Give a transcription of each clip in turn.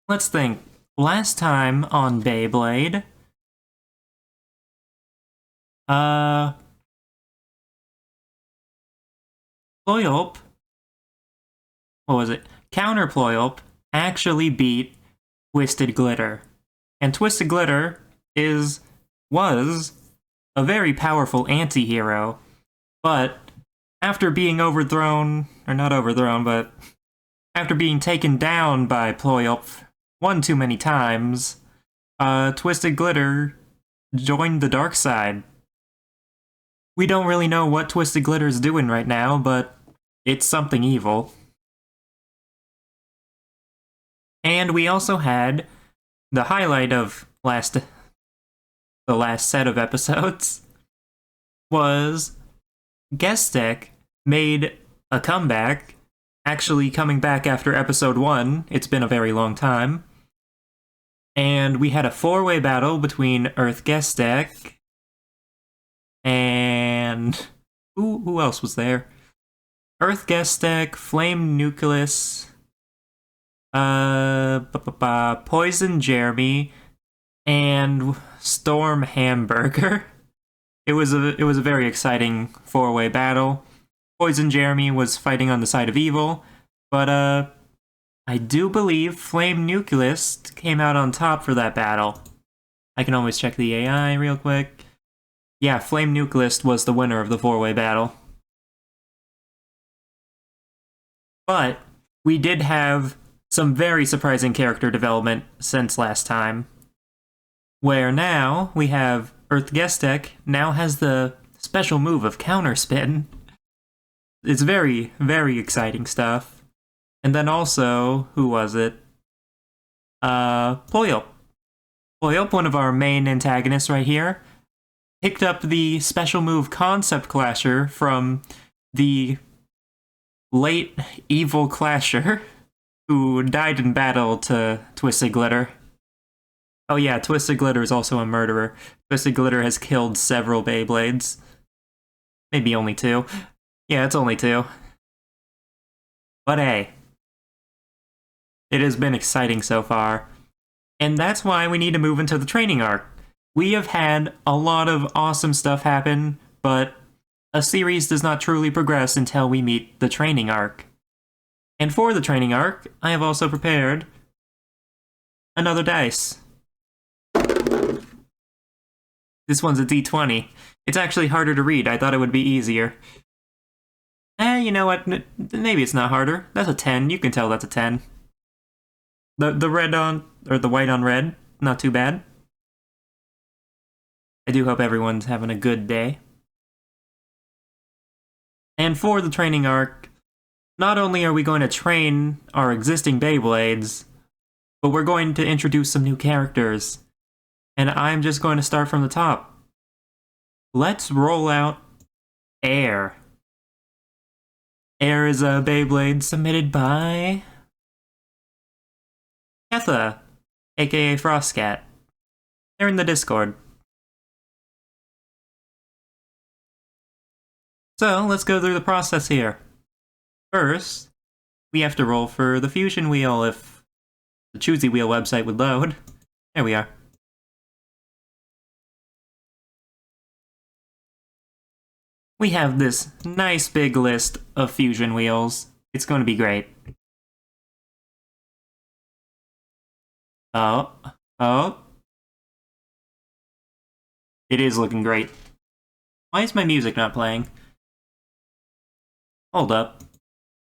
Let's think. Last time on Beyblade, uh, Ployolp, what was it? Counter Ployolp actually beat Twisted Glitter. And Twisted Glitter was a very powerful anti-hero, but after being overthrown, or not overthrown, but after being taken down by Ployolp one too many times, Twisted Glitter joined the dark side. We don't really know what Twisted Glitter's doing right now, but it's something evil. And we also had the highlight of the last set of episodes was Guest Deck made a comeback, actually coming back after episode 1. It's been a very long time. And we had a 4-way battle between Earth Guest Deck and who else was there? Earth Guest Deck, Flame Nucleus, Poison Jeremy, and Storm Hamburger. It was a very exciting 4-way battle. Poison Jeremy was fighting on the side of evil, but I do believe Flame Nucleus came out on top for that battle. I can always check the AI real quick. Yeah, Flame Nucleus was the winner of the 4-way battle. But we did have some very surprising character development since last time, where now we have Earth Guest Deck now has the special move of Counter Spin. It's very, very exciting stuff. And then also, who was it? Ployolp. Ployolp, one of our main antagonists right here, picked up the special move Concept Clasher from the late evil Clasher, who died in battle to Twisted Glitter. Oh yeah, Twisted Glitter is also a murderer. Twisted Glitter has killed several Beyblades. Maybe only 2. Yeah, it's only 2. But hey, it has been exciting so far. And that's why we need to move into the training arc. We have had a lot of awesome stuff happen, but a series does not truly progress until we meet the training arc. And for the training arc, I have also prepared another dice. This one's a D20. It's actually harder to read. I thought it would be easier. You know what? Maybe it's not harder. That's a 10. You can tell that's a 10. The red on, or the white on red, not too bad. I do hope everyone's having a good day. And for the training arc, not only are we going to train our existing Beyblades, but we're going to introduce some new characters. And I'm just going to start from the top. Let's roll out Air. Air is a Beyblade submitted by Ketha, aka Frostcat. They're in the Discord. So, let's go through the process here. First, we have to roll for the Fusion Wheel if the Choosy Wheel website would load. There we are. We have this nice big list of Fusion Wheels. It's going to be great. Oh. It is looking great. Why is my music not playing? Hold up.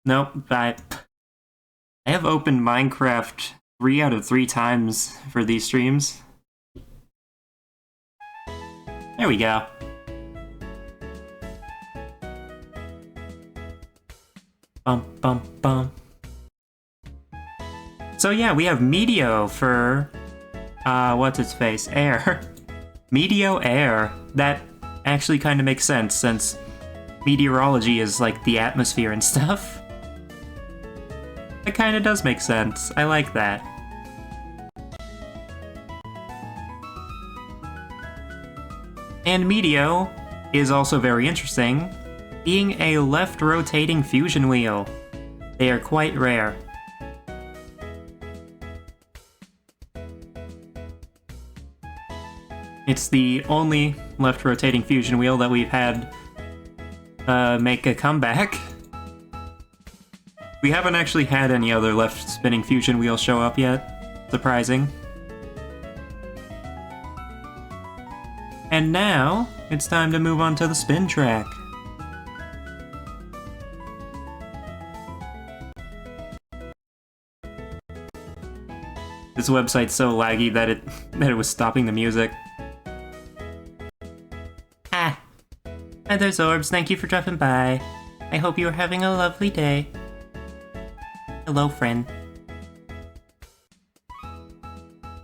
Nope, I have opened Minecraft 3 out of 3 times for these streams. There we go. Bum, bum, bum. So yeah, we have Meteo for, what's its face? Air. Meteo Air. That actually kind of makes sense, since meteorology is like the atmosphere and stuff. That kind of does make sense. I like that. And Meteo is also very interesting, being a left-rotating fusion wheel. They are quite rare. It's the only left rotating fusion wheel that we've had make a comeback. We haven't actually had any other left spinning fusion wheels show up yet. Surprising. And now, it's time to move on to the spin track. This website's so laggy that it was stopping the music. Ah. Hi there, Zorbs. Thank you for dropping by. I hope you are having a lovely day. Hello, friend.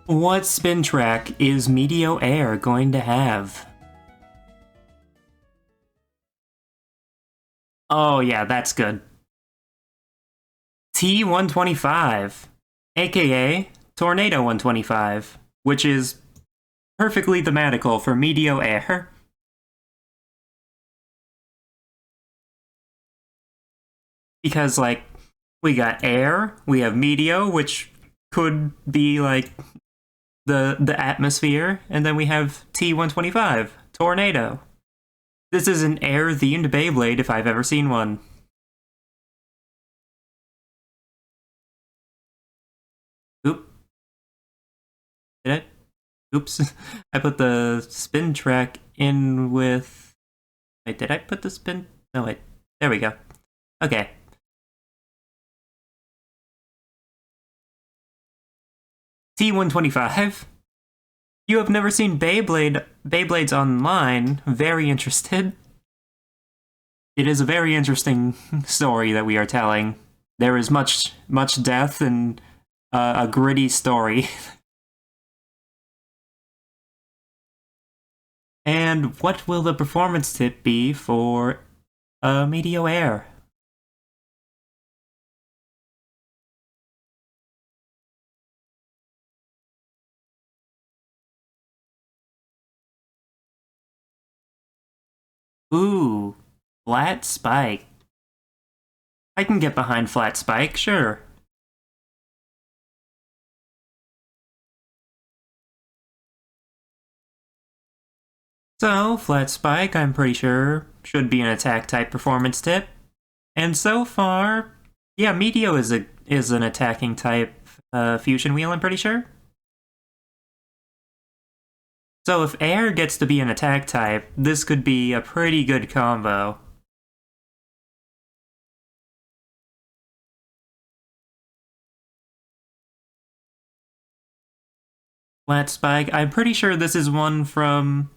What spin track is Meteo Air going to have? Oh yeah, that's good. T125, aka Tornado 125, which is perfectly thematical for Meteo Air. Because, like, we got air, we have Meteo, which could be, like, the atmosphere, and then we have T125, Tornado. This is an air-themed Beyblade if I've ever seen one. Oop. Did I? Oops. I put the spin track in with... Wait, did I put the spin... No, wait. There we go. Okay. T125. You have never seen Beyblades online. Very interested. It is a very interesting story that we are telling. There is much death and a gritty story. And what will the performance tip be for Meteo Air? Ooh, flat spike. I can get behind flat spike, sure. So, flat spike, I'm pretty sure, should be an attack type performance tip. And so far, yeah, Meteo is an attacking type fusion wheel, I'm pretty sure. So if air gets to be an attack type, this could be a pretty good combo. Flat spike, I'm pretty sure this is one from...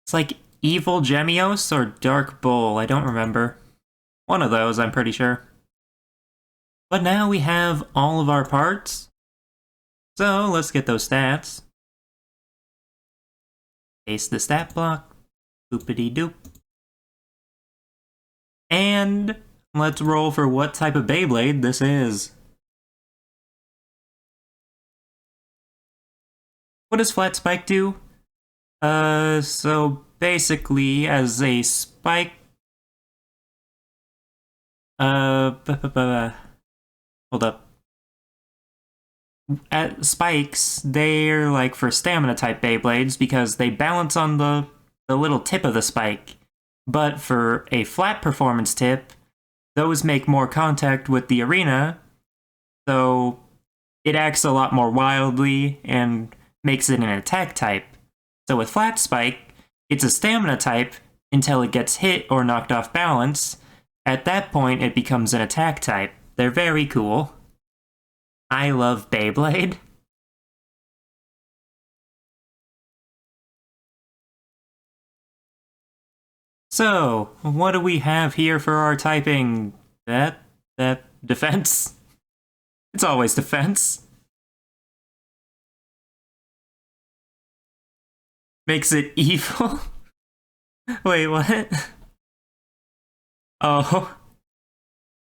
It's like Evil Gemios or Dark Bull, I don't remember. One of those, I'm pretty sure. But now we have all of our parts. So let's get those stats. Paste the stat block. Boopity doop. And let's roll for what type of Beyblade this is. What does flat spike do? So basically, as a spike... Hold up. At spikes, they're like for stamina type Beyblades because they balance on the little tip of the spike. But for a flat performance tip, those make more contact with the arena, so it acts a lot more wildly and makes it an attack type. So with flat spike, it's a stamina type until it gets hit or knocked off balance. At that point, it becomes an attack type. They're very cool. I love Beyblade. So, what do we have here for our typing? That defense? It's always defense. Makes it evil? Wait, what? Oh.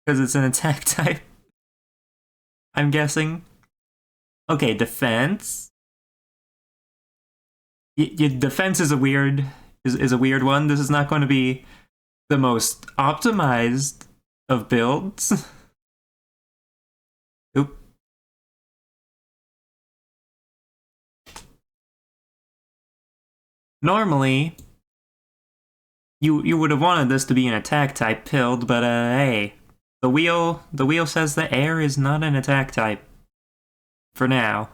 Because it's an attack type. I'm guessing. Okay, defense. Defense is a weird one. This is not going to be the most optimized of builds. Oop. Normally, you would have wanted this to be an attack type pilled, but hey, the wheel says that air is not an attack type for now.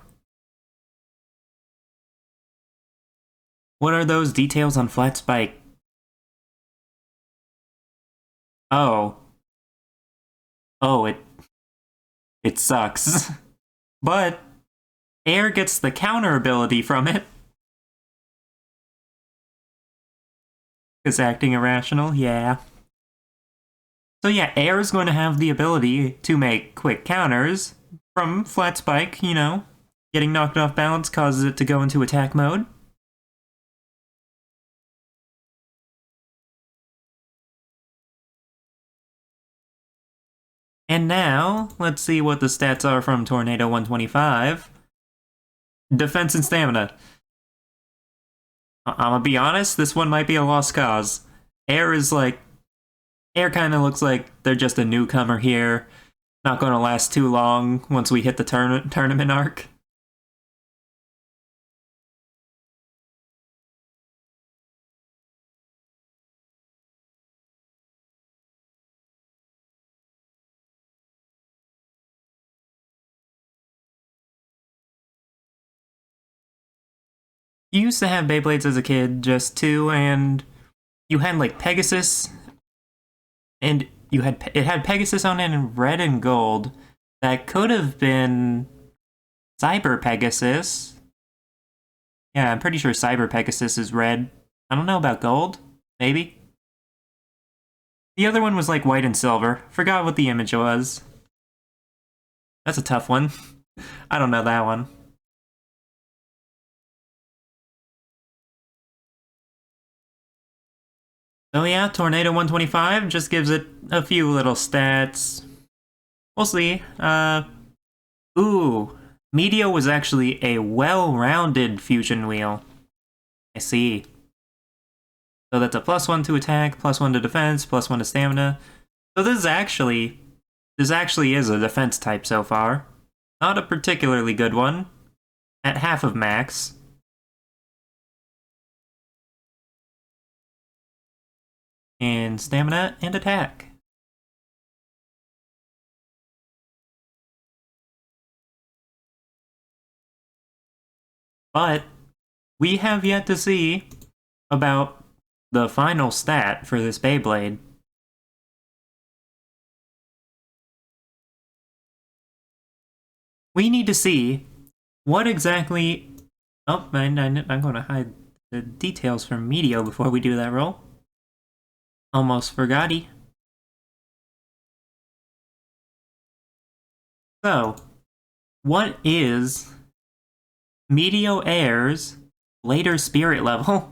What are those details on Flat Spike? Oh. Oh, it sucks. But air gets the counter ability from it. It's acting irrational, yeah. So yeah, air is going to have the ability to make quick counters from Flat Spike, you know. Getting knocked off balance causes it to go into attack mode. And now, let's see what the stats are from Tornado 125. Defense and stamina. I'm gonna be honest, this one might be a lost cause. Air kind of looks like they're just a newcomer here. Not gonna last too long once we hit the tournament arc. You used to have Beyblades as a kid, just two, and you had like Pegasus, and it had Pegasus on it in red and gold. That could have been Cyber Pegasus. Yeah, I'm pretty sure Cyber Pegasus is red. I don't know about gold. Maybe. The other one was like white and silver. Forgot what the image was. That's a tough one. I don't know that one. So yeah, Tornado 125 just gives it a few little stats. We'll see. Ooh. Meteor was actually a well-rounded fusion wheel. I see. So that's a +1 to attack, +1 to defense, +1 to stamina. So this actually is a defense type so far. Not a particularly good one. At half of max. And stamina and attack. But we have yet to see about the final stat for this Beyblade. We need to see what exactly... Oh, I'm going to hide the details from Meteor before we do that roll. Almost forgot-y. So, what is Meteor Air's later spirit level?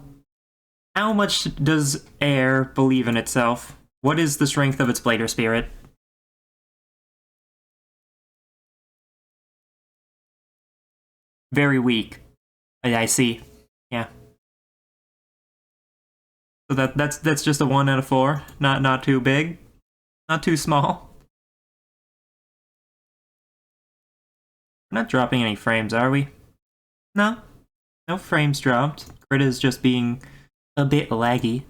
How much does air believe in itself? What is the strength of its later spirit? Very weak. I see. Yeah. So that's just a 1 out of 4. Not too big. Not too small. We're not dropping any frames, are we? No. No frames dropped. Grid is just being a bit laggy.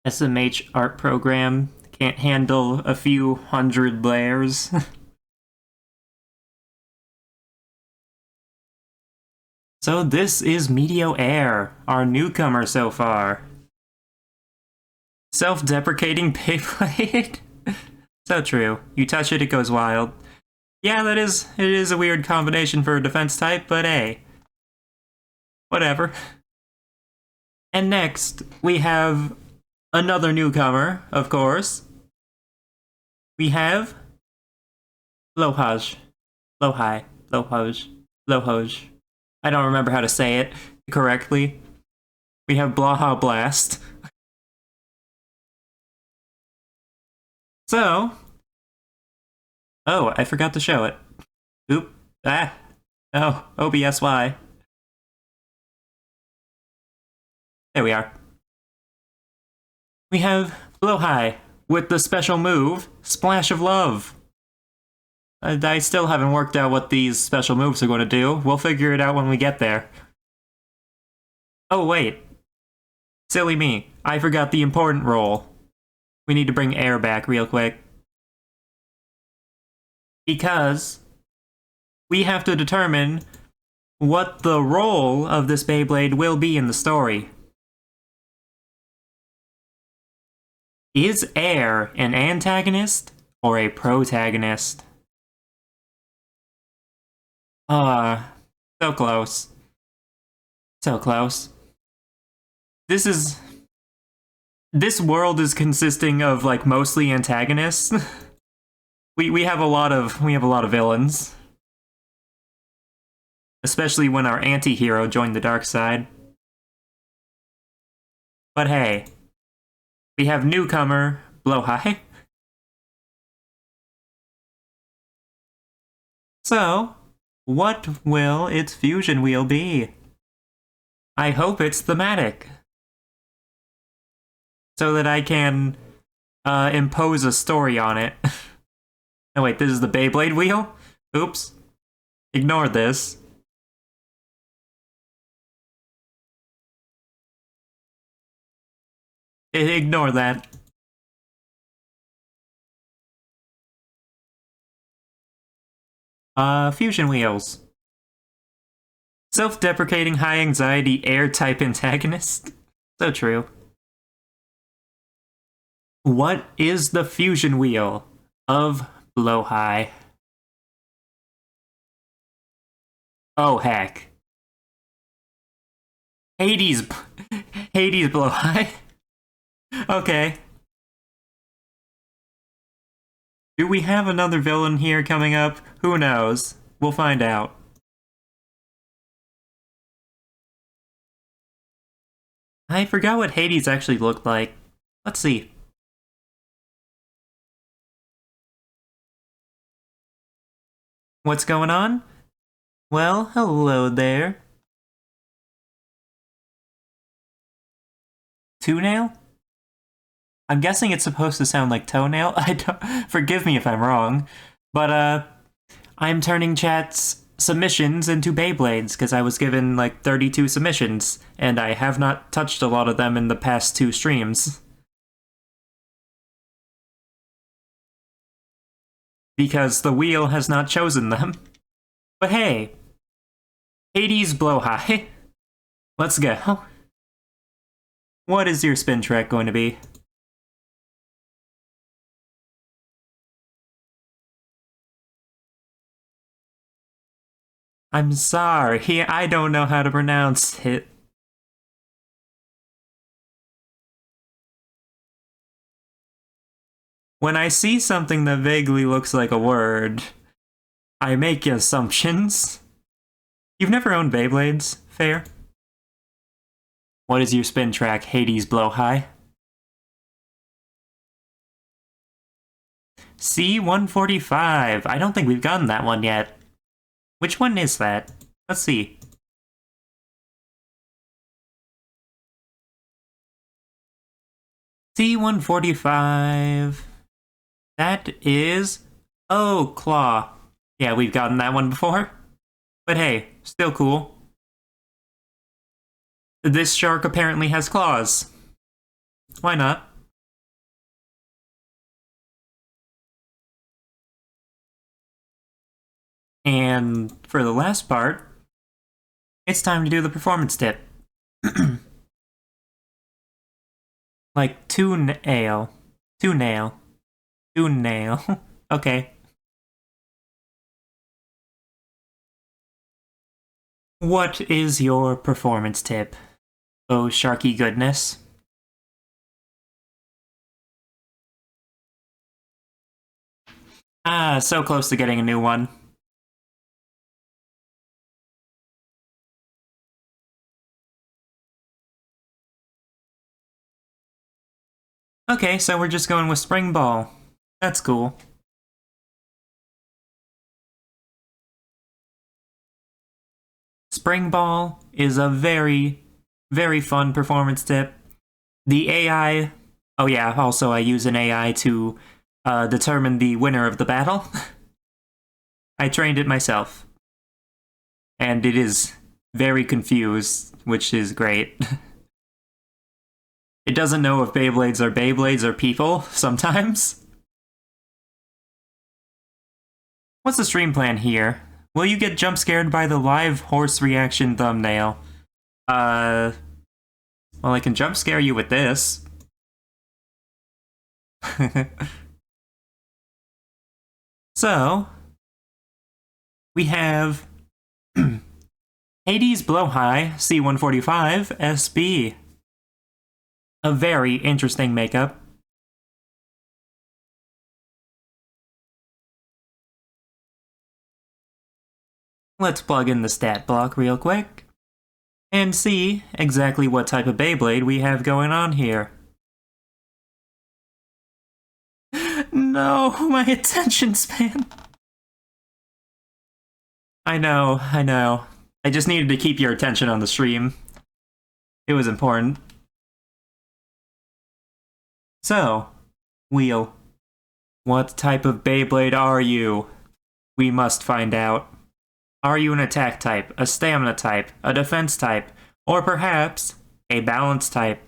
SMH art program can't handle a few hundred layers. So this is Meteor Air, our newcomer so far. Self-deprecating Beyblade? So true. You touch it, it goes wild. Yeah, it is a weird combination for a defense type, but hey. Whatever. And next, we have another newcomer, of course. We have Lohaj. Lohai. Lohoj. Lohoj. I don't remember how to say it correctly. We have Blaha Blast. So... Oh, I forgot to show it. Oop. Ah. Oh, OBSY. There we are. We have Blowhigh with the special move, Splash of Love. I still haven't worked out what these special moves are going to do. We'll figure it out when we get there. Oh, wait. Silly me. I forgot the important role. We need to bring air back real quick. Because we have to determine what the role of this Beyblade will be in the story. Is air an antagonist or a protagonist? So close. So close. This world is consisting of like mostly antagonists. we have a lot of villains. Especially when our anti-hero joined the dark side. But hey, we have newcomer Blowhigh. So, what will its fusion wheel be? I hope it's thematic. So that I can impose a story on it. No, wait, this is the Beyblade wheel? Oops. Ignore this. Ignore that. Fusion wheels. Self-deprecating, high-anxiety, air-type antagonist. So true. What is the fusion wheel of Blowhigh? Oh, heck. Hades Blowhigh? Okay. Do we have another villain here coming up? Who knows? We'll find out. I forgot what Hades actually looked like. Let's see. What's going on? Well, hello there. Toenail? I'm guessing it's supposed to sound like toenail. Forgive me if I'm wrong. But, I'm turning chat's submissions into Beyblades, because I was given, like, 32 submissions, and I have not touched a lot of them in the past 2 streams. Because the wheel has not chosen them. But hey, Hades Blowhigh. Let's go. What is your spin track going to be? I'm sorry, I don't know how to pronounce it. When I see something that vaguely looks like a word, I make assumptions. You've never owned Beyblades, fair? What is your spin track, Hades Blowhigh? C145. I don't think we've gotten that one yet. Which one is that? Let's see. C145. That is... Oh, Claw. Yeah, we've gotten that one before. But hey, still cool. This shark apparently has claws. Why not? And for the last part, it's time to do the performance tip. Like two-nail. Two-nail. Two-nail. Okay. What is your performance tip? Oh, sharky goodness. Ah, so close to getting a new one. Okay, so we're just going with Spring Ball. That's cool. Spring Ball is a very, very fun performance tip. The AI Oh yeah, also I use an AI to determine the winner of the battle. I trained it myself. And it is very confused, which is great. It doesn't know if Beyblades or people, sometimes. What's the stream plan here? Will you get jump scared by the live horse reaction thumbnail? Well, I can jump scare you with this. So, we have Hades Blowhigh C145 SB. A very interesting makeup. Let's plug in the stat block real quick and see exactly what type of Beyblade we have going on here. No, my attention span. I know. I just needed to keep your attention on the stream. It was important. So, Wheel, what type of Beyblade are you? We must find out. Are you an attack type, a stamina type, a defense type, or perhaps a balance type?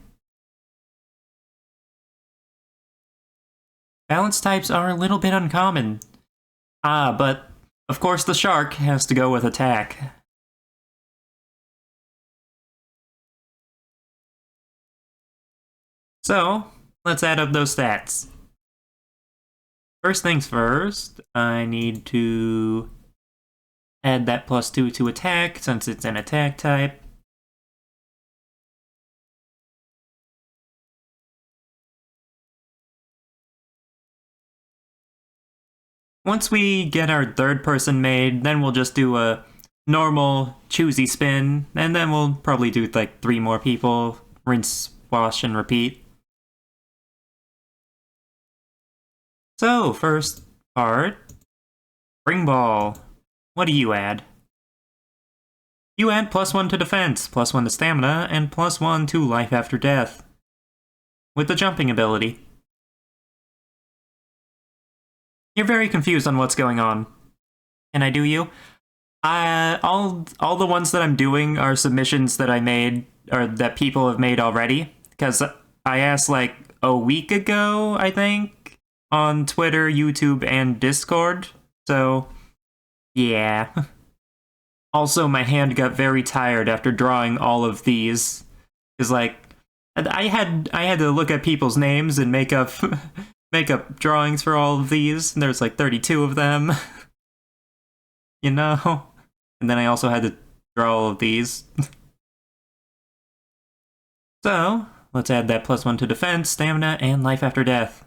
Balance types are a little bit uncommon. But of course the shark has to go with attack. So, let's add up those stats. First things first, I need to add that +2 to attack, since it's an attack type. Once we get our third person made, then we'll just do a normal choosy spin, and then we'll probably do like 3 more people, rinse, wash, and repeat. So, first part, Spring Ball. What do you add? You add +1 to defense, +1 to stamina, and +1 to life after death. With the jumping ability. You're very confused on what's going on. Can I do you? All the ones that I'm doing are submissions that I made, or that people have made already. Because I asked like a week ago, I think, on Twitter, YouTube, and Discord. So, yeah. Also, my hand got very tired after drawing all of these. Because, like, I had to look at people's names and make up drawings for all of these. And there's like 32 of them. You know? And then I also had to draw all of these. So, let's add that +1 to defense, stamina, and life after death.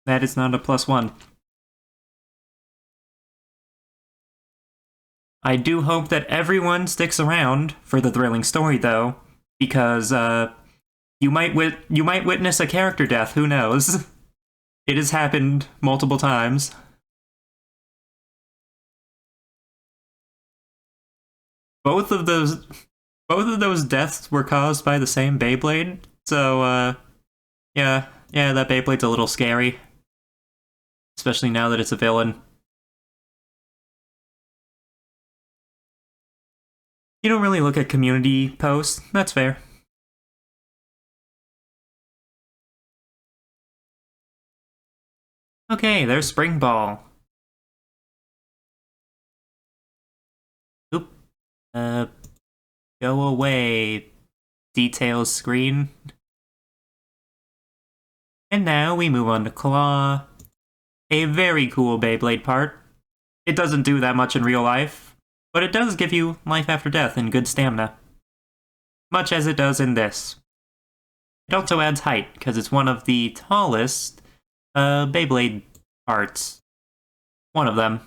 That is not a +1. I do hope that everyone sticks around for the thrilling story, though, because you might witness a character death. Who knows? It has happened multiple times. Both of those deaths were caused by the same Beyblade. So yeah, that Beyblade's a little scary, especially now that it's a villain. You don't really look at community posts. That's fair. Okay, there's Spring Ball. Oop. Go away, details screen. And now we move on to Claw. A very cool Beyblade part. It doesn't do that much in real life, but it does give you life after death and good stamina. Much as it does in this. It also adds height, because it's one of the tallest Beyblade parts. One of them.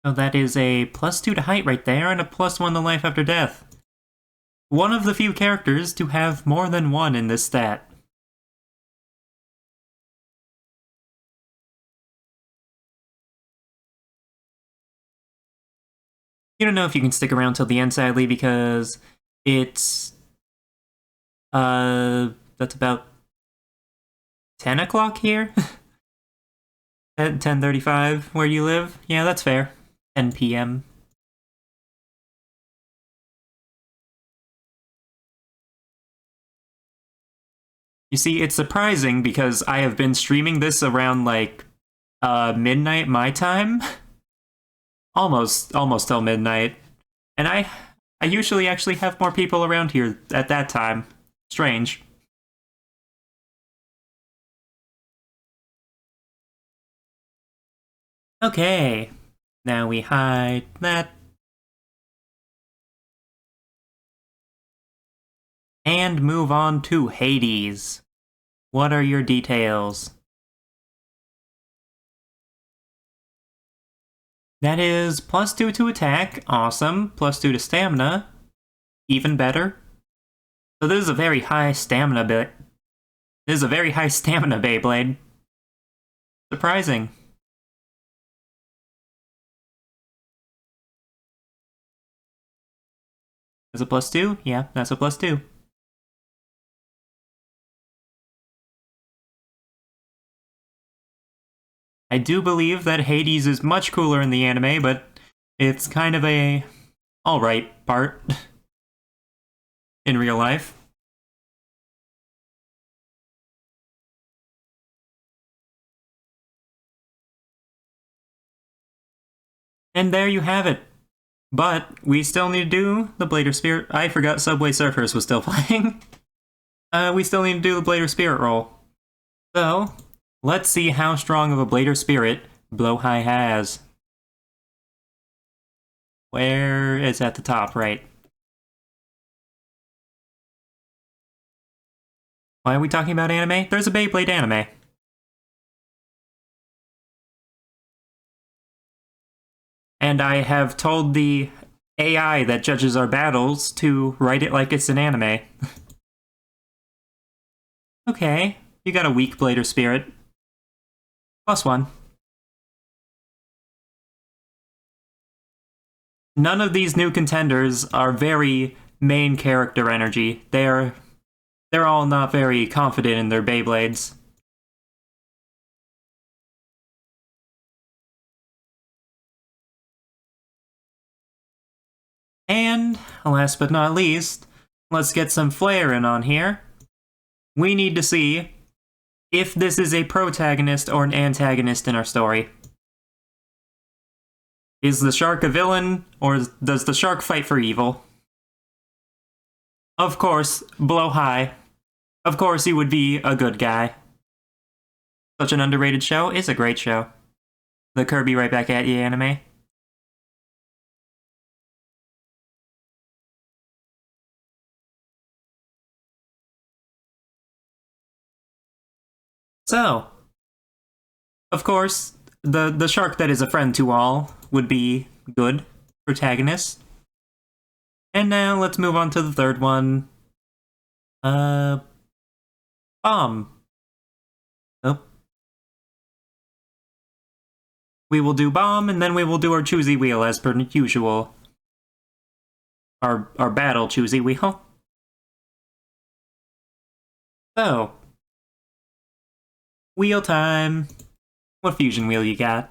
So that is a +2 to height right there, and a +1 to life after death. One of the few characters to have more than one in this stat. You don't know if you can stick around till the end, sadly, because it's that's about 10 o'clock here. At 10:35 where you live. Yeah, that's fair. 10 p.m. You see, it's surprising because I have been streaming this around like midnight my time. Almost till midnight. And I usually actually have more people around here at that time. Strange. Okay. Now we hide that. And move on to Hades. What are your details? That is +2 to attack, awesome. +2 to stamina, even better. So this is a very high stamina This is a very high stamina Beyblade. Surprising. Is it +2? Yeah, that's a +2. I do believe that Hades is much cooler in the anime, but it's kind of a alright part in real life. And there you have it. But we still need to do the Blader Spirit. I forgot Subway Surfers was still playing. We still need to do the Blader Spirit roll. So, let's see how strong of a Blader Spirit Blowhigh has. Where is at the top, right? Why are we talking about anime? There's a Beyblade anime. And I have told the AI that judges our battles to write it like it's an anime. Okay, you got a weak Blader Spirit. +1. None of these new contenders are very main character energy. They're all not very confident in their Beyblades. And, last but not least, let's get some flair in on here. We need to see if this is a protagonist or an antagonist in our story. Is the shark a villain, or does the shark fight for evil? Of course, Blowhigh. Of course he would be a good guy. Such an underrated show is a great show. The Kirby Right Back at You anime. So, of course, the shark that is a friend to all would be good protagonist. And now let's move on to the third one. Bomb. Oh. We will do bomb, and then we will do our choosy wheel as per usual. Our battle choosy wheel. So, wheel time. What fusion wheel you got?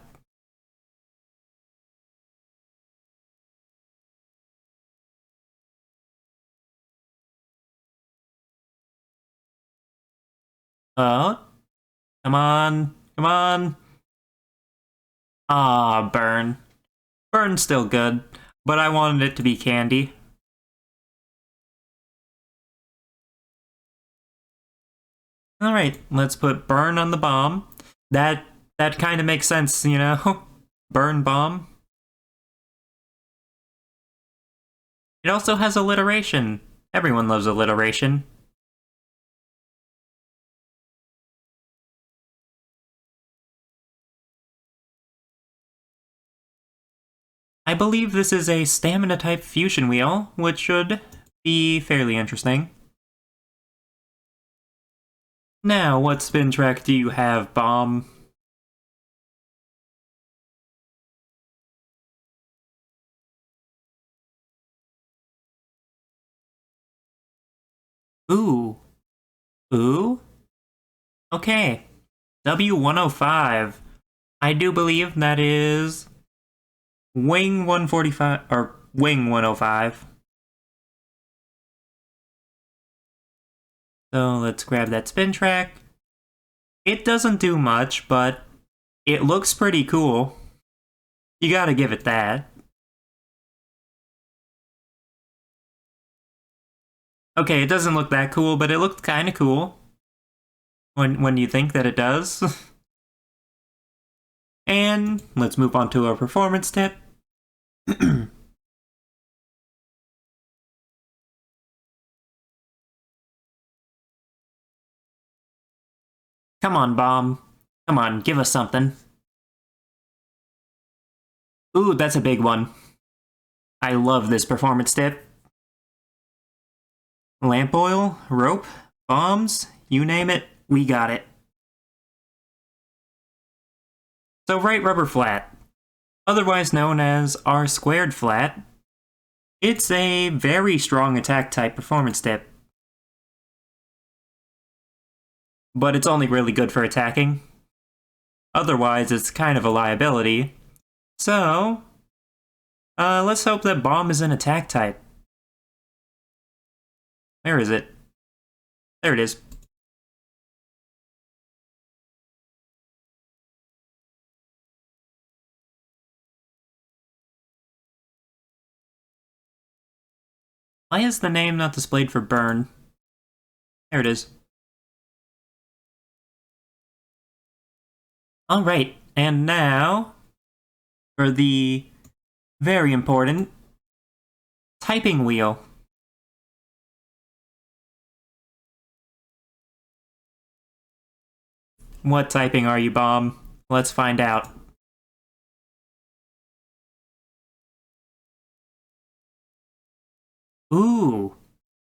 Oh, come on, come on. Ah, burn. Burn's still good, but I wanted it to be candy. Alright, let's put burn on the bomb. That kind of makes sense, you know? Burn bomb. It also has alliteration. Everyone loves alliteration. I believe this is a stamina type fusion wheel, which should be fairly interesting. Now, what spin track do you have, Bomb? Ooh. Ooh? Okay. W105. I do believe that is Wing 145, or Wing 105. So let's grab that spin track. It doesn't do much, but it looks pretty cool. You gotta give it that. Okay, it doesn't look that cool, but it looked kinda cool. When you think that it does. And let's move on to our performance tip. Come on, Bomb. Come on, give us something. Ooh, that's a big one. I love this performance tip. Lamp oil, rope, bombs, you name it, we got it. So right rubber flat, otherwise known as R squared flat, it's a very strong attack type performance tip. But it's only really good for attacking. Otherwise, it's kind of a liability. So, let's hope that bomb is an attack type. Where is it? There it is. Why is the name not displayed for burn? There it is. Alright, and now for the very important typing wheel. What typing are you, Bomb? Let's find out. Ooh,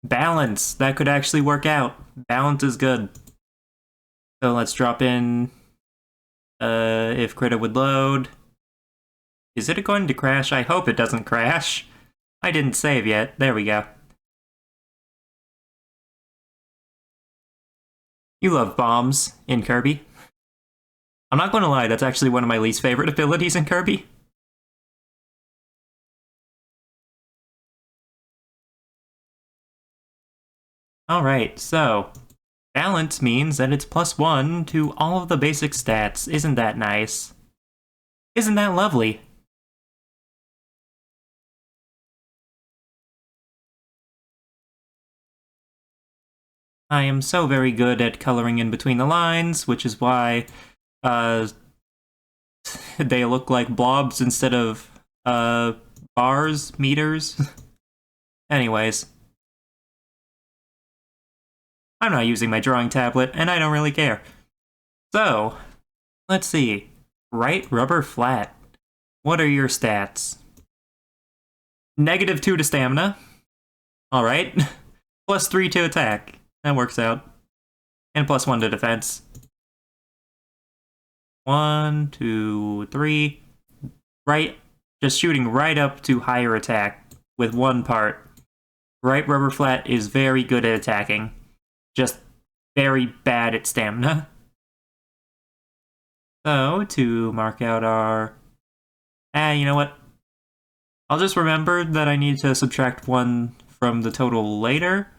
balance. That could actually work out. Balance is good. So let's drop in, if Krita would load. Is it going to crash? I hope it doesn't crash. I didn't save yet. There we go. You love bombs in Kirby. I'm not going to lie, that's actually one of my least favorite abilities in Kirby. Alright, so balance means that it's +1 to all of the basic stats. Isn't that nice? Isn't that lovely? I am so very good at coloring in between the lines, which is why they look like blobs instead of bars, meters. Anyways. I'm not using my drawing tablet, and I don't really care. So, let's see. Right rubber flat. What are your stats? -2 to stamina. Alright. +3 to attack. That works out. And +1 to defense. 1, 2, 3. Right. Just shooting right up to higher attack with one part. Right rubber flat is very good at attacking. Just very bad at stamina. So, to mark out our... you know what? I'll just remember that I need to subtract 1 from the total later,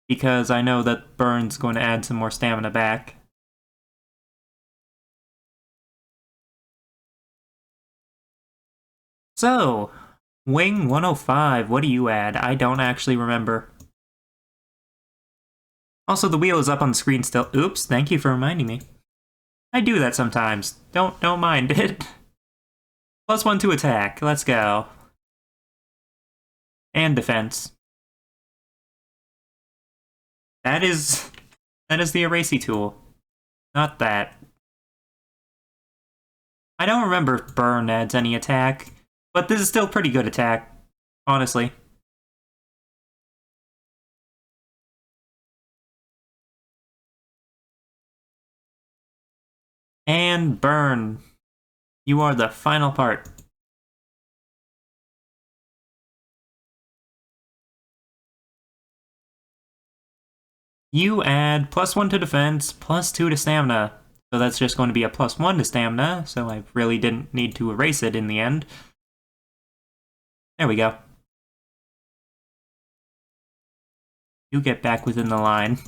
because I know that Burn's going to add some more stamina back. So, Wing 105, what do you add? I don't actually remember. Also, the wheel is up on the screen still. Oops, thank you for reminding me. I do that sometimes. Don't mind it. +1 to attack. Let's go. And defense. That is the erasing tool. Not that. I don't remember if Burn adds any attack, but this is still pretty good attack, honestly. And Burn. You are the final part. You add +1 to defense, +2 to stamina. So that's just going to be a +1 to stamina, so I really didn't need to erase it in the end. There we go. You get back within the line.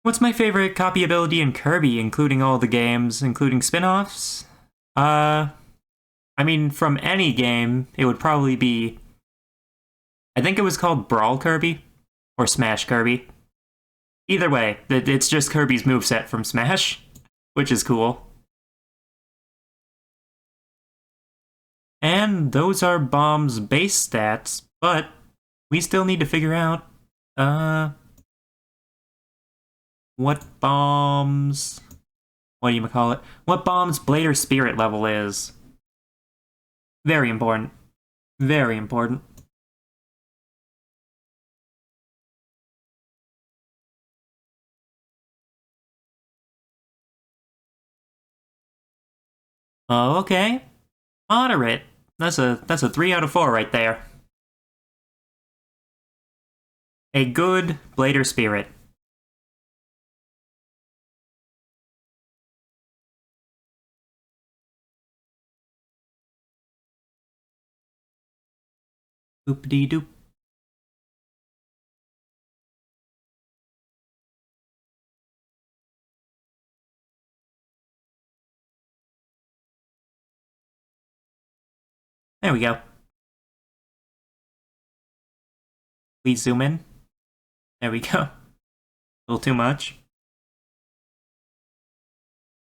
What's my favorite copy ability in Kirby, including all the games, including spin-offs? I mean, from any game, it would probably be... I think it was called Brawl Kirby, or Smash Kirby. Either way, it's just Kirby's moveset from Smash, which is cool. And those are Bomb's base stats, but we still need to figure out, what Bomb's... what do you call it? What Bomb's Blader Spirit level is. Very important. Very important. Oh, okay. Moderate. That's a 3 out of 4 right there. A good Blader Spirit. Boop-de-doop. There we go. Please zoom in. There we go. A little too much.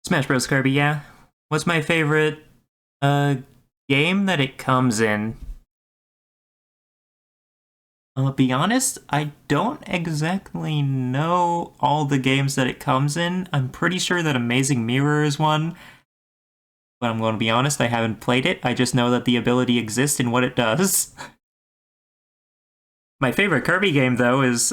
Smash Bros. Kirby, yeah. What's my favorite game that it comes in? I'll be honest, I don't exactly know all the games that it comes in. I'm pretty sure that Amazing Mirror is one. But I'm going to be honest, I haven't played it. I just know that the ability exists and what it does. My favorite Kirby game, though, is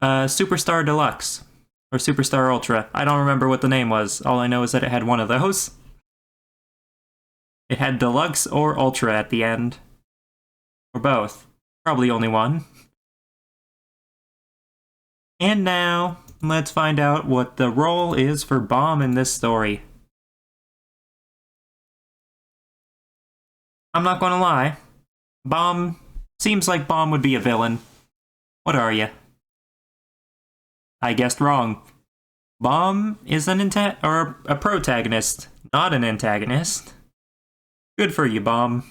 Superstar Deluxe. Or Superstar Ultra. I don't remember what the name was. All I know is that it had one of those. It had Deluxe or Ultra at the end. Or both. Probably only one. And now, let's find out what the role is for Bomb in this story. I'm not gonna lie. Bomb... seems like Bomb would be a villain. What are you? I guessed wrong. Bomb is a protagonist, not an antagonist. Good for you, Bomb.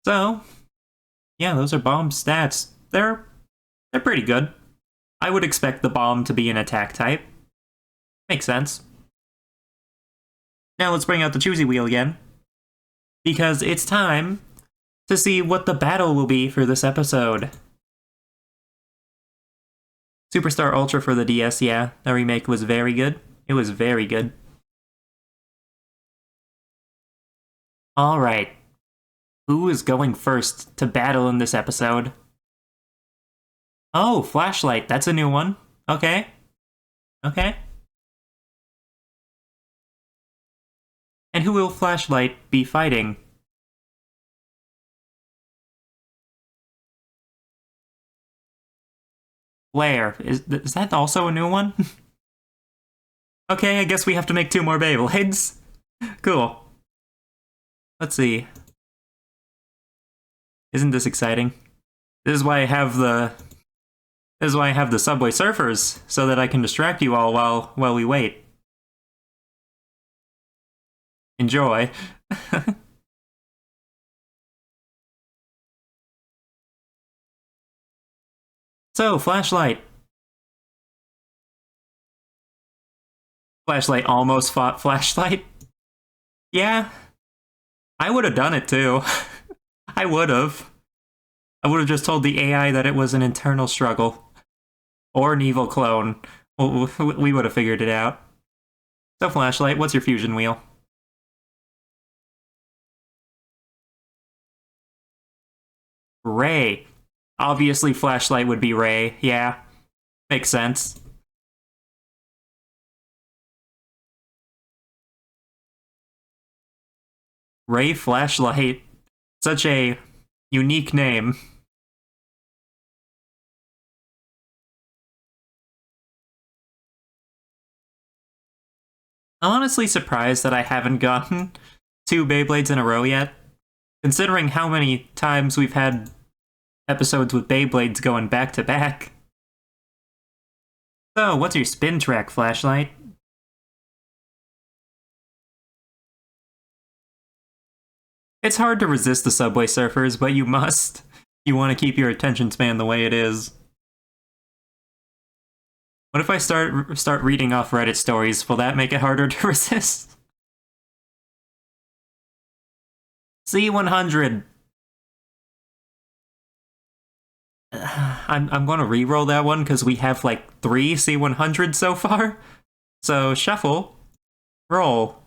So, yeah, those are Bomb's stats. They're pretty good. I would expect the Bomb to be an attack type. Makes sense. Now let's bring out the choosy wheel again. Because it's time to see what the battle will be for this episode. Superstar Ultra for the DS, yeah. The remake was very good. It was very good. Alright. Who is going first to battle in this episode? Oh, Flashlight. That's a new one. Okay. Okay. And who will Flashlight be fighting? Flare. Is that also a new one? Okay, I guess we have to make 2 more Beyblades. Cool. Let's see. Isn't this exciting? This is why I have the Subway Surfers, so that I can distract you all while we wait. Enjoy. So, Flashlight. Flashlight almost fought Flashlight. Yeah. I would have done it too. I would have. I would have just told the AI that it was an internal struggle. Or an evil clone. We would have figured it out. So, Flashlight, what's your fusion wheel? Ray. Obviously, Flashlight would be Ray. Yeah. Makes sense. Ray Flashlight. Such a unique name. I'm honestly surprised that I haven't gotten 2 Beyblades in a row yet, considering how many times we've had episodes with Beyblades going back to back. So, what's your spin track, Flashlight? It's hard to resist the Subway Surfers, but you must. You want to keep your attention span the way it is. What if I start reading off Reddit stories? Will that make it harder to resist? C100. I'm going to re-roll that one because we have like 3 C100s so far. So shuffle, roll.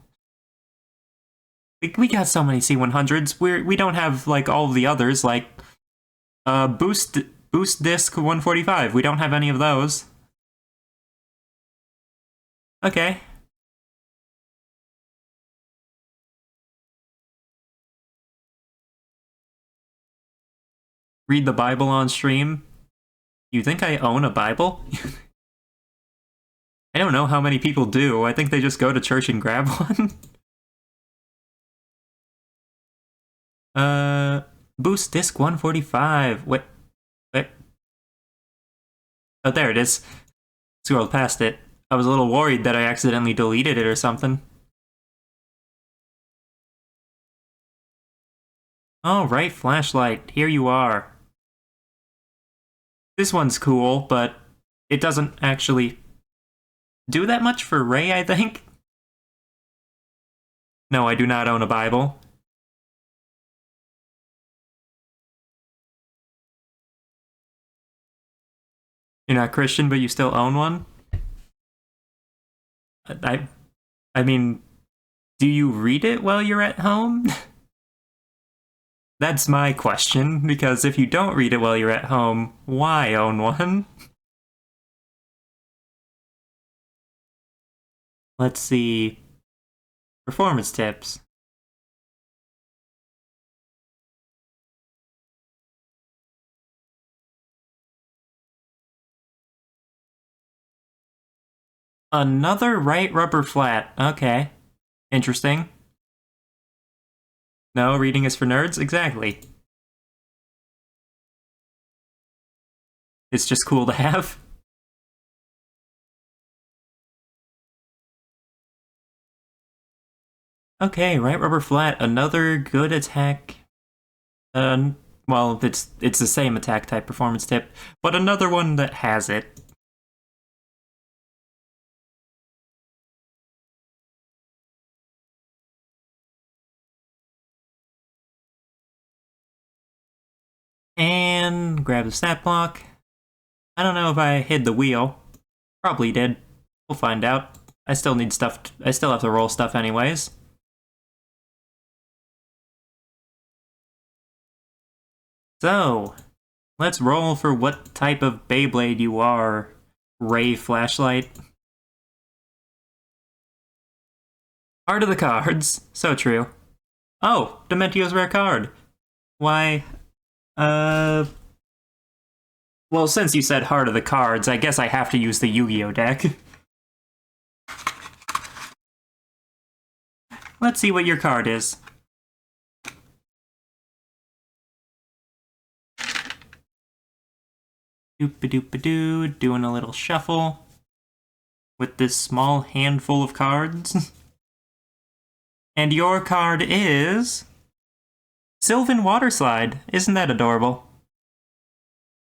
We got so many C100s. We don't have like all of the others like boost disc 145. We don't have any of those. Okay. Read the Bible on stream. You think I own a Bible? I don't know how many people do. I think they just go to church and grab one. Boost disc 145. Wait. Oh, there it is. Scrolled past it. I was a little worried that I accidentally deleted it or something. All right, Flashlight, here you are. This one's cool, but it doesn't actually do that much for Ray, I think. No, I do not own a Bible. You're not Christian, but you still own one? I mean, do you read it while you're at home? That's my question, because if you don't read it while you're at home, why own one? Let's see. Performance tips. Another right rubber flat. Okay. Interesting. No, reading is for nerds? Exactly. It's just cool to have. Okay, right rubber flat. Another good attack. Well, it's the same attack type performance tip, but another one that has it. And grab the stat block. I don't know if I hid the wheel. Probably did. We'll find out. I still need stuff. I still have to roll stuff anyways. So, let's roll for what type of Beyblade you are, Ray Flashlight. Heart of the cards. So true. Oh, Dementio's rare card. Why, well, since you said Heart of the Cards, I guess I have to use the Yu-Gi-Oh deck. Let's see what your card is. Doop-a-doop-a-doo, doing a little shuffle with this small handful of cards. And your card is Sylvan Waterslide. Isn't that adorable?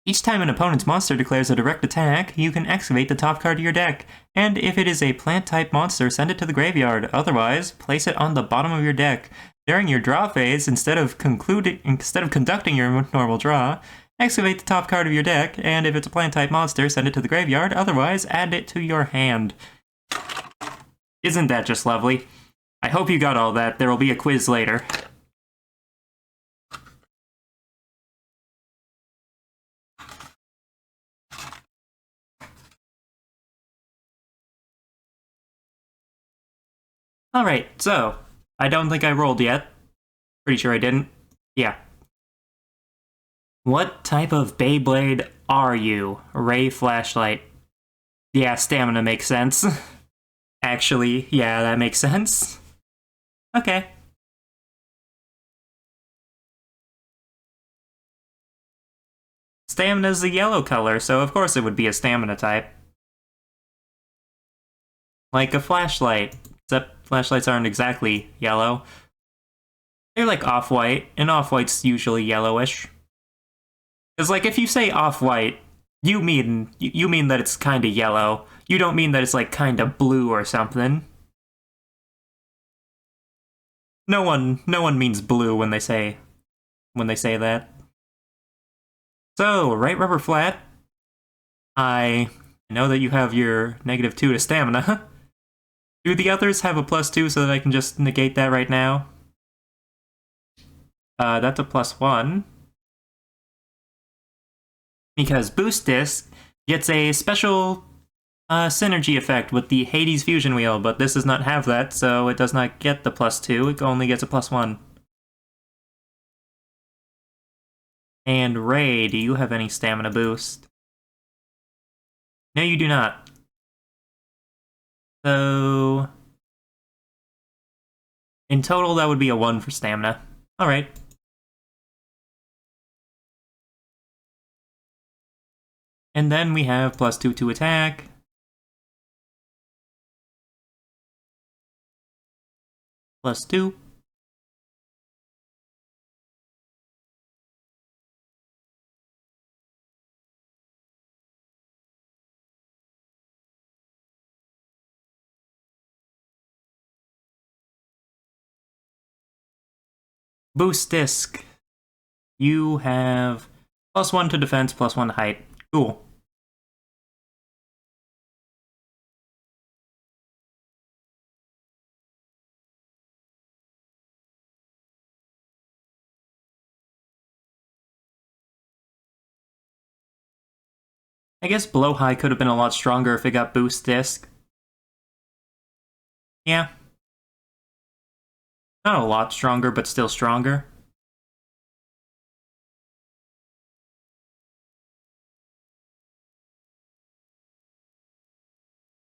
Each time an opponent's monster declares a direct attack, you can excavate the top card of your deck, and if it is a plant-type monster, send it to the graveyard. Otherwise, place it on the bottom of your deck. During your draw phase, instead of conducting your normal draw, excavate the top card of your deck, and if it's a plant-type monster, send it to the graveyard. Otherwise, add it to your hand. Isn't that just lovely? I hope you got all that. There will be a quiz later. Alright, so, I don't think I rolled yet. Pretty sure I didn't. Yeah. What type of Beyblade are you? Ray flashlight. Yeah, stamina makes sense. Actually, yeah, that makes sense. Okay. Stamina's the yellow color, so of course it would be a stamina type. Like a flashlight, except flashlights aren't exactly yellow. They're like off-white, and off-white's usually yellowish. Because like if you say off-white, you mean that it's kind of yellow. You don't mean that it's like kind of blue or something. No one means blue when they say that. So, right rubber flat. I know that you have your -2 to stamina. Do the others have a +2 so that I can just negate that right now? That's a +1. Because Boost Disc gets a special synergy effect with the Hades fusion wheel, but this does not have that, so it does not get the +2, it only gets a +1. And Ray, do you have any stamina boost? No, you do not. So, in total, that would be a 1 for stamina. Alright. And then we have +2 to attack. +2. Boost Disc. You have +1 to defense, +1 to height. Cool. I guess Blow High could have been a lot stronger if it got Boost Disc. Yeah. Not a lot stronger, but still stronger.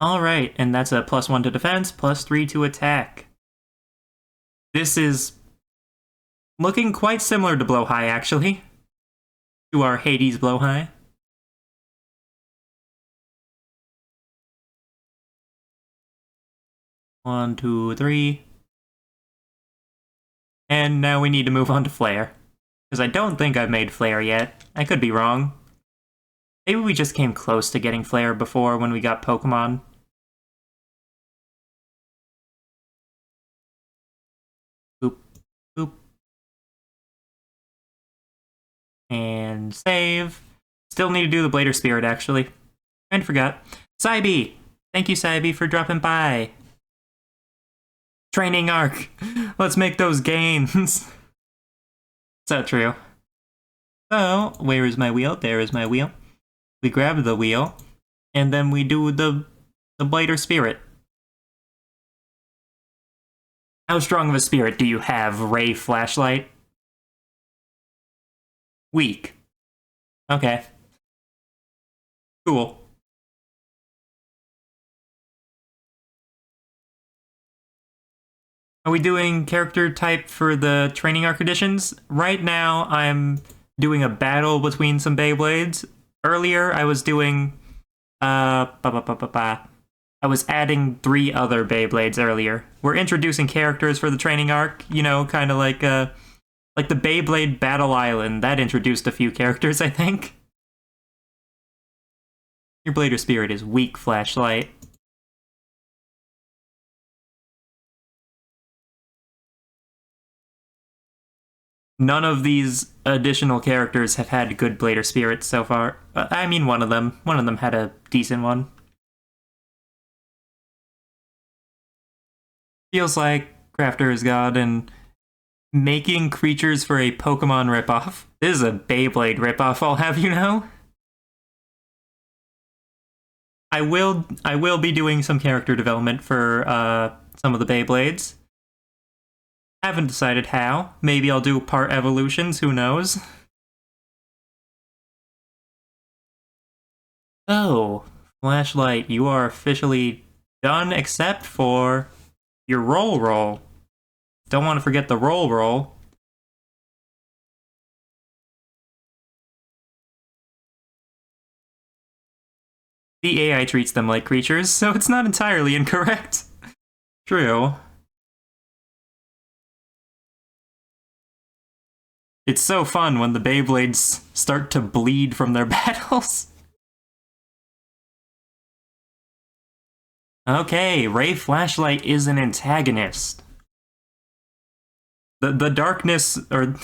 Alright, and that's a +1 to defense, +3 to attack. This is looking quite similar to Blow High, actually. To our Hades Blow High. One, two, three. And now we need to move on to Flare. Because I don't think I've made Flare yet. I could be wrong. Maybe we just came close to getting Flare before when we got Pokemon. Boop, boop. And save. Still need to do the Blader Spirit, actually. Kinda forgot. Cybe! Thank you, Cybe, for dropping by. Training arc. Let's make those gains. So true. So, where is my wheel? There is my wheel. We grab the wheel, and then we do the Blader Spirit. How strong of a spirit do you have, Ray Flashlight? Weak. Okay. Cool. Are we doing character type for the training arc editions? Right now, I'm doing a battle between some Beyblades. Earlier, I was doing, I was adding 3 other Beyblades earlier. We're introducing characters for the training arc, you know, kind of like the Beyblade Battle Island. That introduced a few characters, I think. Your Blader Spirit is weak, Flashlight. None of these additional characters have had good Blader Spirits so far. I mean, one of them. One of them had a decent one. Feels like Crafter is God and making creatures for a Pokemon ripoff. This is a Beyblade ripoff, I'll have you know. I will be doing some character development for some of the Beyblades. Haven't decided how. Maybe I'll do part evolutions, who knows? Oh, flashlight, you are officially done except for your roll. Don't want to forget the roll. The AI treats them like creatures, so it's not entirely incorrect. True. It's so fun when the Beyblades start to bleed from their battles. Okay, Ray Flashlight is an antagonist. The darkness, or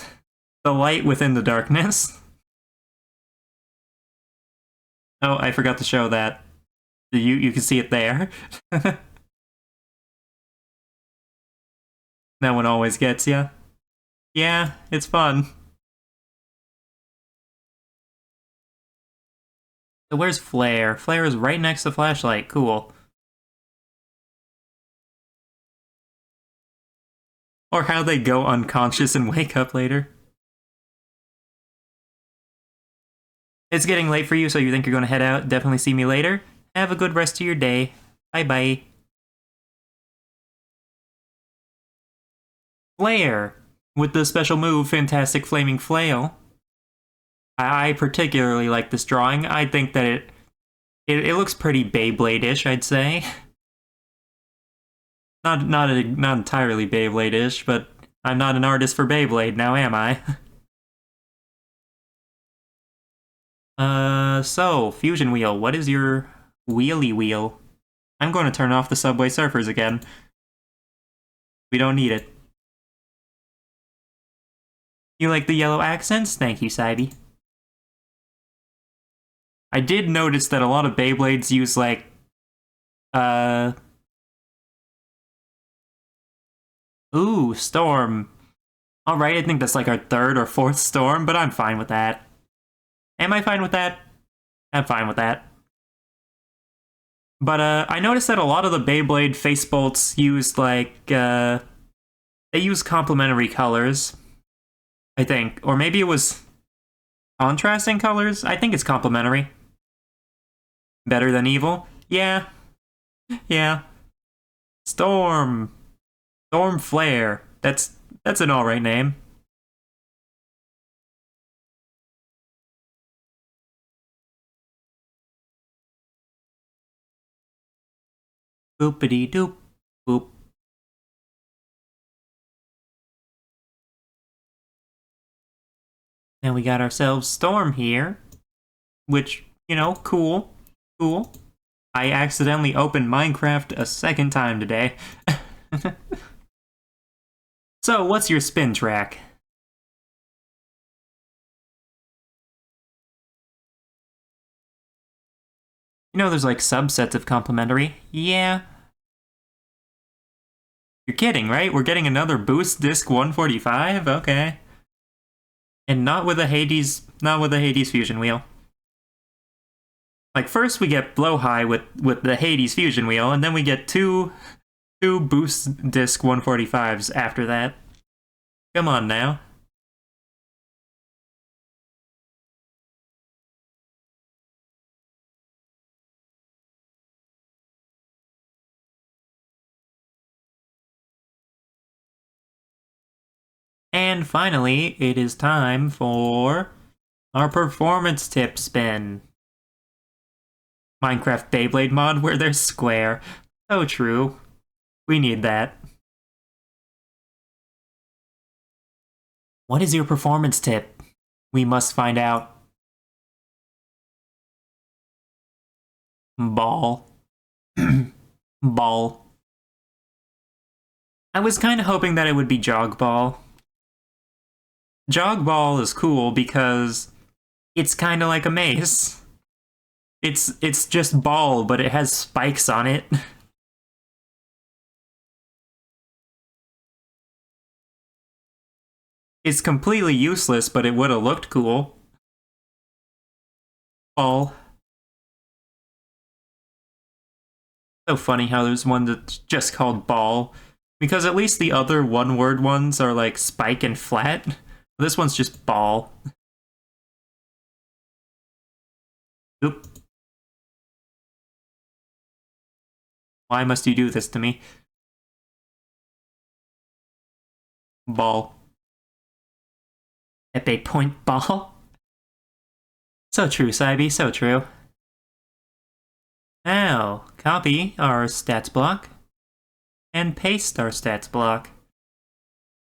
the light within the darkness. Oh, I forgot to show that. You can see it there. That one always gets ya. Yeah, it's fun. So where's Flare? Flare is right next to Flashlight. Cool. Or how they go unconscious and wake up later. It's getting late for you, so you think you're going to head out. Definitely see me later. Have a good rest of your day. Bye-bye. Flare, with the special move, Fantastic Flaming Flail. I particularly like this drawing. I think that it looks pretty Beyblade-ish, I'd say. Not entirely Beyblade-ish, but I'm not an artist for Beyblade, now am I? So, Fusion Wheel, what is your wheelie wheel? I'm going to turn off the Subway Surfers again. We don't need it. You like the yellow accents? Thank you, Saibi. I did notice that a lot of Beyblades use, like, ooh, Storm. Alright, I think that's like our third or fourth Storm, but I'm fine with that. Am I fine with that? I'm fine with that. But, I noticed that a lot of the Beyblade face bolts used, like, they use complementary colors, I think. Or maybe it was contrasting colors? I think it's complementary. Better than evil? Yeah. Yeah. Storm. Storm Flare. That's an alright name. Boopity doop. Boop. Now we got ourselves Storm here. Which, you know, cool. Cool. I accidentally opened Minecraft a second time today. So, what's your spin track? You know there's like subsets of complementary. Yeah. You're kidding, right? We're getting another boost disc 145? Okay. And not with a Hades fusion wheel. Like first we get blow high with the Hades fusion wheel, and then we get two boost disc 145s after that. Come on now. And finally, it is time for our performance tip spin. Minecraft Beyblade mod where they're square. So true. We need that. What is your performance tip? We must find out. Ball. Ball. I was kind of hoping that it would be jog ball. Jog ball is cool because it's kind of like a mace. It's just ball, but it has spikes on it. It's completely useless, but it would have looked cool. Ball. So funny how there's one that's just called Ball. Because at least the other one-word ones are like spike and flat. This one's just ball. Oop. Why must you do this to me? Ball. Epee point ball. So true, Saibi, so true. Now, copy our stats block and paste our stats block.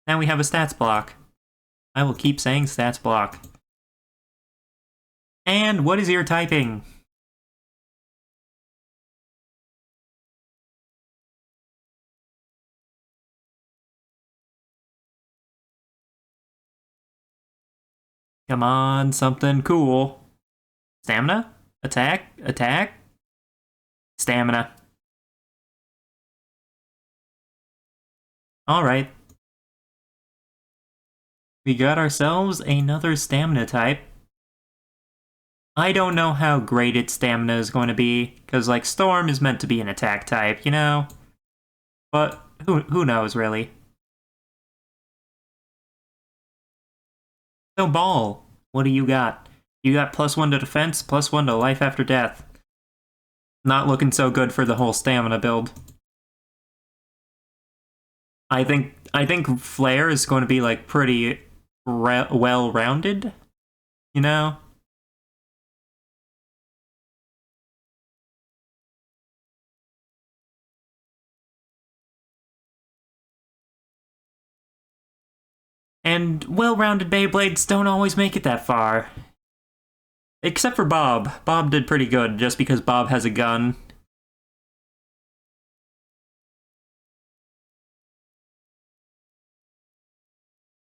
Now we have a stats block. I will keep saying stats block. And what is your typing? Come on, something cool. Stamina? Attack? Attack? Stamina. Alright. We got ourselves another stamina type. I don't know how great its stamina is going to be, because, like, Storm is meant to be an attack type, you know? But who knows, really? So, Ball, what do you got? You got +1 to defense, +1 to life after death. Not looking so good for the whole stamina build. I think Flare is going to be, like, pretty well-rounded, you know? And well-rounded Beyblades don't always make it that far. Except for Bob. Bob did pretty good, just because Bob has a gun.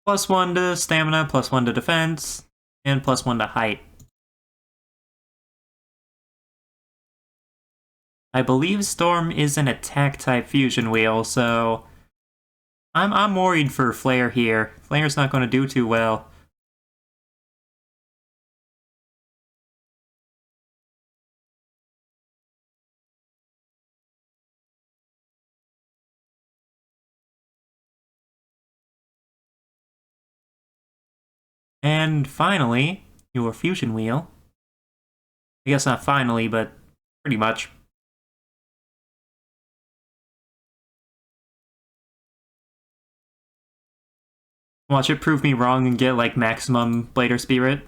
+1 to stamina, +1 to defense, and +1 to height. I believe Storm is an attack-type fusion wheel, so I'm worried for Flare here. Flare's not going to do too well. And finally, your fusion wheel. I guess not finally, but pretty much. Watch it prove me wrong and get, like, maximum Blader Spirit.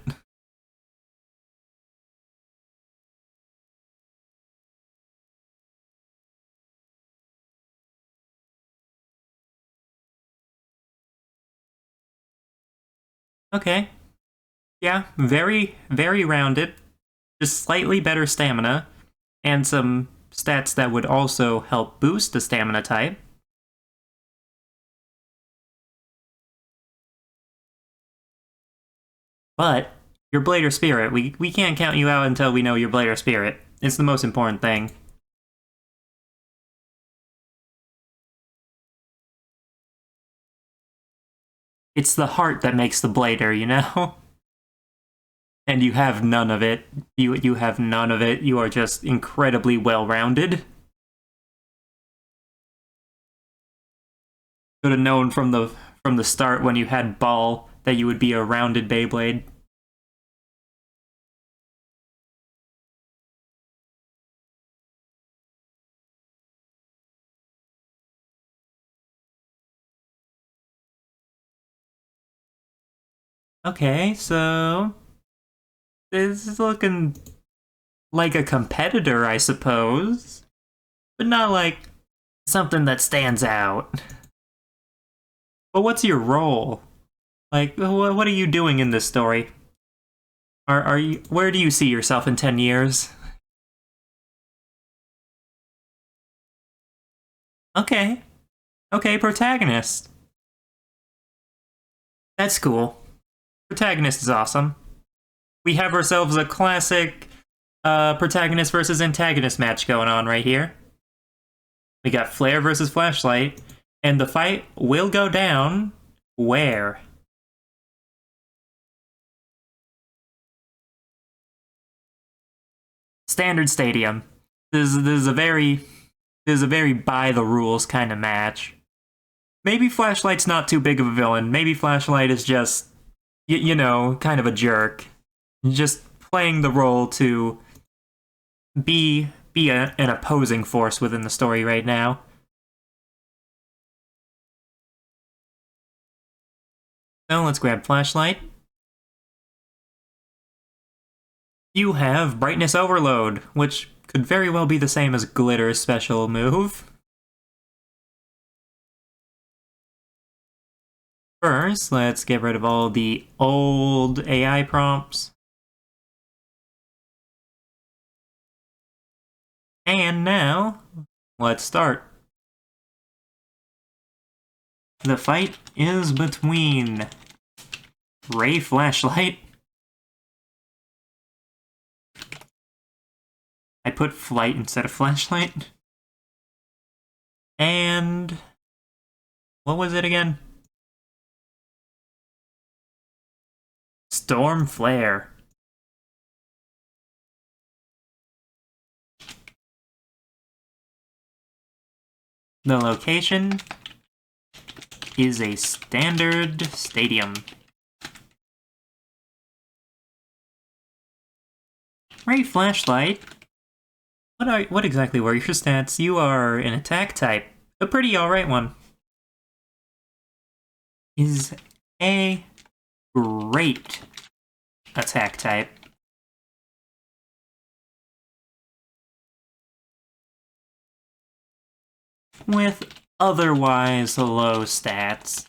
Okay. Yeah, very, very rounded. Just slightly better stamina. And some stats that would also help boost the stamina type. But your Blader Spirit, we can't count you out until we know your Blader Spirit. It's the most important thing. It's the heart that makes the Blader, you know? And you have none of it. You have none of it. You are just incredibly well-rounded. Could have known from the start when you had Ball that you would be a rounded Beyblade. Okay, so this is looking like a competitor, I suppose, but not like something that stands out. But what's your role? Like, what are you doing in this story? Are you? Where do you see yourself in 10 years? Okay, okay, protagonist. That's cool. Protagonist is awesome. We have ourselves a classic protagonist versus antagonist match going on right here. We got Flare versus Flashlight, and the fight will go down where? Standard Stadium. This is a very by the rules kind of match. maybe Flashlight's not too big of a villain. Maybe Flashlight is just, you know, kind of a jerk. Just playing the role to be an opposing force within the story right now. So let's grab Flashlight. You have Brightness Overload, which could very well be the same as Glitter's special move. First, let's get rid of all the old AI prompts. And now, let's start. The fight is between Ray Flashlight. I put Flight instead of Flashlight. And what was it again? Storm Flare. The location is a standard stadium. Ray Flashlight. What exactly were your stats? You are an attack type. A pretty alright one. Is a great attack type. With otherwise low stats.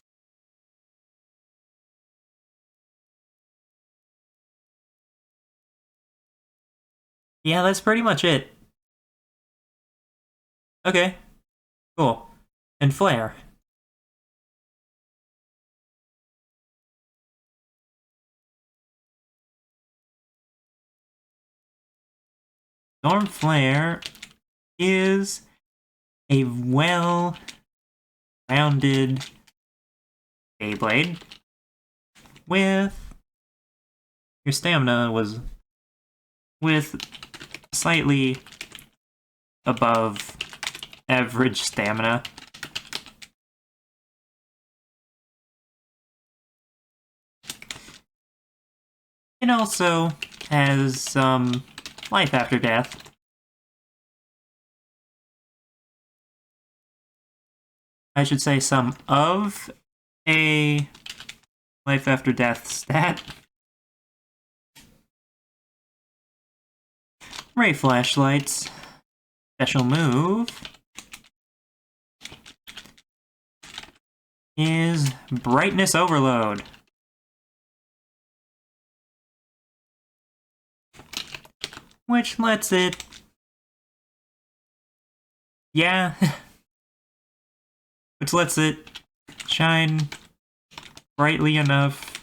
Yeah, that's pretty much it. Okay, cool. And Flare. Storm Flare is a well-rounded Beyblade with your stamina was with slightly above average stamina. It also has some life after death. I should say some of a life after death stat. Ray Flashlight's special move is Brightness Overload. Which lets it... Yeah. Which lets it shine brightly enough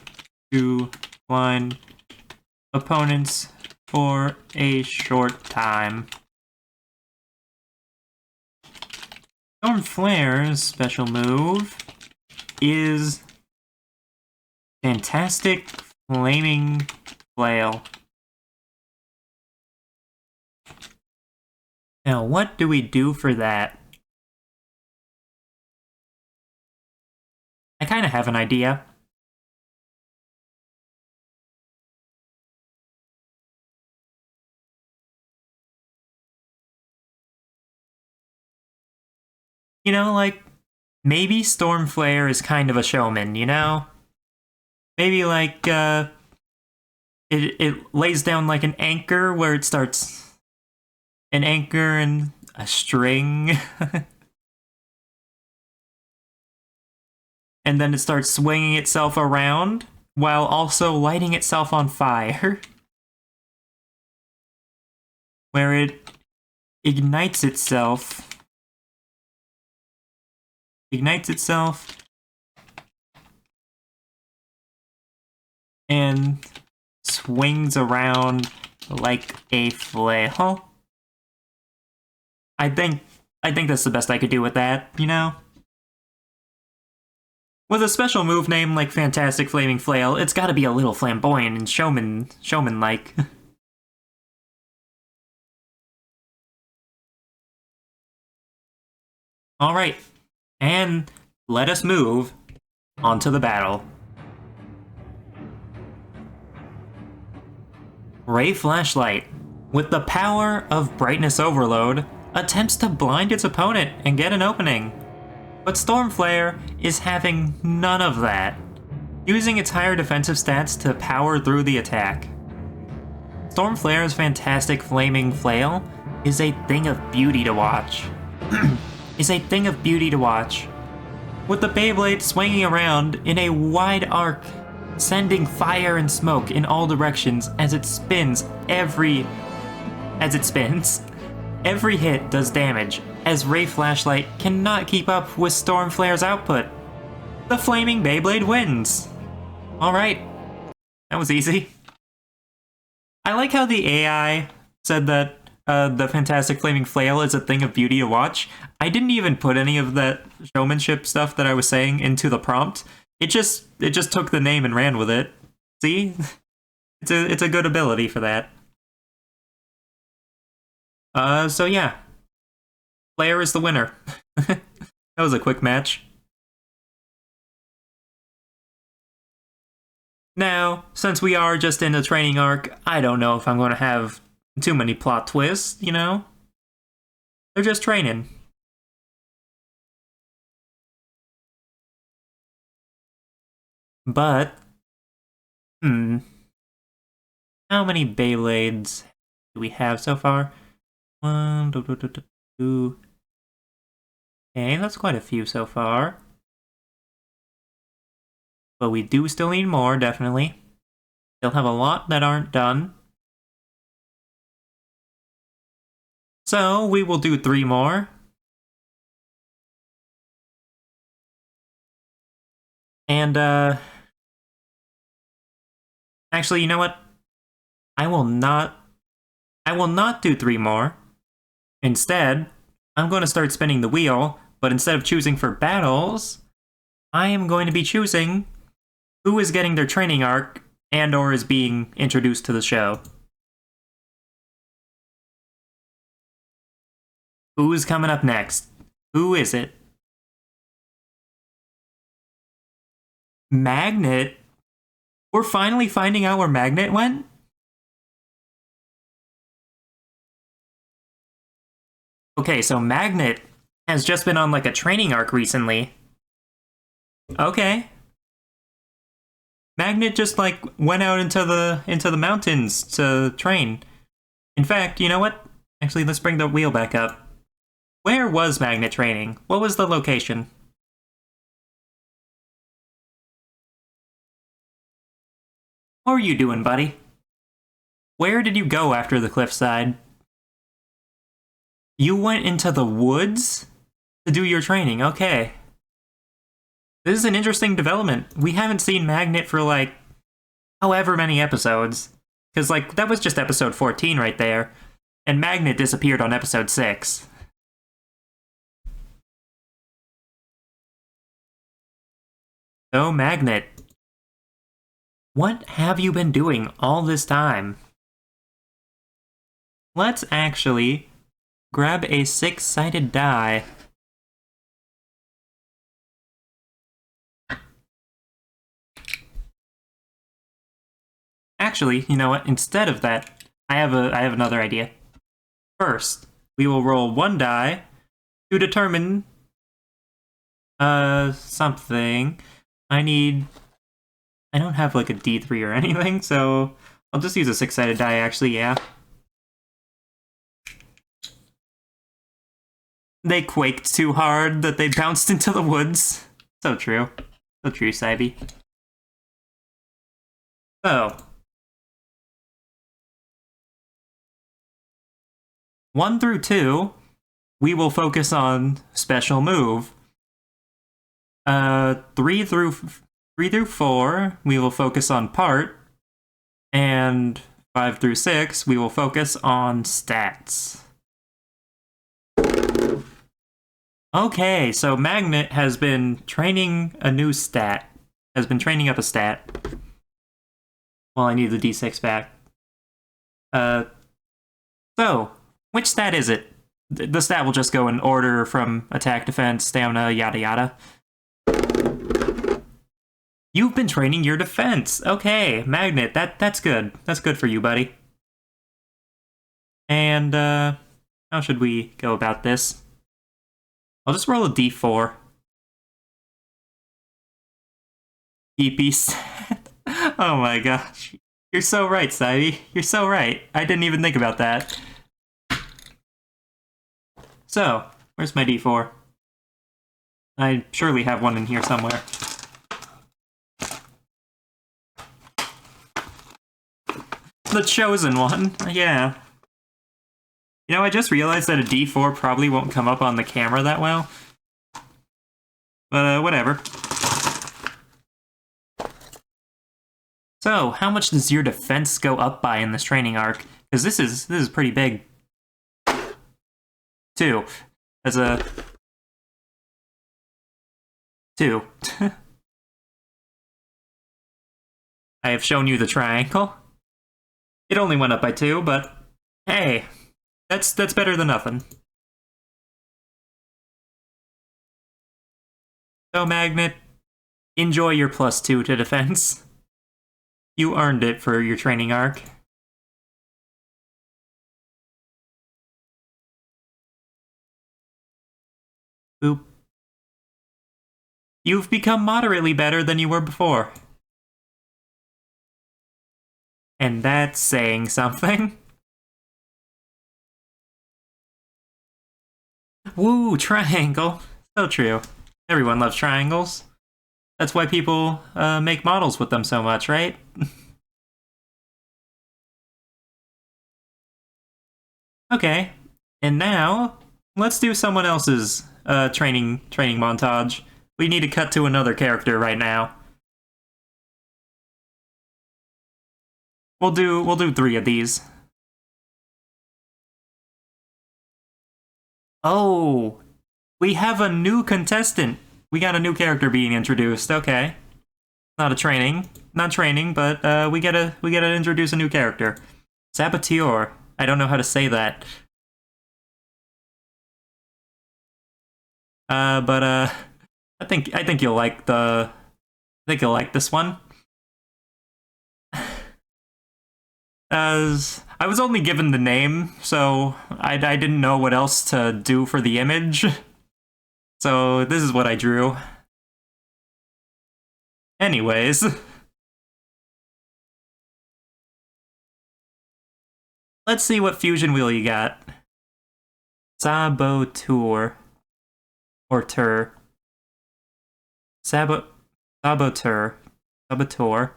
to blind opponents for a short time. Storm Flare's special move is Fantastic Flaming Flail. Now, what do we do for that? I kind of have an idea. You know, like, maybe Stormflare is kind of a showman, you know? Maybe, like, it lays down, like, an anchor where it starts... An anchor and a string. And then it starts swinging itself around, while also lighting itself on fire. Where it ignites itself... and swings around like a flail. I think that's the best I could do with that, you know? With a special move name like Fantastic Flaming Flail, it's gotta be a little flamboyant and showman-like. Alright, and let us move onto the battle. Ray Flashlight, with the power of brightness overload, attempts to blind its opponent and get an opening. But Stormflare is having none of that, using its higher defensive stats to power through the attack. Stormflare's fantastic flaming flail is a thing of beauty to watch. With the Beyblade swinging around in a wide arc, sending fire and smoke in all directions as it spins. Every hit does damage, as Ray Flashlight cannot keep up with Stormflare's output. The flaming Beyblade wins! Alright, that was easy. I like how the AI said that the fantastic flaming flail is a thing of beauty to watch. I didn't even put any of that showmanship stuff that I was saying into the prompt. It just took the name and ran with it. See? It's a good ability for that. So yeah. Flare is the winner. That was a quick match. Now, since we are just in the training arc, I don't know if I'm going to have too many plot twists, you know? They're just training. But, how many Beyblades do we have so far? 1, 2. Okay, that's quite a few so far. But we do still need more, definitely. Still have a lot that aren't done. So, we will do 3 more. And, actually, you know what? I will not do 3 more. Instead, I'm going to start spinning the wheel, but instead of choosing for battles, I am going to be choosing who is getting their training arc and or is being introduced to the show. Who's coming up next? Who is it? Magnet? We're finally finding out where Magnet went? Okay, so Magnet has just been on like a training arc recently. Okay. Magnet just like went out into the mountains to train. In fact, you know what? Actually, let's bring the wheel back up. Where was Magnet training? What was the location? What are you doing, buddy? Where did you go after the cliffside? You went into the woods to do your training, okay. This is an interesting development. We haven't seen Magnet for like however many episodes. Because like that was just episode 14 right there. And Magnet disappeared on episode 6. So Magnet, what have you been doing all this time? Let's actually grab a 6-sided die. Actually, you know what? Instead of that, I have another idea. First, we will roll 1 die to determine something. I don't have like a D3 or anything, so I'll just use a 6-sided die actually, yeah. They quaked too hard that they bounced into the woods. So true. So true, Sabi. So, 1 through 2, we will focus on special move. 3 through 4, we will focus on part. And 5 through 6, we will focus on stats. Okay, so Magnet has been training a new stat. Has been training up a stat. Well, I need the D6 back. So, which stat is it? The stat will just go in order from attack, defense, stamina, yada yada. You've been training your defense. Okay, Magnet, that's good. That's good for you, buddy. And, how should we go about this? I'll just roll a d4. EP stat. Oh my gosh. You're so right, Sabi. You're so right. I didn't even think about that. So, where's my d4? I surely have one in here somewhere. The chosen one, yeah. You know, I just realized that a d4 probably won't come up on the camera that well. But, whatever. So, how much does your defense go up by in this training arc? Because this is pretty big. 2. As a... 2. I have shown you the triangle. It only went up by 2, but hey, that's better than nothing. So, Magnet, enjoy your +2 to defense. You earned it for your training arc. Boop. You've become moderately better than you were before. And that's saying something. Woo, triangle. So true. Everyone loves triangles. That's why people make models with them so much, right? Okay, and now let's do someone else's training montage. We need to cut to another character right now. We'll do 3 of these. Oh, we have a new contestant. We got a new character being introduced. Okay, not training, but we gotta introduce a new character. Saboteur. I don't know how to say that. But I think you'll like this one. As I was only given the name, so I didn't know what else to do for the image. So this is what I drew. Anyways. Let's see what fusion wheel you got. Saboteur. Or Tur. Saboteur. Saboteur. Saboteur.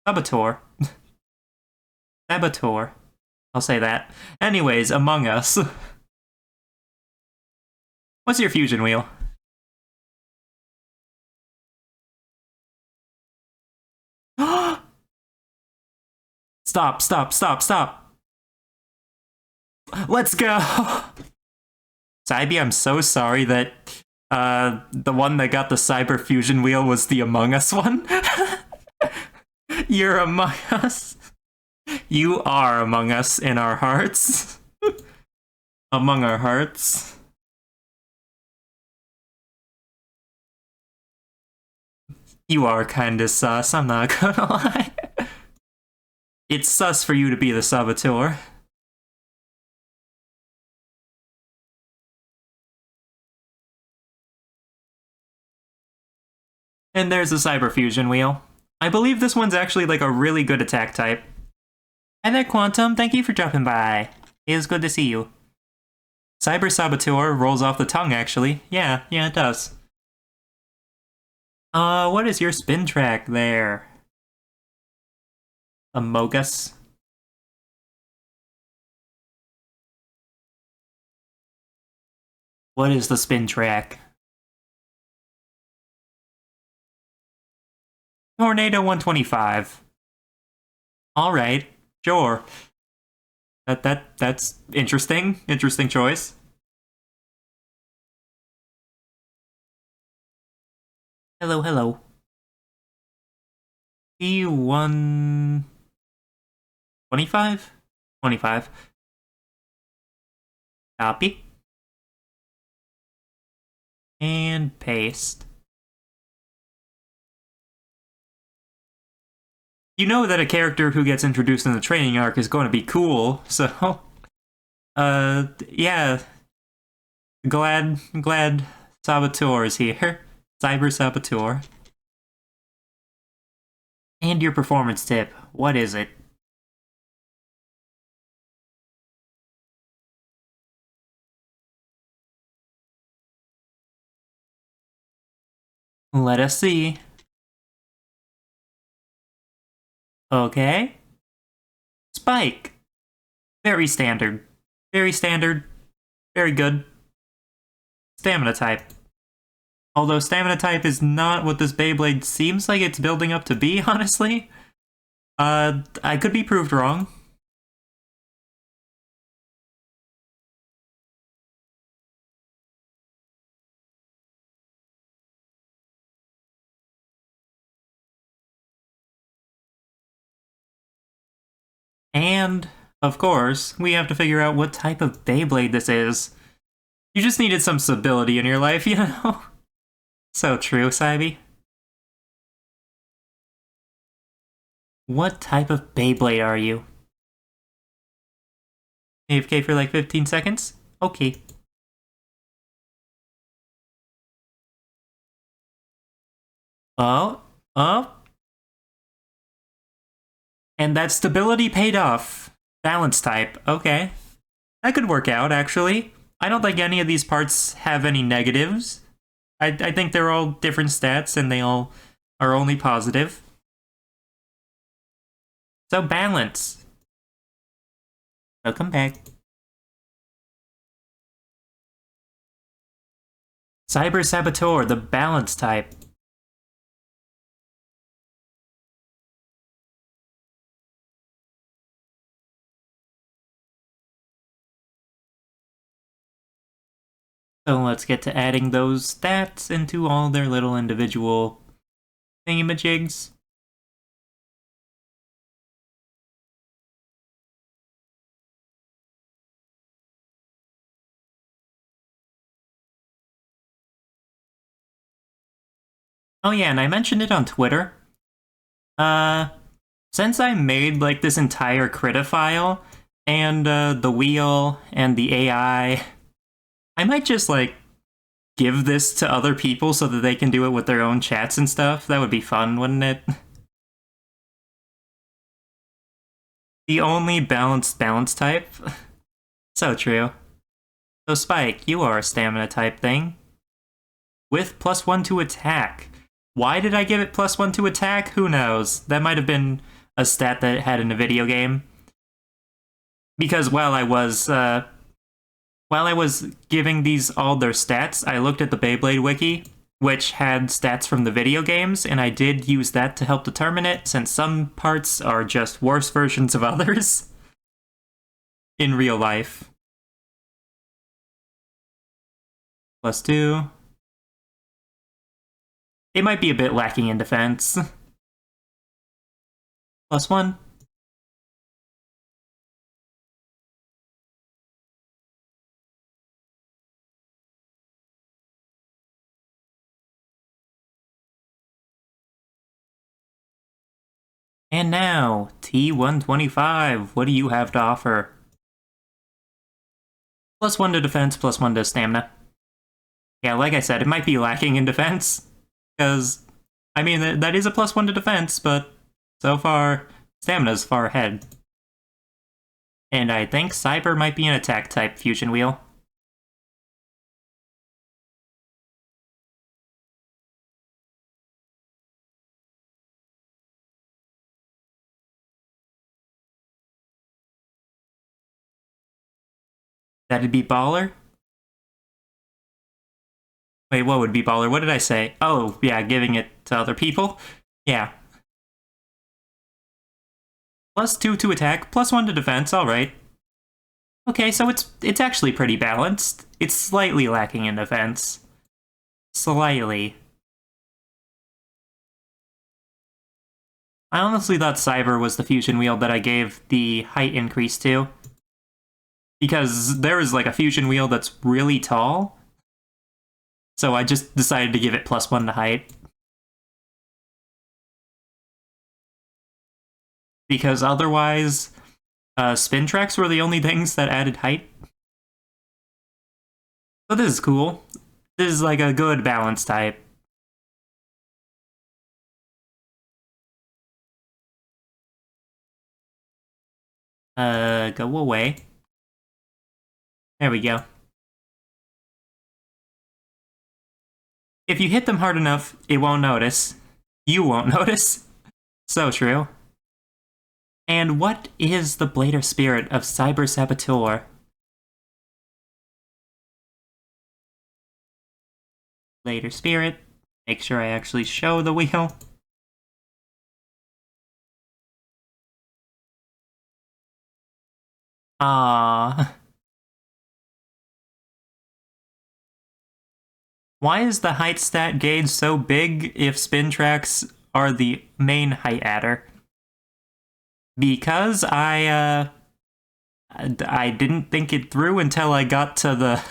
Saboteur. Saboteur. I'll say that. Anyways, Among Us. What's your fusion wheel? Stop, stop, stop, stop. Let's go. Sabi, I'm so sorry that the one that got the cyber fusion wheel was the Among Us one. You're Among Us. You are among us in our hearts. Among our hearts. You are kinda sus, I'm not gonna lie. It's sus for you to be the saboteur. And there's the cyber fusion wheel. I believe this one's actually like a really good attack type. Hi there, Quantum. Thank you for dropping by. It is good to see you. Cyber Saboteur rolls off the tongue, actually. Yeah, it does. What is your spin track there? Amogus. What is the spin track? Tornado 125. Alright, sure. That's interesting. Interesting choice. Hello, hello. E1... 25? 25. Copy. And paste. you know that a character who gets introduced in the training arc is going to be cool, so yeah. Glad Saboteur is here. Cyber Saboteur. And your performance tip. What is it? Let us see. Okay. Spike. Very standard. Very standard. Very good. Stamina type. Although stamina type is not what this Beyblade seems like it's building up to be, honestly. I could be proved wrong. And, of course, we have to figure out what type of Beyblade this is. You just needed some stability in your life, you know? So true, Cybe. What type of Beyblade are you? AFK for like 15 seconds? Okay. Oh, oh. And that stability paid off. Balance type, okay. That could work out, actually. I don't think any of these parts have any negatives. I think they're all different stats and they all are only positive. So balance. Welcome back. Cyber Saboteur, the balance type. So let's get to adding those stats into all their little individual thingamajigs. Oh yeah, and I mentioned it on Twitter. Since I made like this entire Krita file, and the wheel and the AI, I might just like give this to other people so that they can do it with their own chats and stuff. That would be fun, wouldn't it? The only balanced balance type? So true. So Spike, you are a stamina type thing. With +1 to attack. Why did I give it +1 to attack? Who knows? That might have been a stat that it had in a video game. Because while I was giving these all their stats, I looked at the Beyblade wiki, which had stats from the video games, and I did use that to help determine it, since some parts are just worse versions of others in real life. +2. It might be a bit lacking in defense. +1. And now, T125, what do you have to offer? +1 to defense, +1 to stamina. Yeah, like I said, it might be lacking in defense, because, I mean, that is a +1 to defense, but so far, stamina's far ahead. And I think Cyber might be an attack-type fusion wheel. That'd be Baller? Wait, what would be Baller? What did I say? Oh, yeah, giving it to other people? Yeah. +2 to attack, +1 to defense, alright. Okay, so it's actually pretty balanced. It's slightly lacking in defense. Slightly. I honestly thought Cyber was the fusion wheel that I gave the height increase to. Because there is like a fusion wheel that's really tall. So I just decided to give it +1 to height. because otherwise, spin tracks were the only things that added height. So this is cool. This is like a good balance type. Go away. There we go. If you hit them hard enough, it won't notice. You won't notice. So true. And what is the Blader spirit of Cyber Saboteur? Blader spirit. Make sure I actually show the wheel. Ah. Why is the height stat gauge so big if spin tracks are the main height adder? Because I didn't think it through until I got to the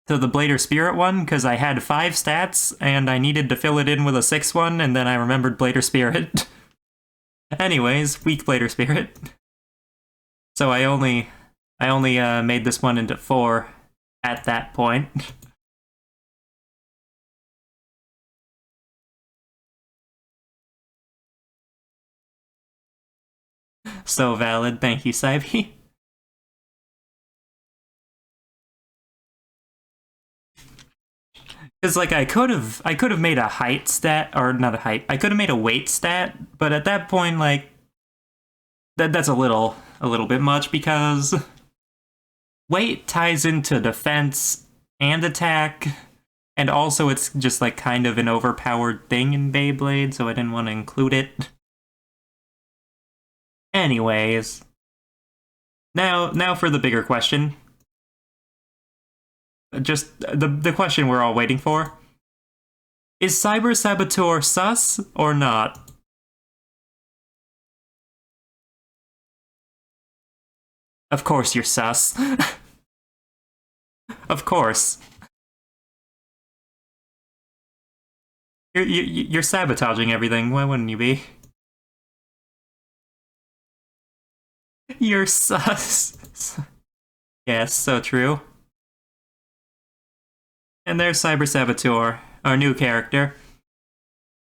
Blader Spirit one, because I had 5 stats and I needed to fill it in with a 6th one, and then I remembered Blader Spirit. Anyways, weak Blader Spirit. So I only made this one into 4 at that point. So valid, thank you, Saibi. Because like I could have made a height stat, or not a height. I could have made a weight stat, but at that point, like that's a little bit much, because weight ties into defense and attack, and also it's just like kind of an overpowered thing in Beyblade, so I didn't want to include it. Anyways, now for the bigger question. Just the question we're all waiting for. Is Cyber Saboteur sus or not? Of course you're sus. Of course. You're sabotaging everything. Why wouldn't you be? You're sus. Yes, so true. And there's Cyber Saboteur, our new character.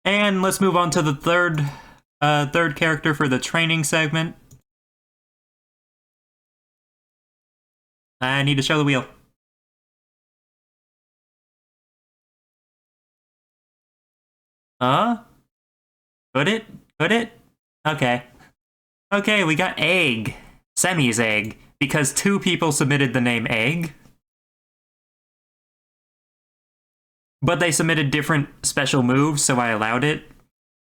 And let's move on to the third character for the training segment. I need to show the wheel. Could it? Could it? Okay. Okay, we got Egg. Semi's Egg. Because 2 people submitted the name Egg. But they submitted different special moves, so I allowed it.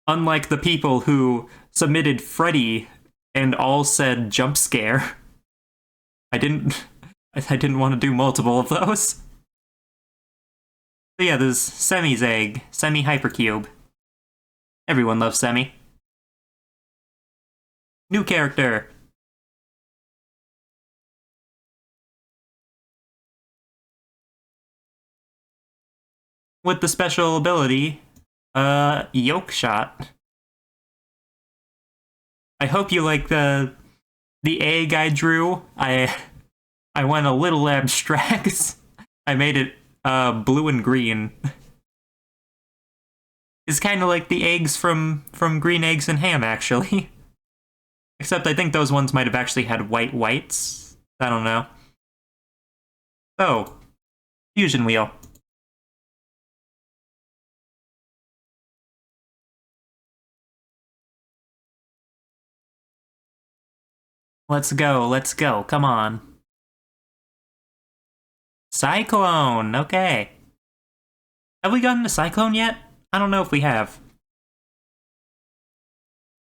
Unlike the people who submitted Freddy and all said jump scare. I didn't want to do multiple of those. So yeah, there's Semi's Egg, Semi Hypercube. Everyone loves Semi. New character. With the special ability, Yoke Shot. I hope you like the egg I drew. I went a little abstract. I made it blue and green. It's kind of like the eggs from Green Eggs and Ham, actually. Except I think those ones might have actually had white whites. I don't know. So, fusion wheel. Let's go, come on. Cyclone, okay. Have we gotten a Cyclone yet? I don't know if we have.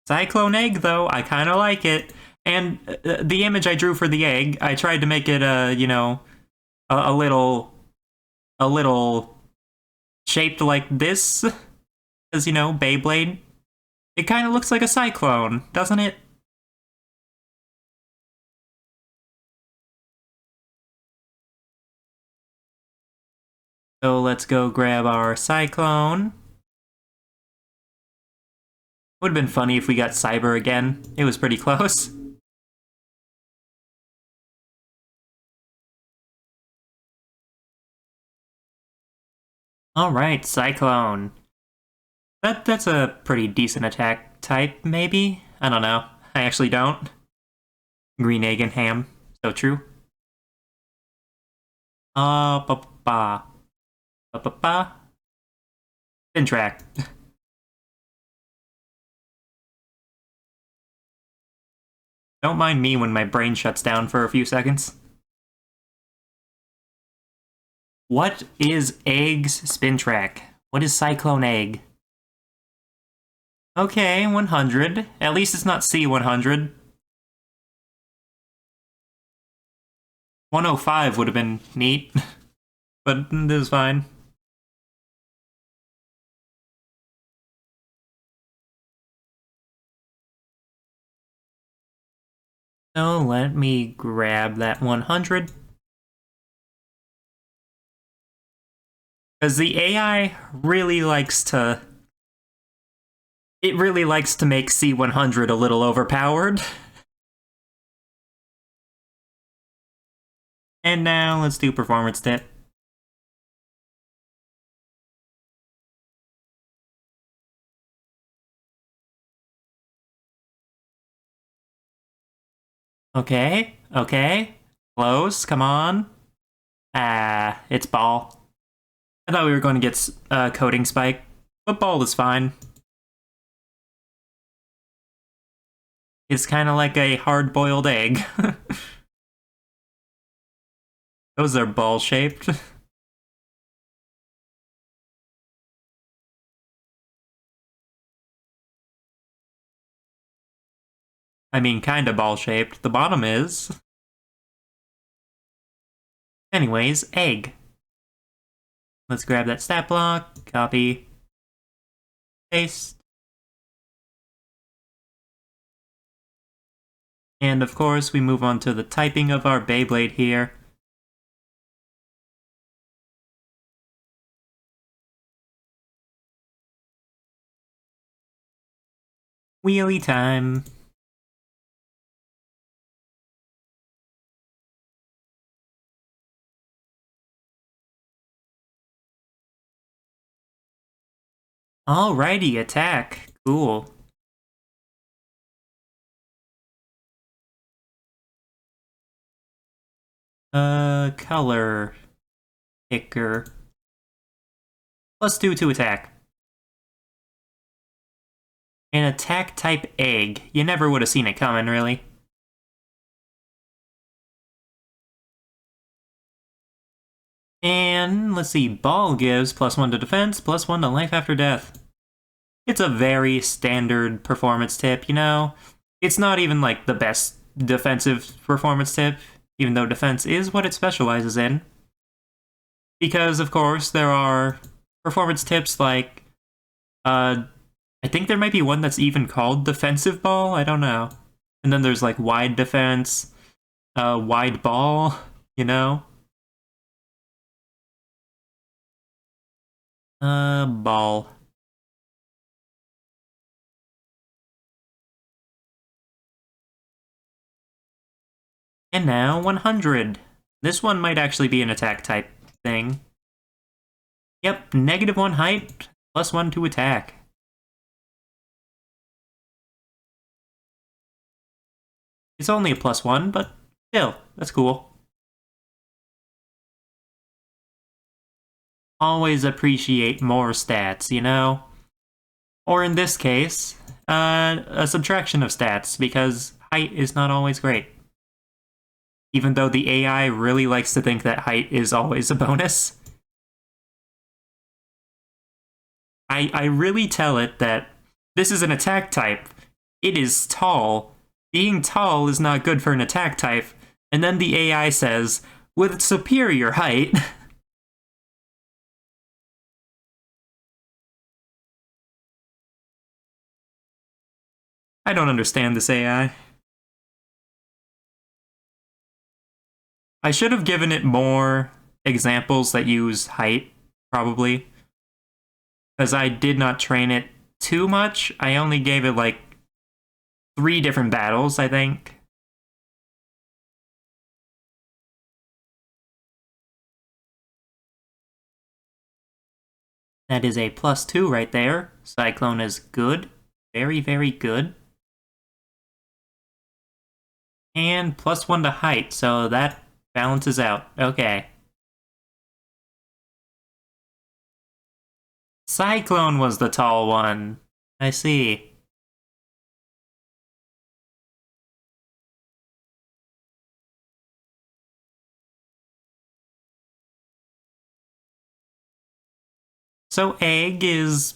Cyclone Egg, though, I kind of like it. And the image I drew for the egg, I tried to make it, you know, a little shaped like this. As, you know, Beyblade. It kind of looks like a cyclone, doesn't it? So let's go grab our Cyclone. Would have been funny if we got Cyber again. It was pretty close. Alright, Cyclone. That's a pretty decent attack type, maybe? I don't know. I actually don't. Green egg and ham. So true. Ba ba. Ba ba ba. Spin track. Don't mind me when my brain shuts down for a few seconds. What is Egg's spin track? What is Cyclone Egg? Okay, 100. At least it's not C100. 105 would have been neat, but this is fine. So let me grab that 100. Because the AI really likes to... It really likes to make C100 a little overpowered. And now let's do performance tip. Okay, okay. Close, come on. Ah, it's ball. I thought we were going to get coding spike, but ball is fine. It's kind of like a hard-boiled egg. Those are ball-shaped. I mean, kinda ball-shaped. The bottom is. Anyways, egg. Let's grab that stat block, copy, paste. And of course, we move on to the typing of our Beyblade here. Wheelie time. Alrighty, attack. Cool. Color picker. +2 to attack. An attack type egg. You never would have seen it coming, really. And let's see, ball gives +1 to defense, +1 to life after death. It's a very standard performance tip, you know? It's not even like the best defensive performance tip, even though defense is what it specializes in. Because, of course, there are performance tips like, I think there might be one that's even called defensive ball, I don't know. And then there's like wide defense, wide ball, you know? Ball. And now 100. This one might actually be an attack type thing. Yep, -1 height, +1 to attack. It's only a +1, but still, that's cool. Always appreciate more stats, you know? Or in this case, a subtraction of stats, because height is not always great. Even though the AI really likes to think that height is always a bonus. I really tell it that this is an attack type. It is tall. Being tall is not good for an attack type. And then the AI says, with superior height... I don't understand this AI. I should have given it more examples that use height, probably. Because I did not train it too much. I only gave it like 3 different battles, I think. That is a +2 right there. Cyclone is good. Very, very good. And +1 to height, so that balances out. Okay. Cyclone was the tall one. I see. So Egg is,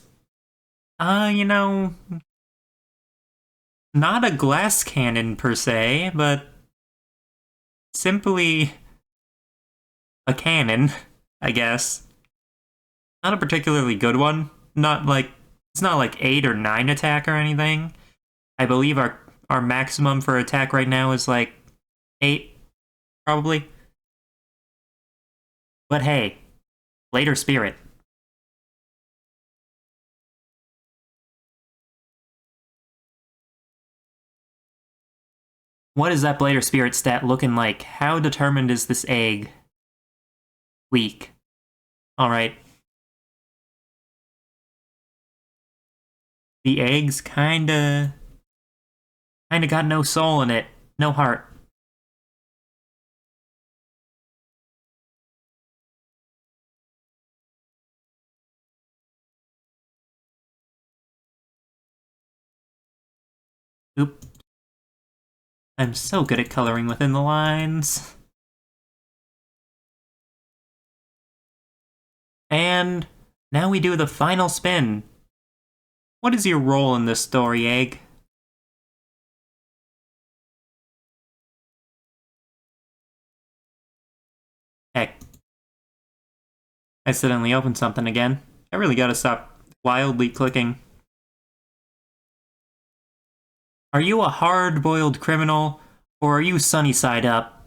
you know, not a glass cannon per se, but simply a cannon, I guess. Not a particularly good one. Not like, it's not like 8 or 9 attack or anything. I believe our maximum for attack right now is like 8, probably. But hey, later spirit. What is that Blader Spirit stat looking like? How determined is this egg? Weak. Alright. The egg's kinda got no soul in it. No heart. Oop. I'm so good at coloring within the lines. And now we do the final spin. What is your role in this story, Egg? Heck. I accidentally opened something again. I really gotta stop wildly clicking. Are you a hard-boiled criminal, or are you sunny side up?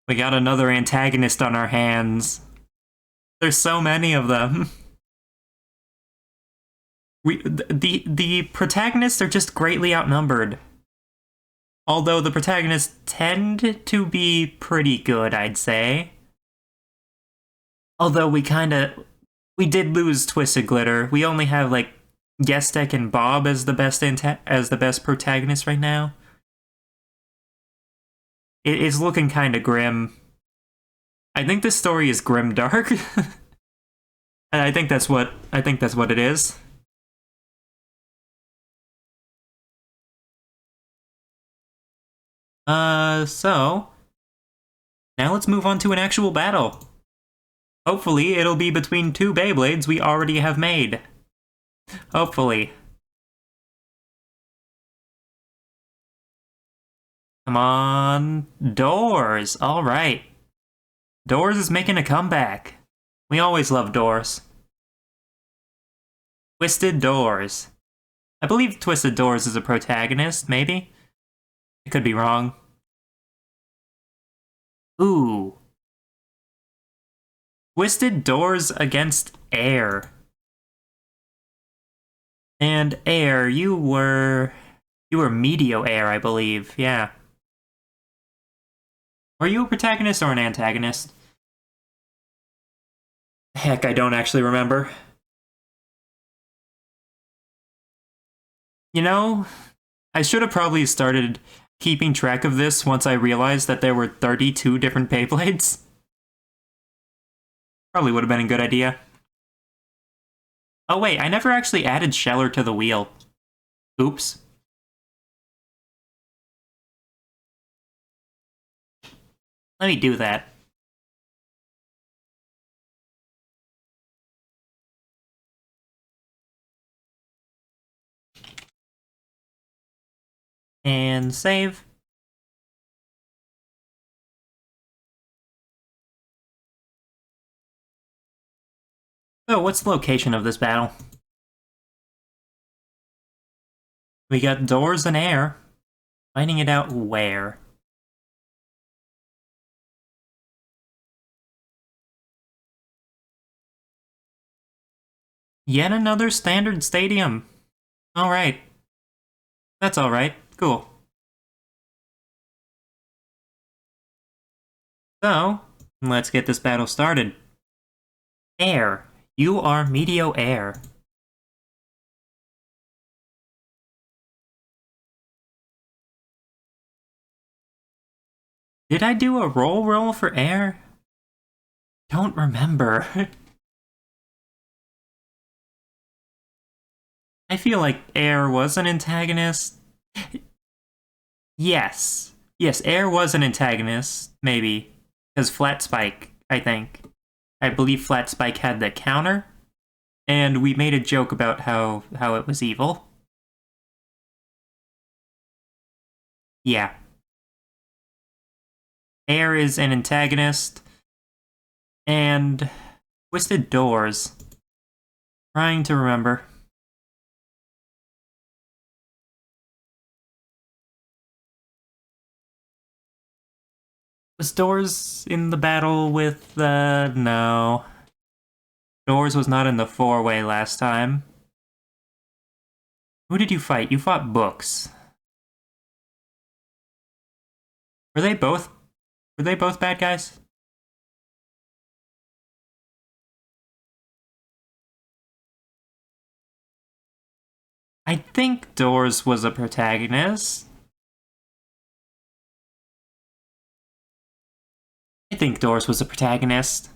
We got another antagonist on our hands. There's so many of them. The protagonists are just greatly outnumbered. Although the protagonists tend to be pretty good, I'd say. Although we did lose Twisted Glitter. We only have like Gestek and Bob as the best protagonists right now. It's looking kind of grim. I think this story is grim dark. And I think that's what it is. So now let's move on to an actual battle. Hopefully, it'll be between 2 Beyblades we already have made. Hopefully. Come on. Doors. Alright. Doors is making a comeback. We always love Doors. Twisted Doors. I believe Twisted Doors is a protagonist, maybe? I could be wrong. Ooh. Twisted Doors against Air. And Air, you were Meteo Air, I believe. Yeah. Were you a protagonist or an antagonist? Heck, I don't actually remember. You know, I should have probably started keeping track of this once I realized that there were 32 different Beyblades. Probably would have been a good idea. Oh wait, I never actually added Sheller to the wheel. Oops. Let me do that. And save. So, what's the location of this battle? We got Doors and Air. Finding it out where. Yet another standard stadium. Alright. That's alright. Cool. So, let's get this battle started. Air. You are Meteo Air. Did I do a roll for air? Don't remember. I feel like air was an antagonist. Yes. Yes, air was an antagonist, maybe. Because Flat Spike, I think. I believe Flat Spike had the counter. And we made a joke about how it was evil. Yeah. Air is an antagonist. And Twisted Doors. Trying to remember. Was Doors in the battle with no. Doors was not in the four-way last time. Who did you fight? You fought Books. Were they both bad guys? I think Doors was a protagonist. I think Doors was a protagonist.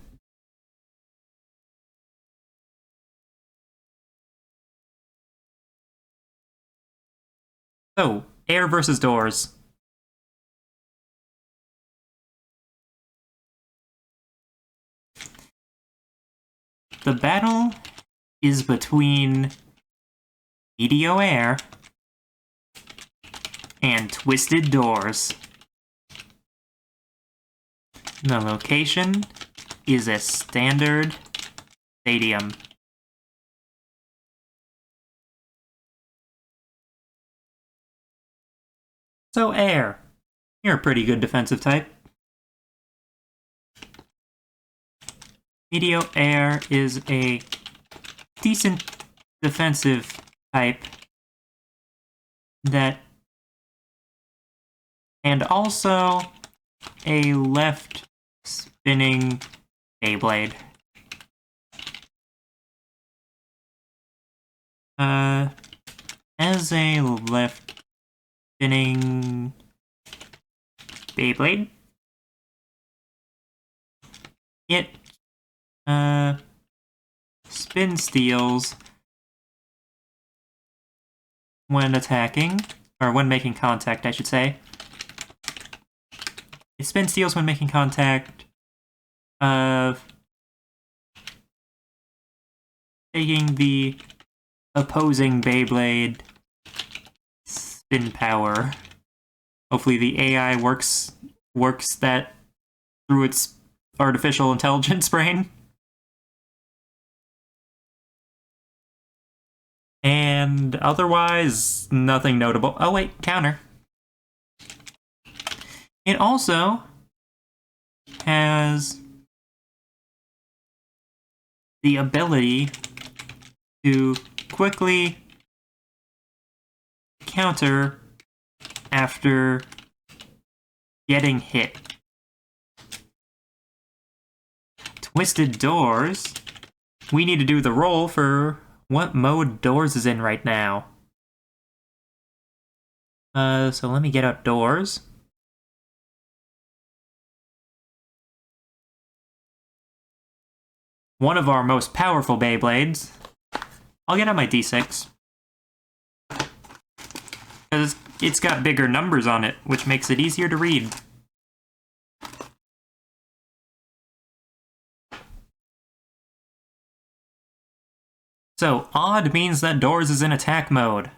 So, Air versus Doors. The battle is between Meteo Air and Twisted Doors. The location is a standard stadium. So Air, you're a pretty good defensive type. Meteo Air is a decent defensive type that, and also a left spinning Beyblade. As a left spinning Beyblade, it spin steals when attacking, or when making contact, I should say. It spin steals when making contact of taking the opposing Beyblade spin power. Hopefully the AI works that through its artificial intelligence brain. And otherwise, nothing notable. Oh wait, counter. It also has the ability to quickly counter after getting hit. Twisted Doors. We need to do the roll for what mode Doors is in right now. So let me get out Doors. One of our most powerful Beyblades. I'll get out my D6. Because it's got bigger numbers on it, which makes it easier to read. So, odd means that Doors is in attack mode.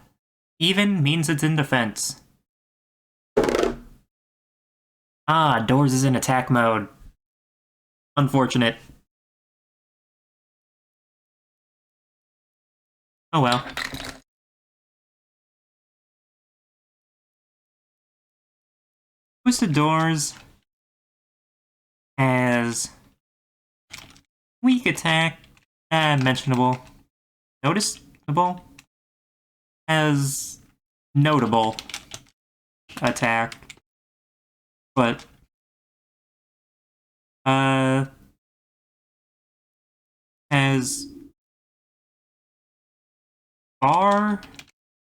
Even means it's in defense. Ah, Doors is in attack mode. Unfortunate. Oh well. Twisted Doors has weak attack, mentionable. noticeable as notable attack, but has far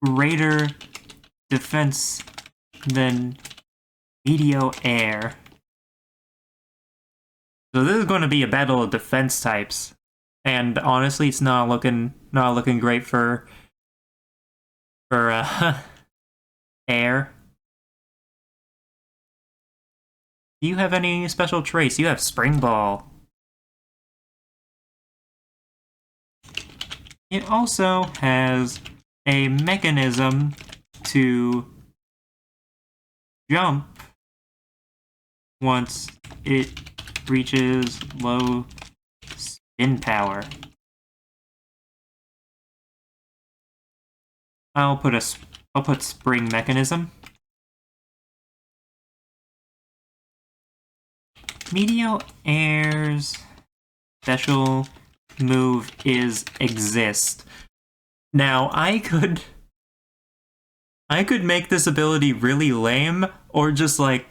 greater defense than Meteor. So this is going to be a battle of defense types, and honestly, it's not looking great for air. Do you have any special traits? You have Spring Ball. It also has a mechanism to jump once it reaches low spin power. I'll put spring mechanism. Meteor's special move is exist. Now I could make this ability really lame or just like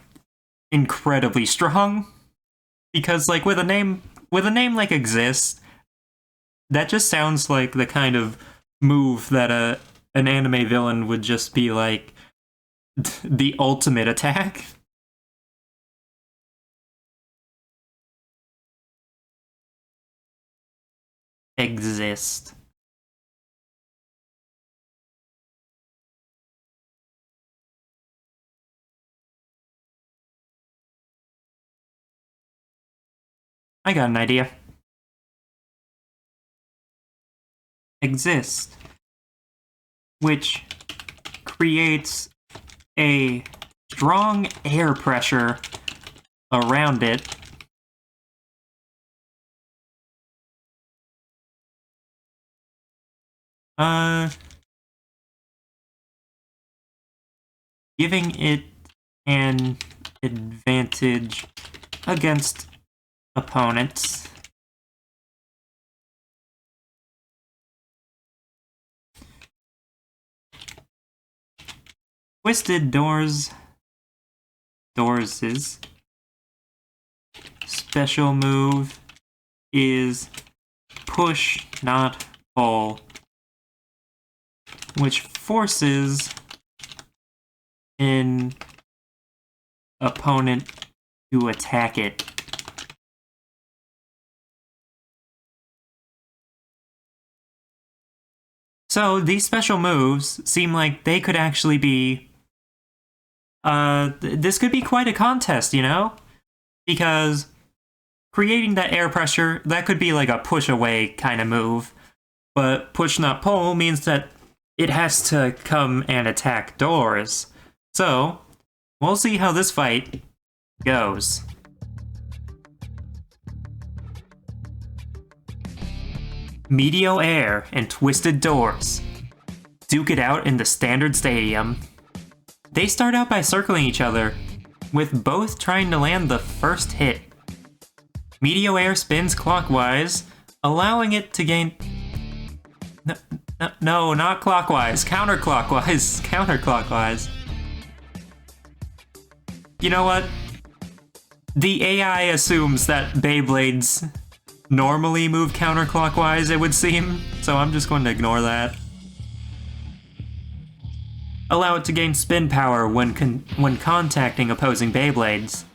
incredibly strong, because like with a name like exist, that just sounds like the kind of move that an anime villain would just be like the ultimate attack. Exist. I got an idea. Exist, which creates a strong air pressure around it. Giving it an advantage against opponents. Twisted Doors' special move is push, not pull, which forces an opponent to attack it. So these special moves seem like they could actually be this could be quite a contest, you know? Because creating that air pressure, that could be like a push away kind of move. But push not pull means that it has to come and attack doors. So, we'll see how this fight goes. Meteor and Twisted Doors duke it out in the standard stadium. They start out by circling each other, with both trying to land the first hit. Meteor spins clockwise, allowing it to gain... No, not clockwise. Counterclockwise. Counterclockwise. You know what? The AI assumes that Beyblades normally move counterclockwise, it would seem, so I'm just going to ignore that. Allow it to gain spin power when contacting opposing Beyblades.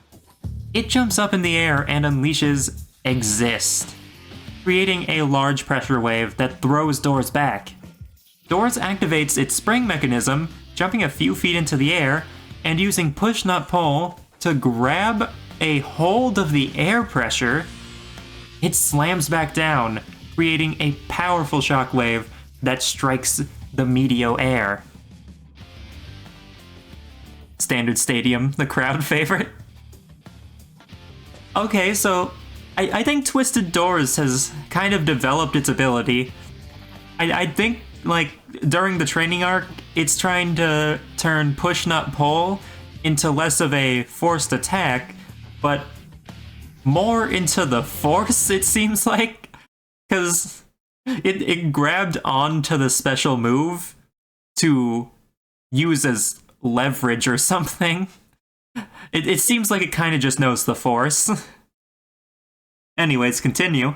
It jumps up in the air and unleashes Exist, creating a large pressure wave that throws Doors back. Doors activates its spring mechanism, jumping a few feet into the air, and using push not pull to grab a hold of the air pressure. It slams back down, creating a powerful shockwave that strikes the Meteor. Standard Stadium, the crowd favorite. Okay, so I think Twisted Doors has kind of developed its ability. I think, like, during the training arc, it's trying to turn push not pull into less of a forced attack, but more into the force, it seems like. Because It grabbed onto the special move to use as leverage or something. It seems like it kind of just knows the force. Anyways, continue.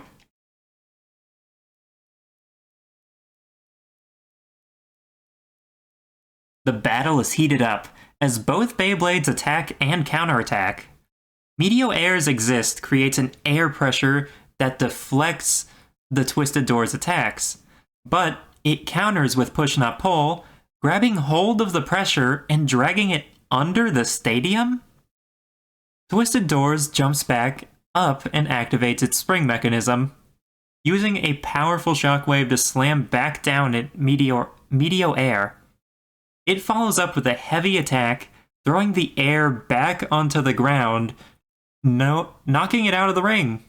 The battle is heated up as both Beyblades attack and counterattack. Meteor-airs exist creates an air pressure that deflects the Twisted Door's attacks, but it counters with push not pull, grabbing hold of the pressure and dragging it under the stadium? Twisted Doors jumps back up and activates its spring mechanism, using a powerful shockwave to slam back down at Meteor-air. It follows up with a heavy attack, throwing the air back onto the ground, knocking it out of the ring.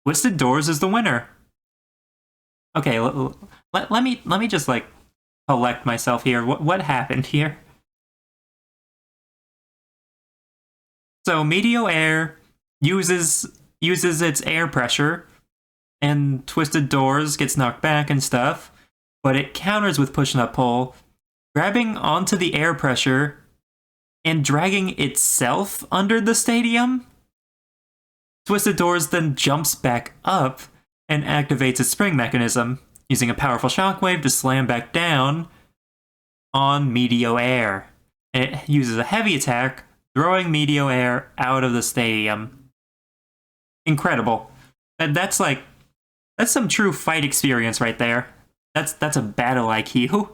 Twisted Doors is the winner. Okay, let me just like collect myself here. What happened here? So Meteor-air uses its air pressure, and Twisted Doors gets knocked back and stuff, but it counters with push not pull, grabbing onto the air pressure and dragging itself under the stadium. Twisted Doors then jumps back up and activates its spring mechanism, using a powerful shockwave to slam back down on Meteor-air. And it uses a heavy attack, throwing Meteor-air out of the stadium. Incredible. That's some true fight experience right there. That's a battle IQ.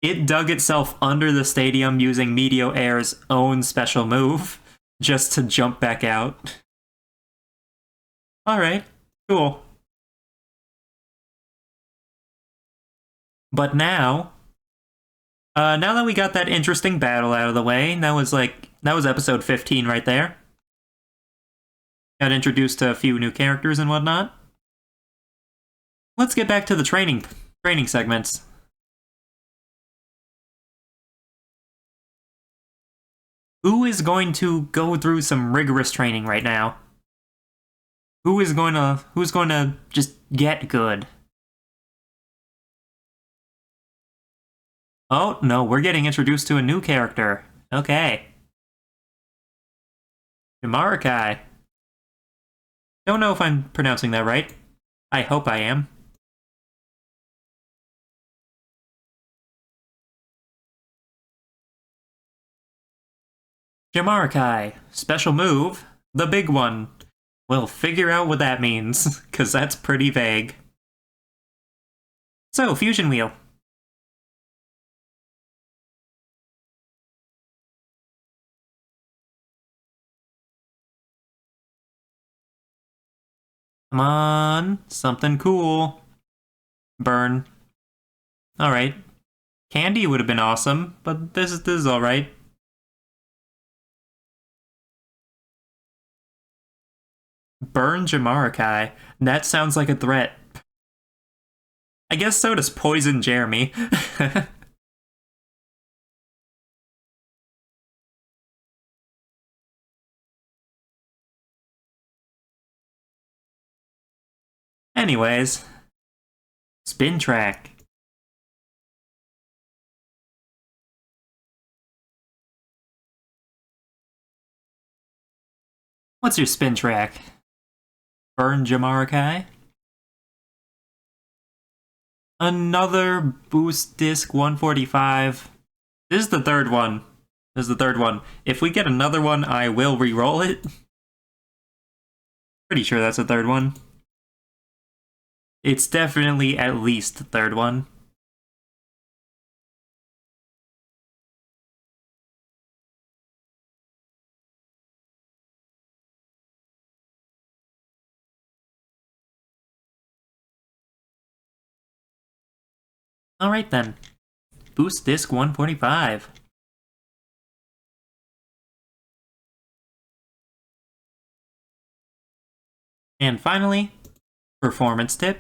It dug itself under the stadium using Meteor-air's own special move, just to jump back out. Alright, cool. But now that we got that interesting battle out of the way, that was episode 15 right there. Got introduced to a few new characters and whatnot. Let's get back to the training segments. Who is going to go through some rigorous training right now? Who's going to just get good? Oh, no, we're getting introduced to a new character. Okay. Yamarakai. Don't know if I'm pronouncing that right. I hope I am. Yamarakai. Special move. The big one. We'll figure out what that means, because that's pretty vague. So, Fusion Wheel. Come on, something cool. Burn. Alright. Candy would have been awesome, but this is alright. Burn Jamarakai. That sounds like a threat. I guess so does Poison Jeremy. Anyways. Spin track. What's your spin track? Burn Jamarakai? Another boost disc 145. This is the third one. If we get another one, I will re-roll it. Pretty sure that's the third one. It's definitely at least the third one. Alright then. Boost disc 145. And finally, performance tip.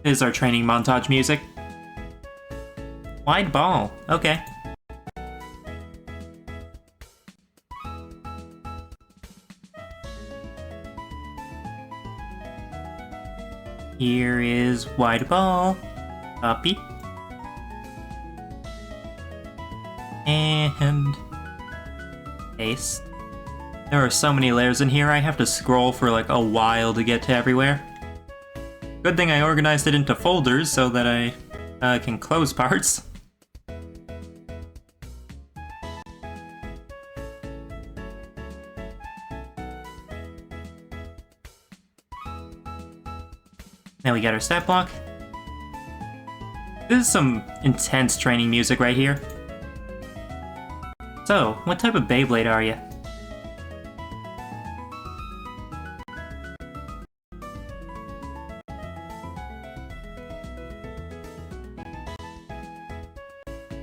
is our training montage music. Wide ball, okay. Here is wide ball. Copy. And paste. There are so many layers in here, I have to scroll for like a while to get to everywhere. Good thing I organized it into folders so that I can close parts. Now we got our stat block. This is some intense training music right here. So, what type of Beyblade are you?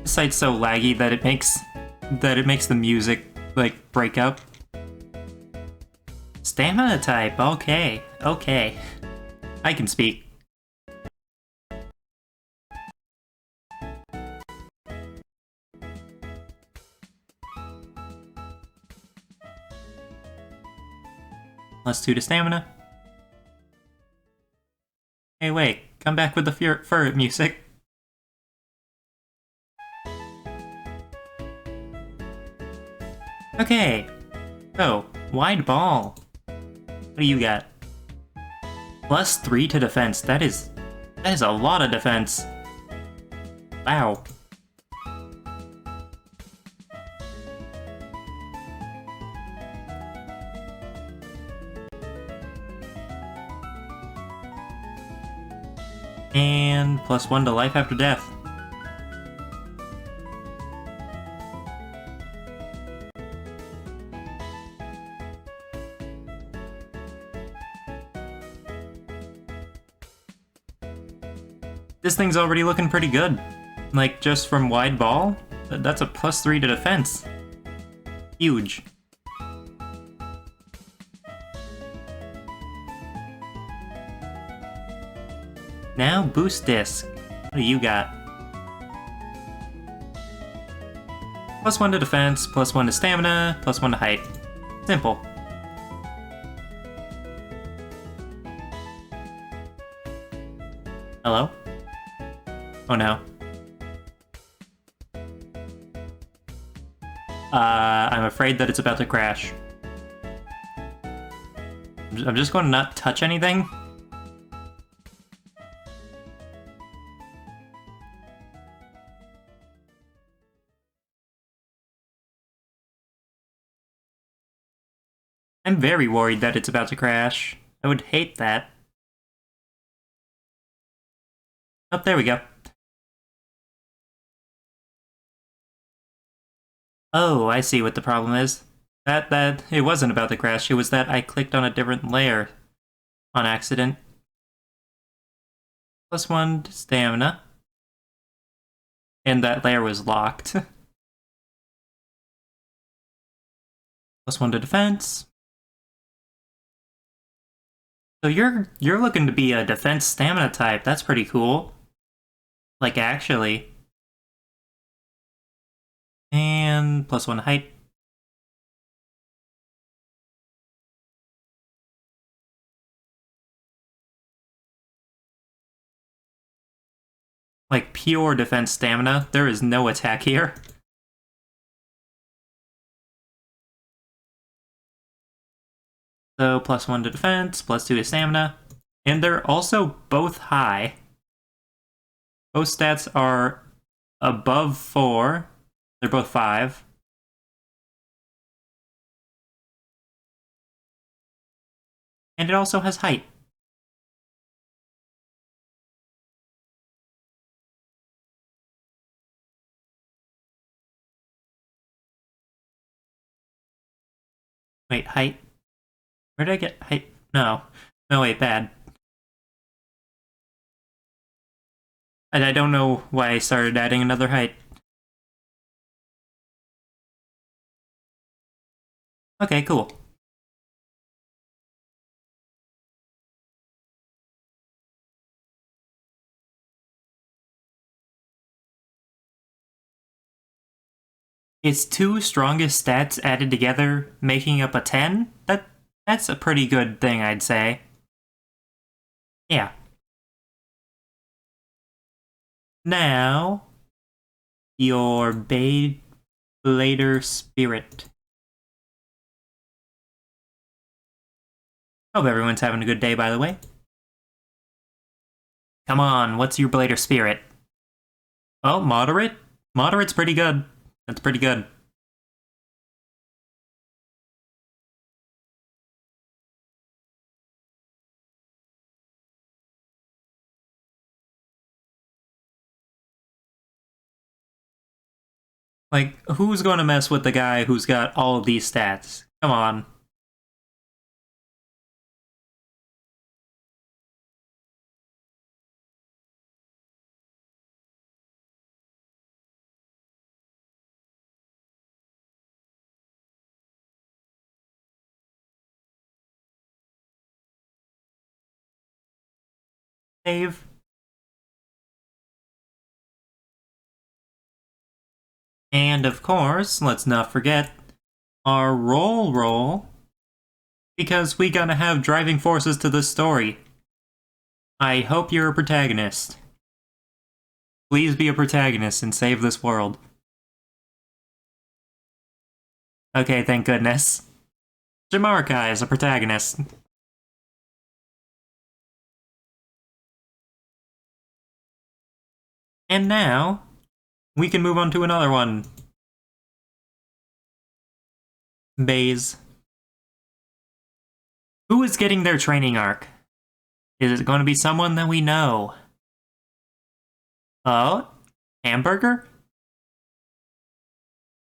This site's so laggy that it makes the music like break up. Stamina type, okay. I can speak. +2 to stamina. Hey, wait. Come back with the fur music. Okay. So, wide ball. What do you got? +3 to defense. That is a lot of defense. Wow. And +1 to life after death. This thing's already looking pretty good. Like, just from wide ball, that's a +3 to defense. Huge. Now, boost disc. What do you got? +1 to defense, +1 to stamina, +1 to height. Simple. Hello? Oh no. I'm afraid that it's about to crash. I'm just going to not touch anything. I'm very worried that it's about to crash. I would hate that. Oh, there we go. Oh, I see what the problem is. That it wasn't about to crash, it was that I clicked on a different layer on accident. +1 to stamina. And that layer was locked. +1 to defense. So you're looking to be a defense stamina type. That's pretty cool. Like, actually. And +1 height. Like, pure defense stamina. There is no attack here. So, +1 to defense, +2 to stamina. And they're also both high. Both stats are above 4. They're both 5. And it also has height. Wait, height? Where did I get height? No. No, wait, bad. And I don't know why I started adding another height. Okay, cool. its two strongest stats added together, making up a 10? That's a pretty good thing, I'd say. Yeah. Now, your Beyblader spirit. Hope everyone's having a good day, by the way. Come on, what's your Blader spirit? Oh, moderate? Moderate's pretty good. That's pretty good. Like, who's going to mess with the guy who's got all of these stats? Come on. Save. And of course, let's not forget our roll, because we gotta have driving forces to this story. I hope you're a protagonist. Please be a protagonist and save this world. Okay, thank goodness. Jamarka is a protagonist. And now, we can move on to another one. Baze. Who is getting their training arc? Is it going to be someone that we know? Oh? Hamburger?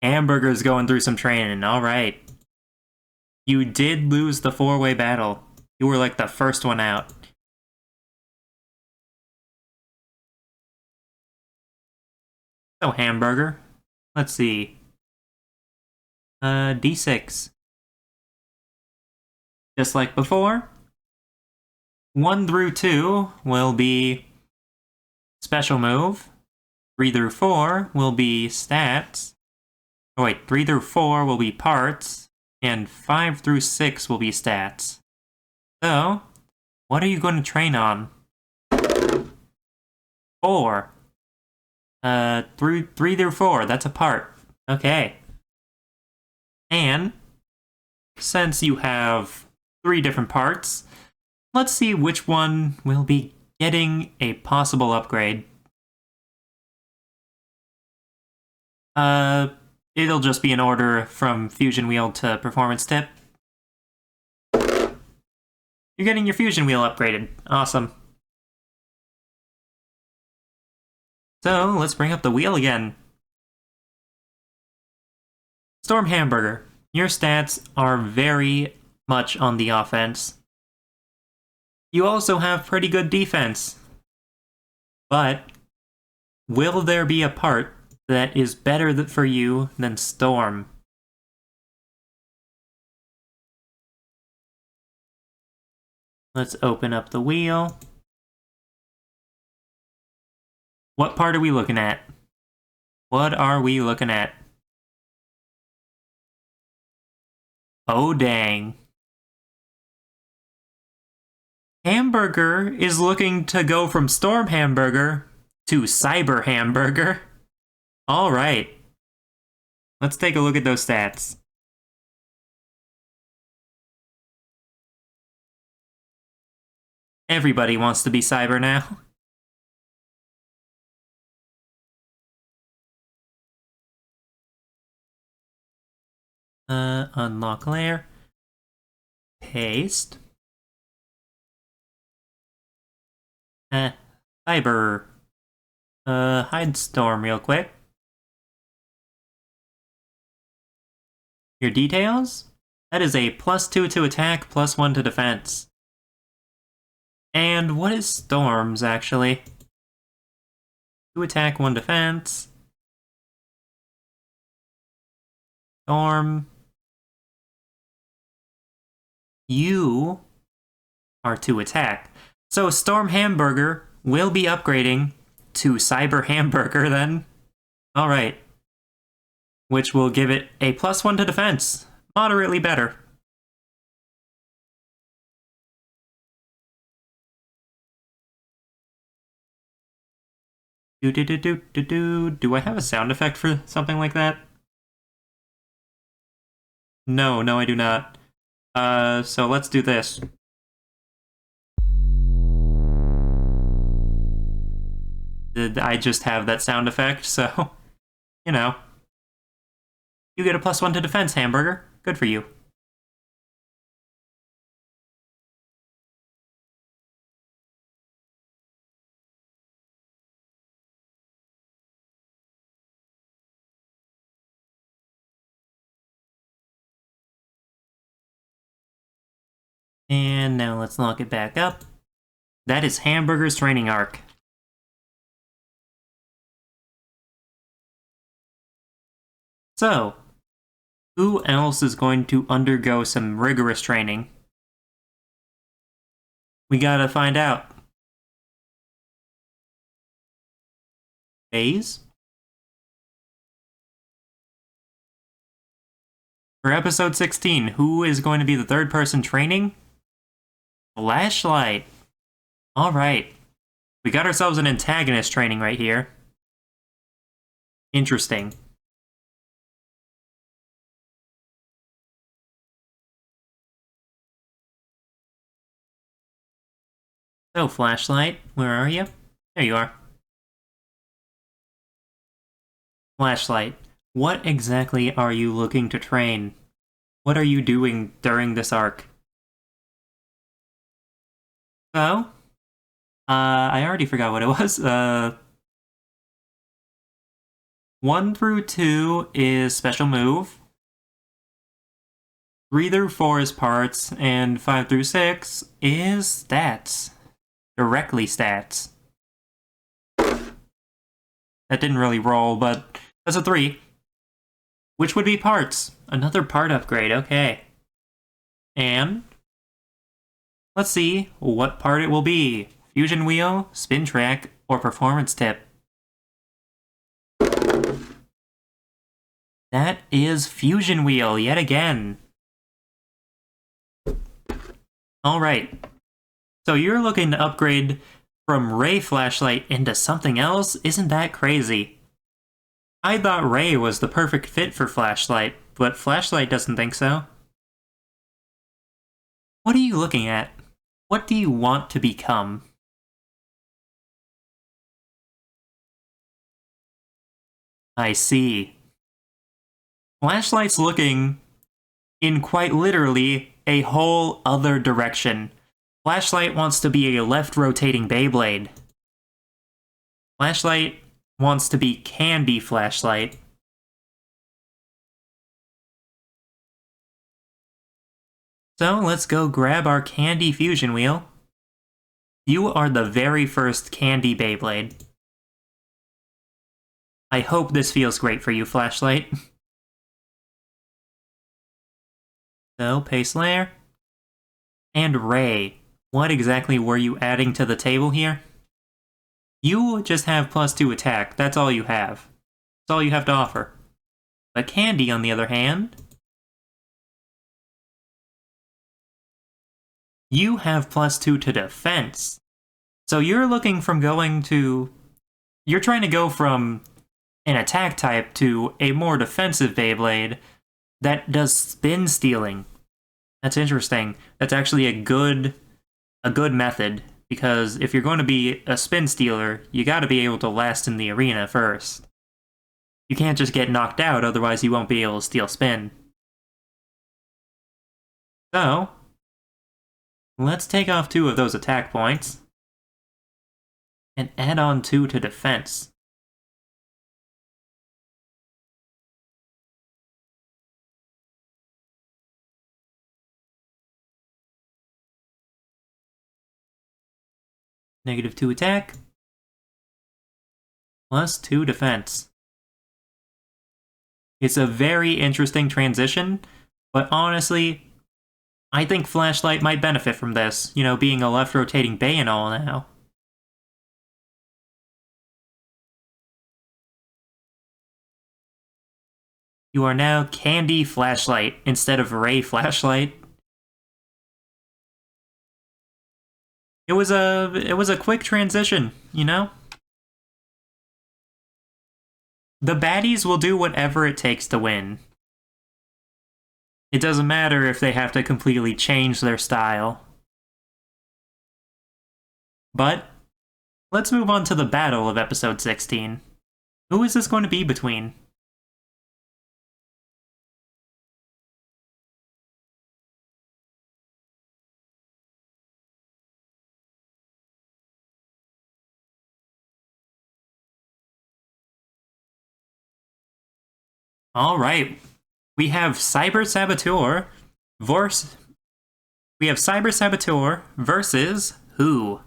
Hamburger's going through some training, alright. You did lose the 4-way battle. You were like the first one out. So, Hamburger. Let's see. D6. Just like before. 1 through 2 will be special move. 3 through 4 will be stats. Oh wait, 3 through 4 will be parts. And 5 through 6 will be stats. So, what are you going to train on? 4. 3 through 4, that's a part. Okay. And, since you have 3 different parts, let's see which one will be getting a possible upgrade. It'll just be in order from Fusion Wheel to Performance Tip. You're getting your Fusion Wheel upgraded. Awesome. So, let's bring up the wheel again. Storm Hamburger, your stats are very much on the offense. You also have pretty good defense. But, will there be a part that is better for you than Storm? Let's open up the wheel. What part are we looking at? What are we looking at? Oh, dang. Hamburger is looking to go from Storm Hamburger to Cyber Hamburger. Alright. Let's take a look at those stats. Everybody wants to be Cyber now. Unlock layer. Paste. Cyber. Hide Storm real quick. Your details? That is a +2 to attack, +1 to defense. And what is Storm's, actually? 2 attack, 1 defense. Storm. You are 2 attack. So Storm Hamburger will be upgrading to Cyber Hamburger then. Alright. which will give it a +1 to defense. Moderately better. Do I have a sound effect for something like that? No, I do not. So let's do this. I just have that sound effect, so, you know. You get a +1 to defense, Hamburger. Good for you. And now let's lock it back up. That is Hamburger's training arc. So, who else is going to undergo some rigorous training? We gotta find out. Bays? For episode 16, who is going to be the third person training? Flashlight. Alright. We got ourselves an antagonist training right here. Interesting. So, Flashlight, where are you? There you are. Flashlight, what exactly are you looking to train? What are you doing during this arc? So, I already forgot what it was. 1 through 2 is special move. 3 through 4 is parts, and 5 through 6 is stats. Directly stats. That didn't really roll, but that's a 3. Which would be parts. Another part upgrade, okay. And let's see what part it will be. Fusion wheel, spin track, or performance tip. That is fusion wheel yet again. Alright. So you're looking to upgrade from Ray Flashlight into something else? Isn't that crazy? I thought Ray was the perfect fit for Flashlight, but Flashlight doesn't think so. What are you looking at? What do you want to become? I see. Flashlight's looking, in quite literally, a whole other direction. Flashlight wants to be a left-rotating Beyblade. Flashlight wants to be Candy Flashlight. So let's go grab our Candy Fusion Wheel. You are the very first Candy Beyblade. I hope this feels great for you, Flashlight. So, Pace Layer. And Ray. What exactly were you adding to the table here? You just have +2 attack, that's all you have. That's all you have to offer. But Candy, on the other hand, you have +2 to defense. So you're looking from going to... You're trying to go from an attack type to a more defensive Beyblade that does spin stealing. That's interesting. That's actually a good method, because if you're going to be a spin stealer, you gotta be able to last in the arena first. You can't just get knocked out, otherwise you won't be able to steal spin. So, let's take off 2 of those attack points, and add on 2 to defense. -2 attack, +2 defense. It's a very interesting transition, but honestly, I think Flashlight might benefit from this, you know, being a left-rotating Bey and all now. You are now Candy Flashlight instead of Ray Flashlight. It was a quick transition, you know? The baddies will do whatever it takes to win. It doesn't matter if they have to completely change their style. But let's move on to the battle of episode 16. Who is this going to be between? Alright. We have Cyber Saboteur versus... We have Cyber Saboteur versus who?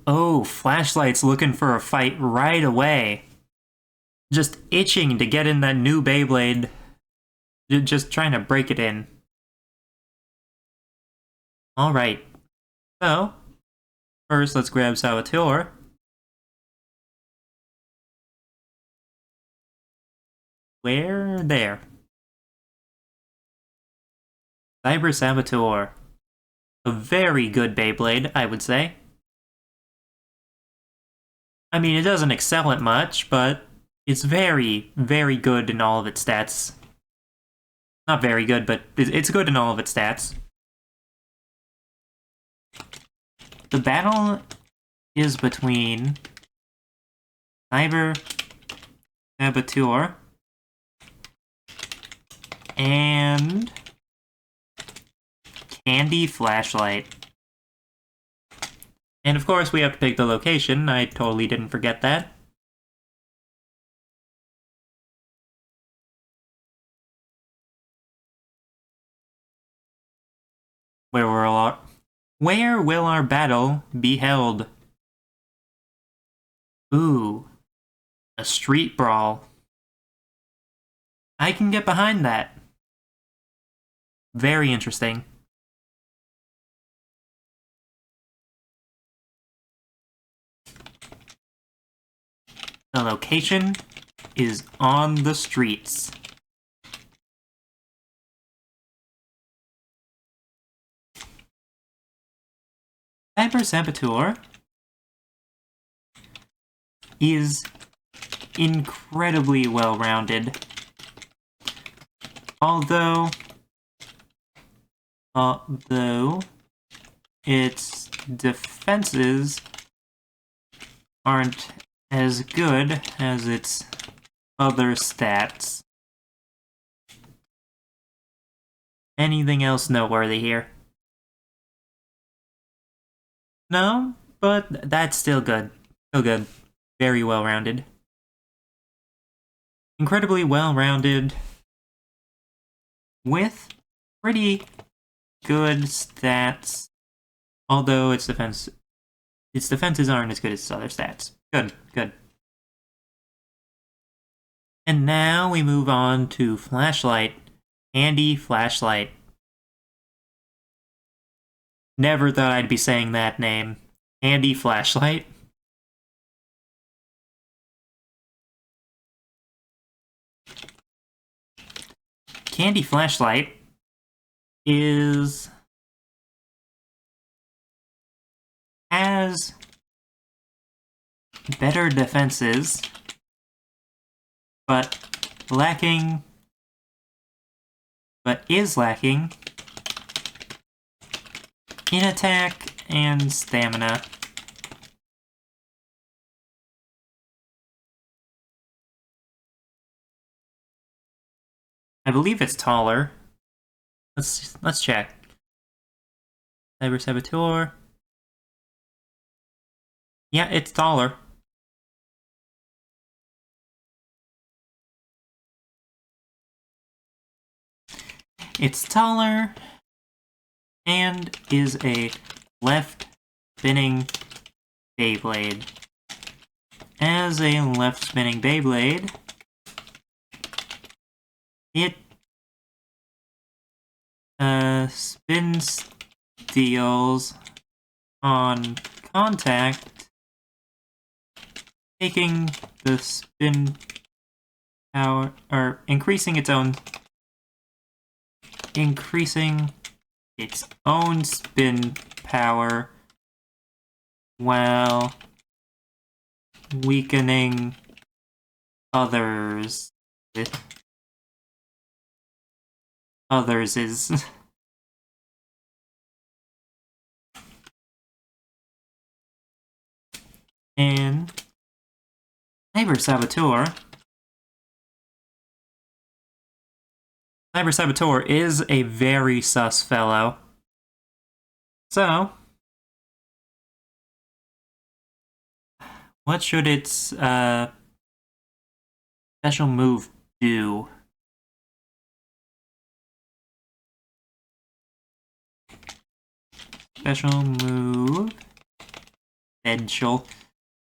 Oh, Flashlight's looking for a fight right away. Just itching to get in that new Beyblade. Just trying to break it in. Alright. So, first let's grab Saboteur. Where? There. Cyber Saboteur. A very good Beyblade, I would say. I mean, it doesn't excel at much, but it's very, very good in all of its stats. Not very good, but it's good in all of its stats. The battle is between Cyber Saboteur and Candy Flashlight. And of course, we have to pick the location. I totally didn't forget that. Where will our battle be held? Ooh, a street brawl. I can get behind that. Very interesting. The location is on the streets. Cyber Saboteur is incredibly well-rounded. Although its defenses aren't as good as its other stats. Anything else noteworthy here? No, but that's still good. Still good. Very well-rounded. Incredibly well-rounded with pretty good stats, although its defenses aren't as good as its other stats. Good, good. And now we move on to Flashlight. Candy Flashlight. Never thought I'd be saying that name. Candy Flashlight. Candy Flashlight has better defenses, but is lacking in attack and stamina. I believe it's taller. Let's check. Cyber Saboteur. Yeah, it's taller. It's taller and is a left spinning Beyblade. As a left spinning Beyblade, it spins deals on contact taking the spin power, or increasing its own spin power while weakening others. Others is... And Cyber Saboteur is a very sus fellow. So, what should its special move do? Special move...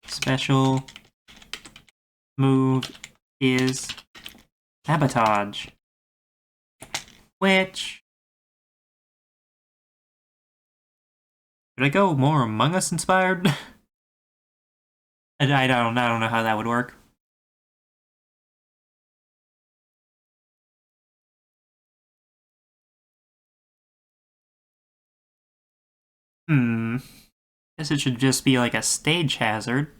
Special move is Sabotage. Which... Should I go more Among Us inspired? I don't know how that would work. Guess it should just be like a stage hazard.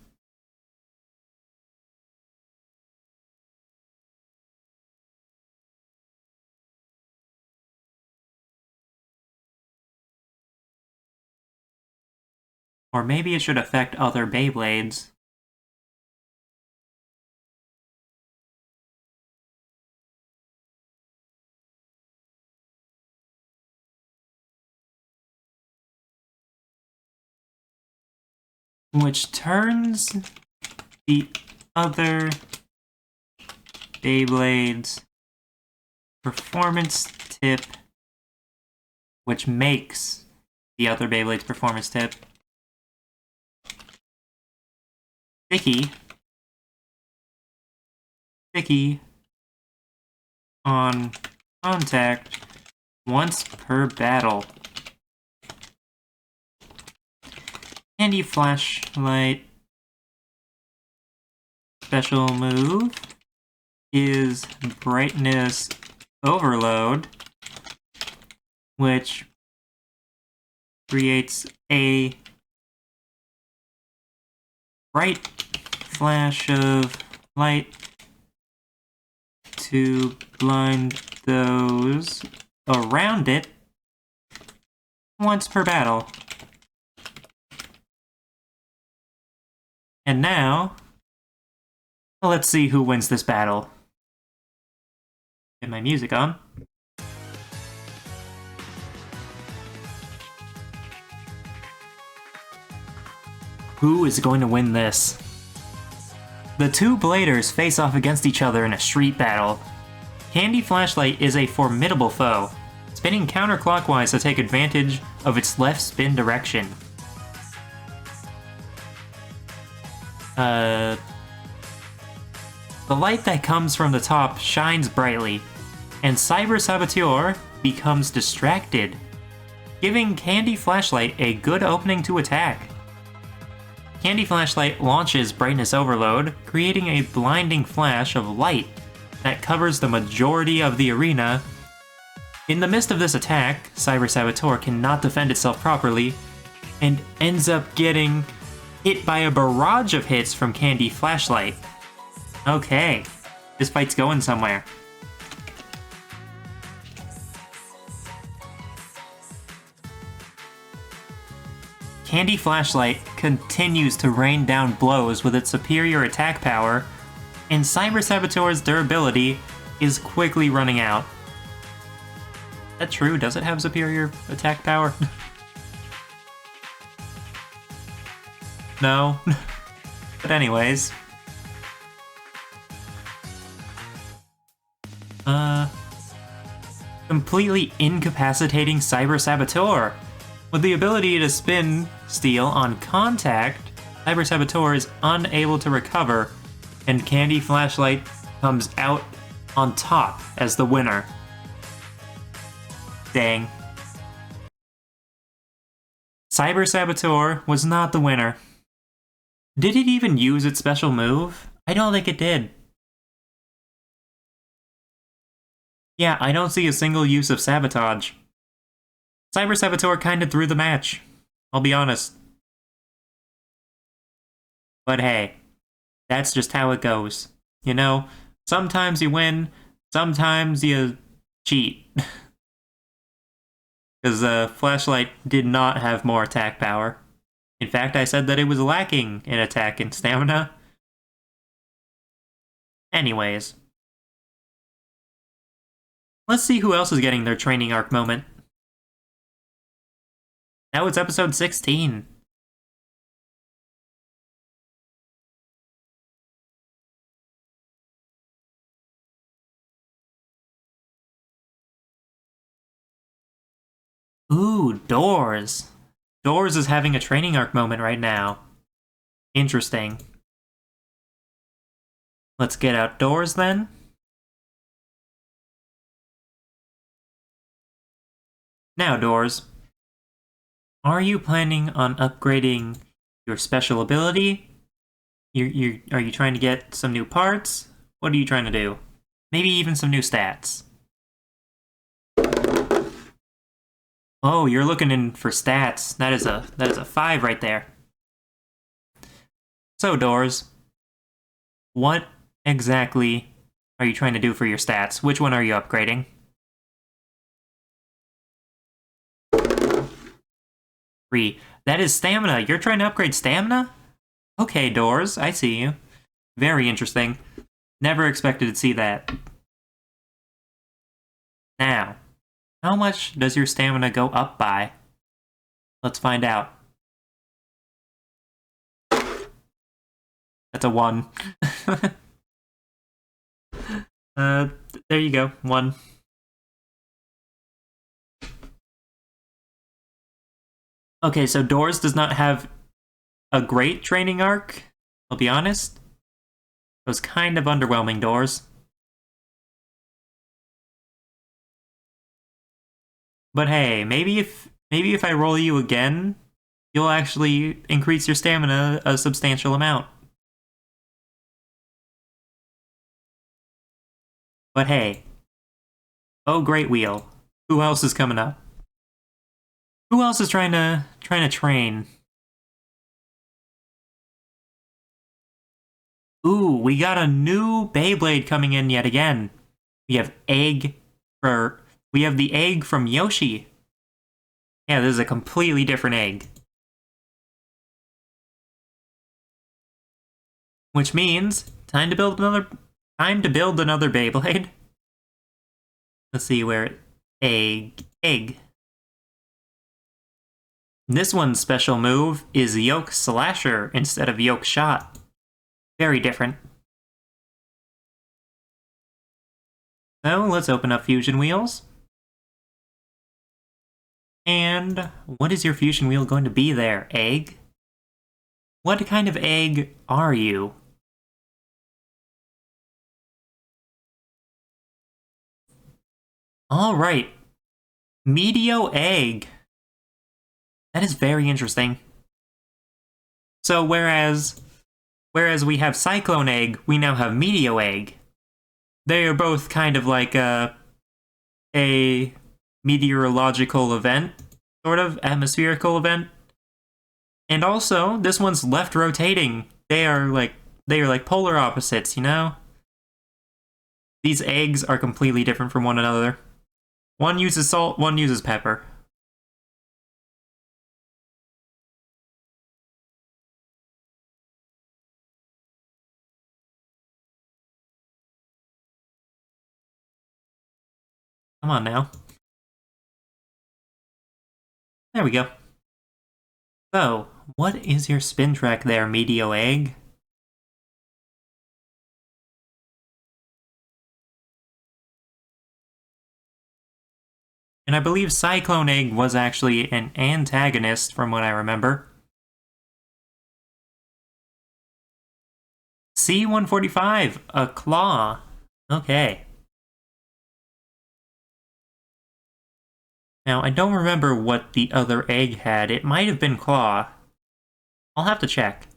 Or maybe it should affect other Beyblades. Which turns the other Beyblades performance tip, which makes the other Beyblades performance tip sticky on contact once per battle. Candy Flashlight special move is Brightness Overload, which creates a bright flash of light to blind those around it once per battle. And now, let's see who wins this battle. Get my music on. Who is going to win this? The two bladers face off against each other in a street battle. Candy Flashlight is a formidable foe, spinning counterclockwise to take advantage of its left spin direction. The light that comes from the top shines brightly, and Cyber Saboteur becomes distracted, giving Candy Flashlight a good opening to attack. Candy Flashlight launches Brightness Overload, creating a blinding flash of light that covers the majority of the arena. In the midst of this attack, Cyber Saboteur cannot defend itself properly, and ends up getting hit by a barrage of hits from Candy Flashlight. Okay, this fight's going somewhere. Candy Flashlight continues to rain down blows with its superior attack power, and Cyber Saboteur's durability is quickly running out. Is that true? Does it have superior attack power? No. But anyways. Completely incapacitating Cyber Saboteur. With the ability to spin steel on contact, Cyber Saboteur is unable to recover, and Candy Flashlight comes out on top as the winner. Dang. Cyber Saboteur was not the winner. Did it even use its special move? I don't think it did. Yeah, I don't see a single use of Sabotage. Cyber Saboteur kind of threw the match. I'll be honest. But hey, that's just how it goes. You know, sometimes you win, sometimes you cheat. Because Flashlight did not have more attack power. In fact, I said that it was lacking in attack and stamina. Anyways. Let's see who else is getting their training arc moment. Now it's episode 16. Ooh, Doors. Doors is having a training arc moment right now. Interesting. Let's get outdoors then. Now, Doors. Are you planning on upgrading your special ability? Are you trying to get some new parts? What are you trying to do? Maybe even some new stats. Oh, you're looking in for stats. That is a 5 right there. So, Doors, what exactly are you trying to do for your stats? Which one are you upgrading? Three. That is stamina. You're trying to upgrade stamina? Okay, Doors, I see you. Very interesting. Never expected to see that. Now, how much does your stamina go up by? Let's find out. That's a 1. There you go, 1. Okay, so Doors does not have a great training arc, I'll be honest. It was kind of underwhelming, Doors. But hey, maybe if I roll you again, you'll actually increase your stamina a substantial amount. But hey, oh great wheel. Who else is coming up? Who else is trying to train? Ooh, we got a new Beyblade coming in yet again. We have we have the egg from Yoshi. Yeah, this is a completely different egg. Which means time to build another Beyblade. Let's see where egg. This one's special move is Yoke Slasher instead of Yoke Shot. Very different. So let's open up Fusion Wheels. And what is your Fusion Wheel going to be there, egg? What kind of egg are you? Alright. Meteo egg. That is very interesting. So whereas we have Cyclone egg, we now have Meteo egg. They are both kind of like a meteorological event, sort of atmospherical event. And also, this one's left rotating. They are like polar opposites, you know? These eggs are completely different from one another. One uses salt, one uses pepper. Come on now. There we go. So, what is your spin track there, Meteo Egg? And I believe Cyclone Egg was actually an antagonist, from what I remember. C-145, a claw. Okay. Now, I don't remember what the other egg had. It might have been claw. I'll have to check.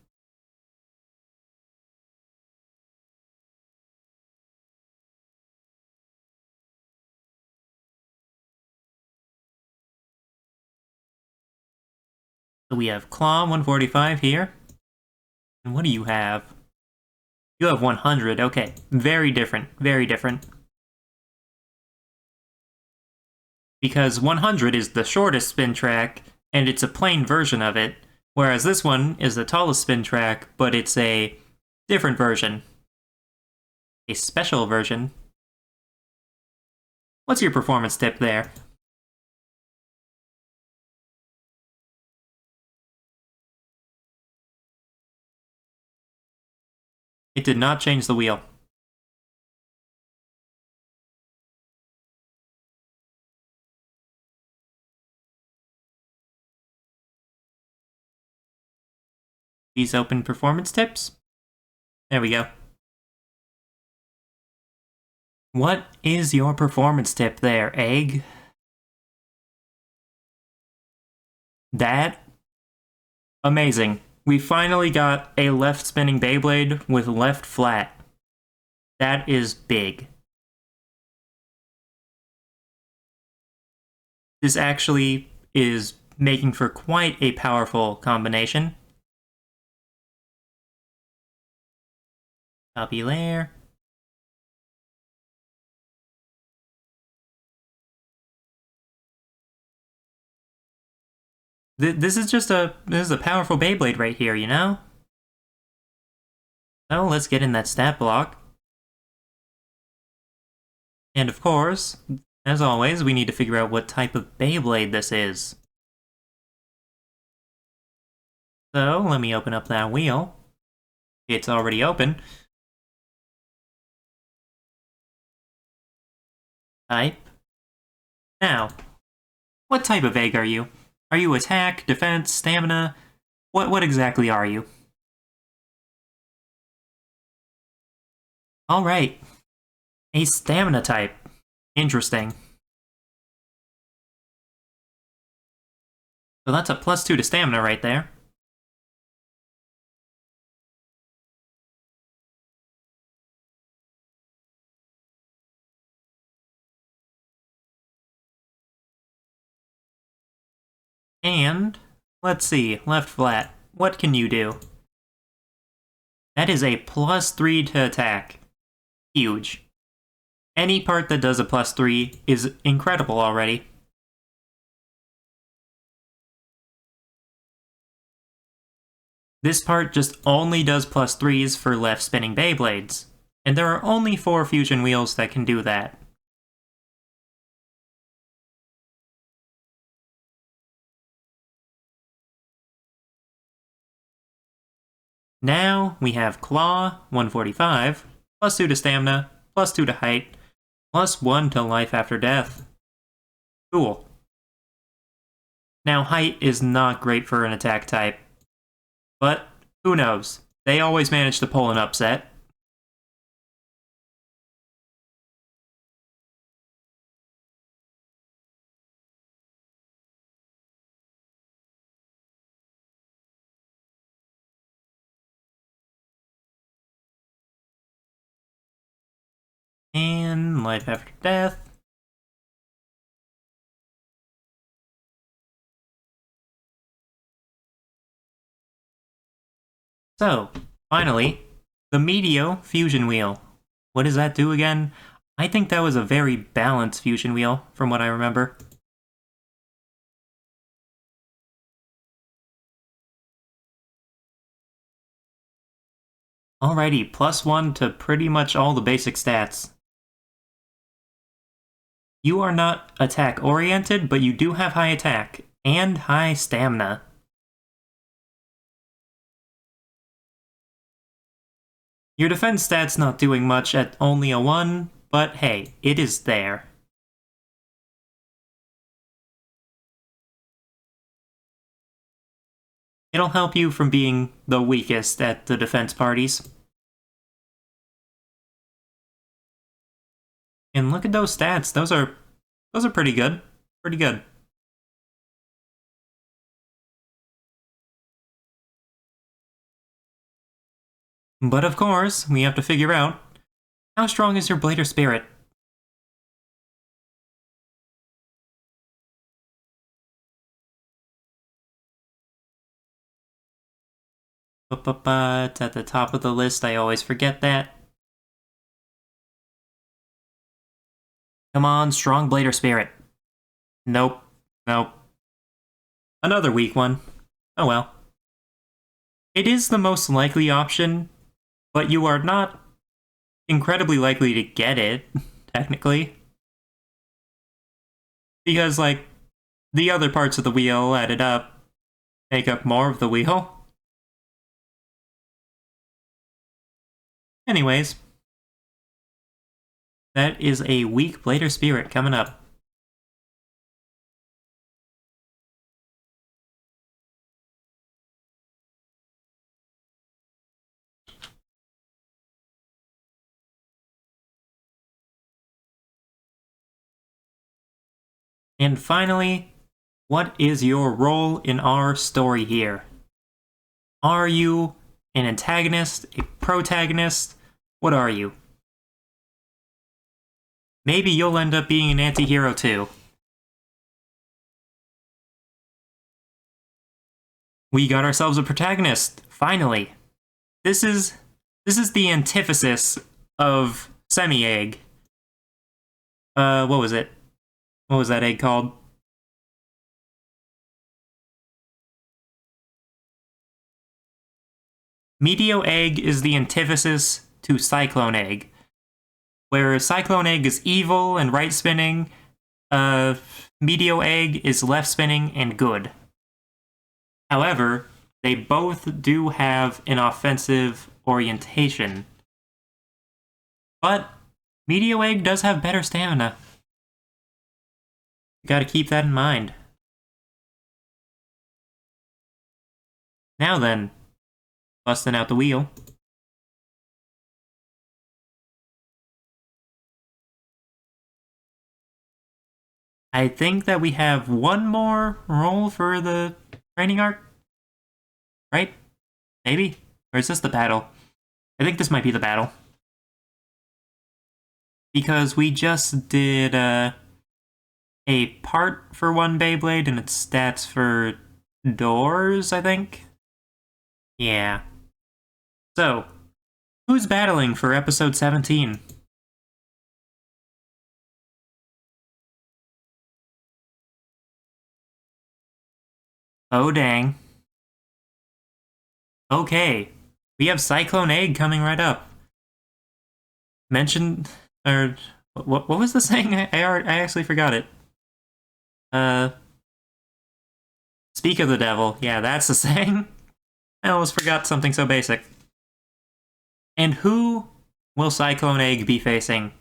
So we have Claw 145 here. And what do you have? You have 100. Okay, very different. Very different. Because 100 is the shortest spin track, and it's a plain version of it, whereas this one is the tallest spin track, but it's a different version. A special version. What's your performance tip there? It did not change the wheel. These open performance tips. There we go. What is your performance tip there, Egg? That? Amazing. We finally got a left spinning Beyblade with left flat. That is big. This actually is making for quite a powerful combination. Copy layer. This is a powerful Beyblade right here, you know? So let's get in that stat block. And of course, as always, we need to figure out what type of Beyblade this is. So let me open up that wheel. It's already open. Type. Now, what type of egg are you? Are you attack, defense, stamina? What exactly are you? Alright. A stamina type. Interesting. So that's a +2 to stamina right there. And, let's see, left flat. What can you do? That is a +3 to attack. Huge. Any part that does a +3 is incredible already. This part just only does +3s for left spinning Beyblades, and there are only 4 fusion wheels that can do that. Now we have Claw 145, +2 to stamina, +2 to height, +1 to life after death. Cool. Now height is not great for an attack type, but who knows? They always manage to pull an upset. And life after death. So, finally, the Meteo fusion wheel. What does that do again? I think that was a very balanced fusion wheel, from what I remember. Alrighty, +1 to pretty much all the basic stats. You are not attack-oriented, but you do have high attack, and high stamina. Your defense stat's not doing much at only a 1, but hey, it is there. It'll help you from being the weakest at the defense parties. And look at those stats. Those are pretty good. Pretty good. But of course, we have to figure out, how strong is your Blader Spirit? It's at the top of the list, I always forget that. Come on, Strong Blader Spirit. Nope. Nope. Another weak one. Oh well. It is the most likely option, but you are not incredibly likely to get it, technically. Because, like, the other parts of the wheel added up make up more of the wheel. Anyways, that is a weak Blader Spirit coming up. And finally, what is your role in our story here? Are you an antagonist, a protagonist? What are you? Maybe you'll end up being an anti-hero too. We got ourselves a protagonist, finally. This is the antithesis of Semi-Egg. What was it? What was that egg called? Meteo Egg is the antithesis to Cyclone Egg. Where Cyclone Egg is evil and right spinning, Meteo Egg is left spinning and good. However, they both do have an offensive orientation. But Meteo Egg does have better stamina. You gotta keep that in mind. Now then, busting out the wheel. I think that we have one more roll for the training arc, right? Maybe? Or is this the battle? I think this might be the battle. Because we just did a part for one Beyblade and its stats for doors, I think? Yeah. So, who's battling for episode 17? Oh, dang. Okay. We have Cyclone Egg coming right up. Mention, or, what was the saying? I actually forgot it. Speak of the devil. Yeah, that's the saying. I almost forgot something so basic. And who will Cyclone Egg be facing?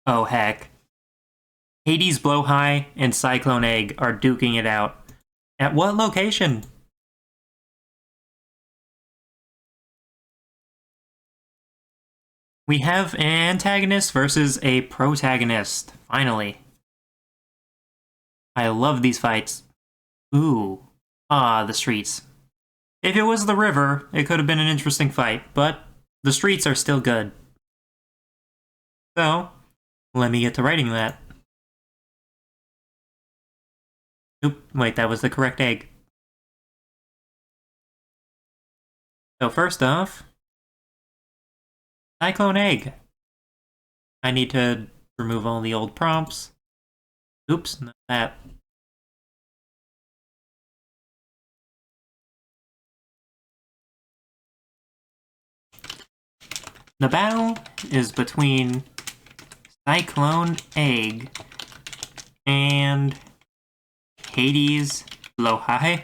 Oh, heck. Hades Blowhigh and Cyclone Egg are duking it out. At what location? We have an antagonist versus a protagonist, finally. I love these fights. Ooh. Ah, the streets. If it was the river, it could have been an interesting fight, but the streets are still good. So, let me get to writing that. Oop, wait, that was the correct egg. So first off, Cyclone Egg. I need to remove all the old prompts. Oops, not that. The battle is between Cyclone Egg and Hades Blowhigh.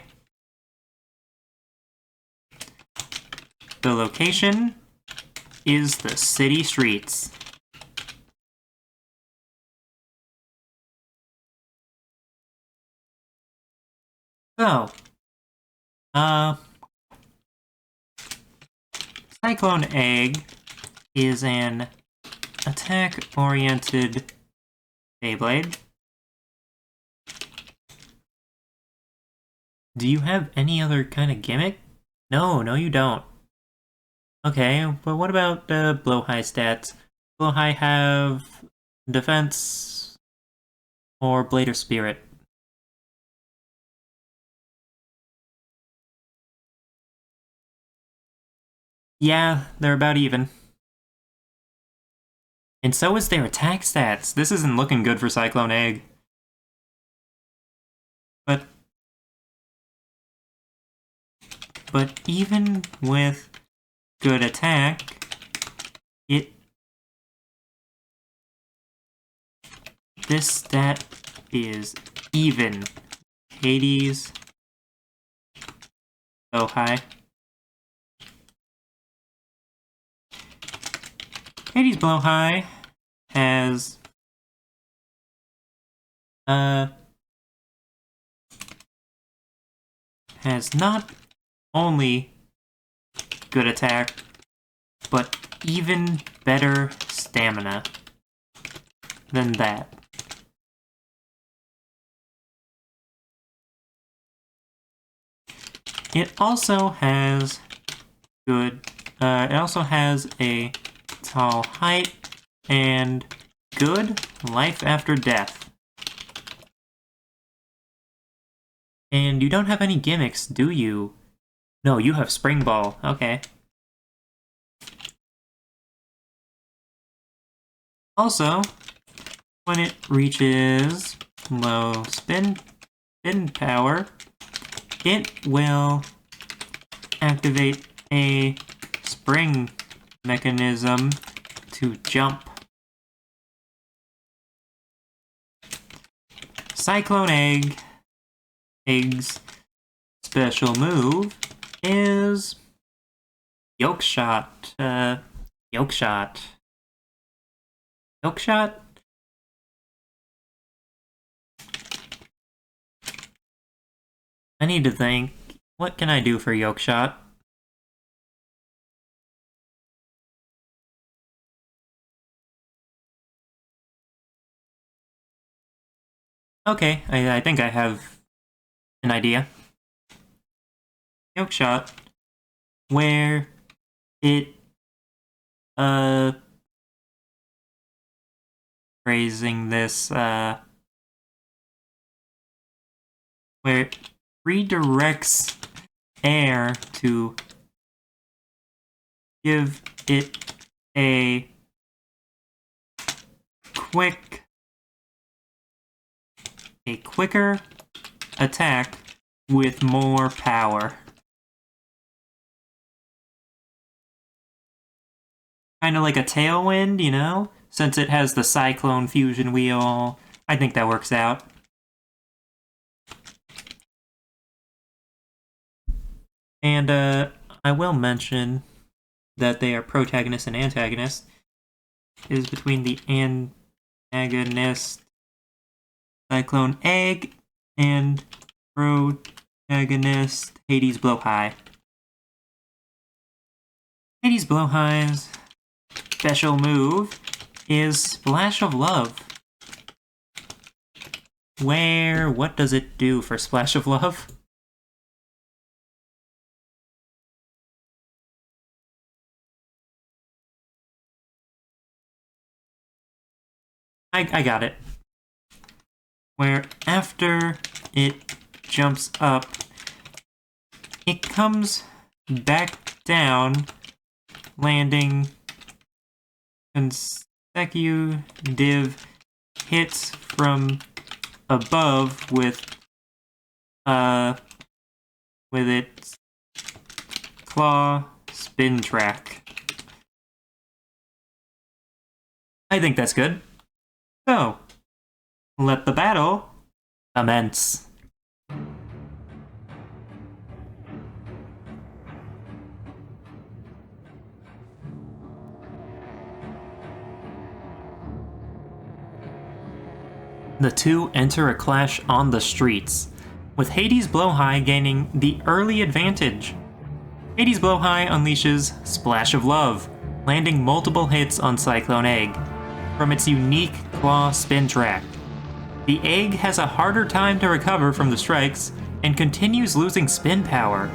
The location is the city streets. So, Cyclone Egg is an attack-oriented Beyblade. Do you have any other kind of gimmick? No, you don't. Okay, but what about Blowhigh stats? Blowhigh have Defense or Blade or Spirit? Yeah, they're about even. And so is their attack stats. This isn't looking good for Cyclone Egg. But even with good attack, this stat is even. Hades. Oh, hi. Hades Blowhigh has not only good attack, but even better stamina than that. It also has it also has a tall height and good life after death. And you don't have any gimmicks, do you? No, you have Spring Ball. Okay. Also, when it reaches low spin power, it will activate a spring mechanism to jump. Cyclone Egg's special move is Yoke Shot. Yoke Shot. Yoke Shot? I need to think. What can I do for Yoke Shot? Okay, I think I have an idea. Yoke Shot, where it, phrasing this, where it redirects air to give it a quicker attack with more power. Kind of like a Tailwind, you know? Since it has the Cyclone Fusion Wheel, I think that works out. And, I will mention that they are protagonist and antagonist. It is between the antagonist Cyclone Egg and protagonist Hades Blowhigh. Hades Blowhigh's special move is Splash of Love. What does it do for Splash of Love? I got it. Where after it jumps up, it comes back down, landing consecutive hits from above with its claw spin track. I think that's good. So, let the battle commence. The two enter a clash on the streets, with Hades Blowhigh gaining the early advantage. Hades Blowhigh unleashes Splash of Love, landing multiple hits on Cyclone Egg from its unique claw spin track. The egg has a harder time to recover from the strikes and continues losing spin power.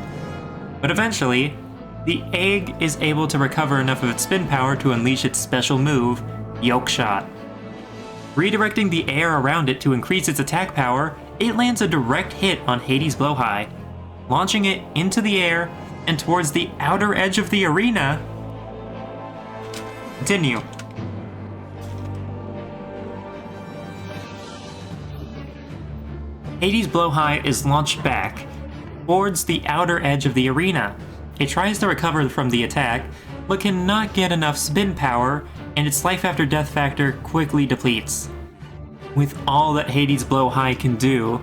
But eventually, the egg is able to recover enough of its spin power to unleash its special move, Yoke Shot. Redirecting the air around it to increase its attack power, it lands a direct hit on Hades' Blowhigh, launching it into the air and towards the outer edge of the arena. Continue. Hades' Blowhigh is launched back towards the outer edge of the arena. It tries to recover from the attack, but cannot get enough spin power, and its life after death factor quickly depletes. With all that Hades' Blowhigh can do,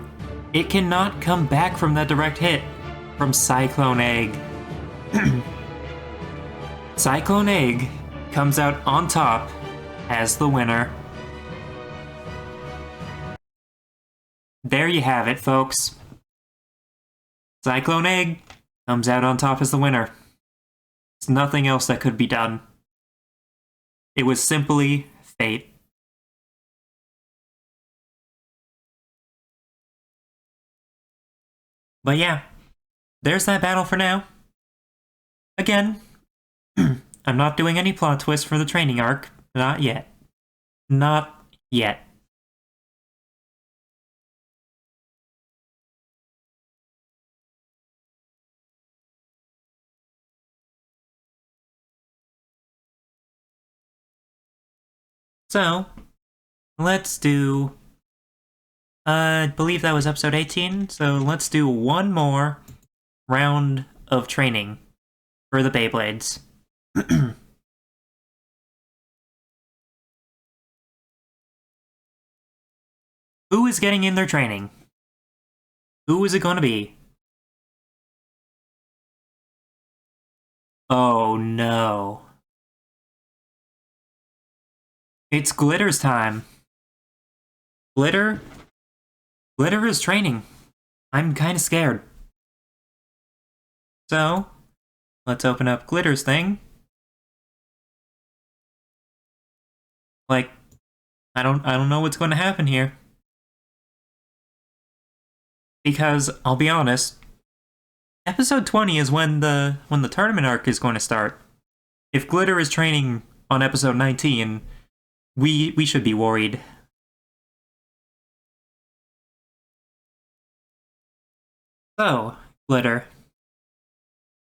it cannot come back from that direct hit from Cyclone Egg. Cyclone Egg comes out on top as the winner. There you have it, folks. Cyclone Egg comes out on top as the winner. There's nothing else that could be done. It was simply fate. But yeah, there's that battle for now. Again, I'm not doing any plot twists for the training arc. Not yet. Not yet. So, let's do... I believe that was episode 18, so let's do one more round of training for the Beyblades. Who is getting in their training? Who is it going to be? Oh no. It's Glitter's time. Glitter is training. I'm kind of scared. So, let's open up Glitter's thing. Like, I don't know what's going to happen here. Because I'll be honest, episode 20 is when the tournament arc is going to start. If Glitter is training on episode 19, we should be worried. So, Glitter,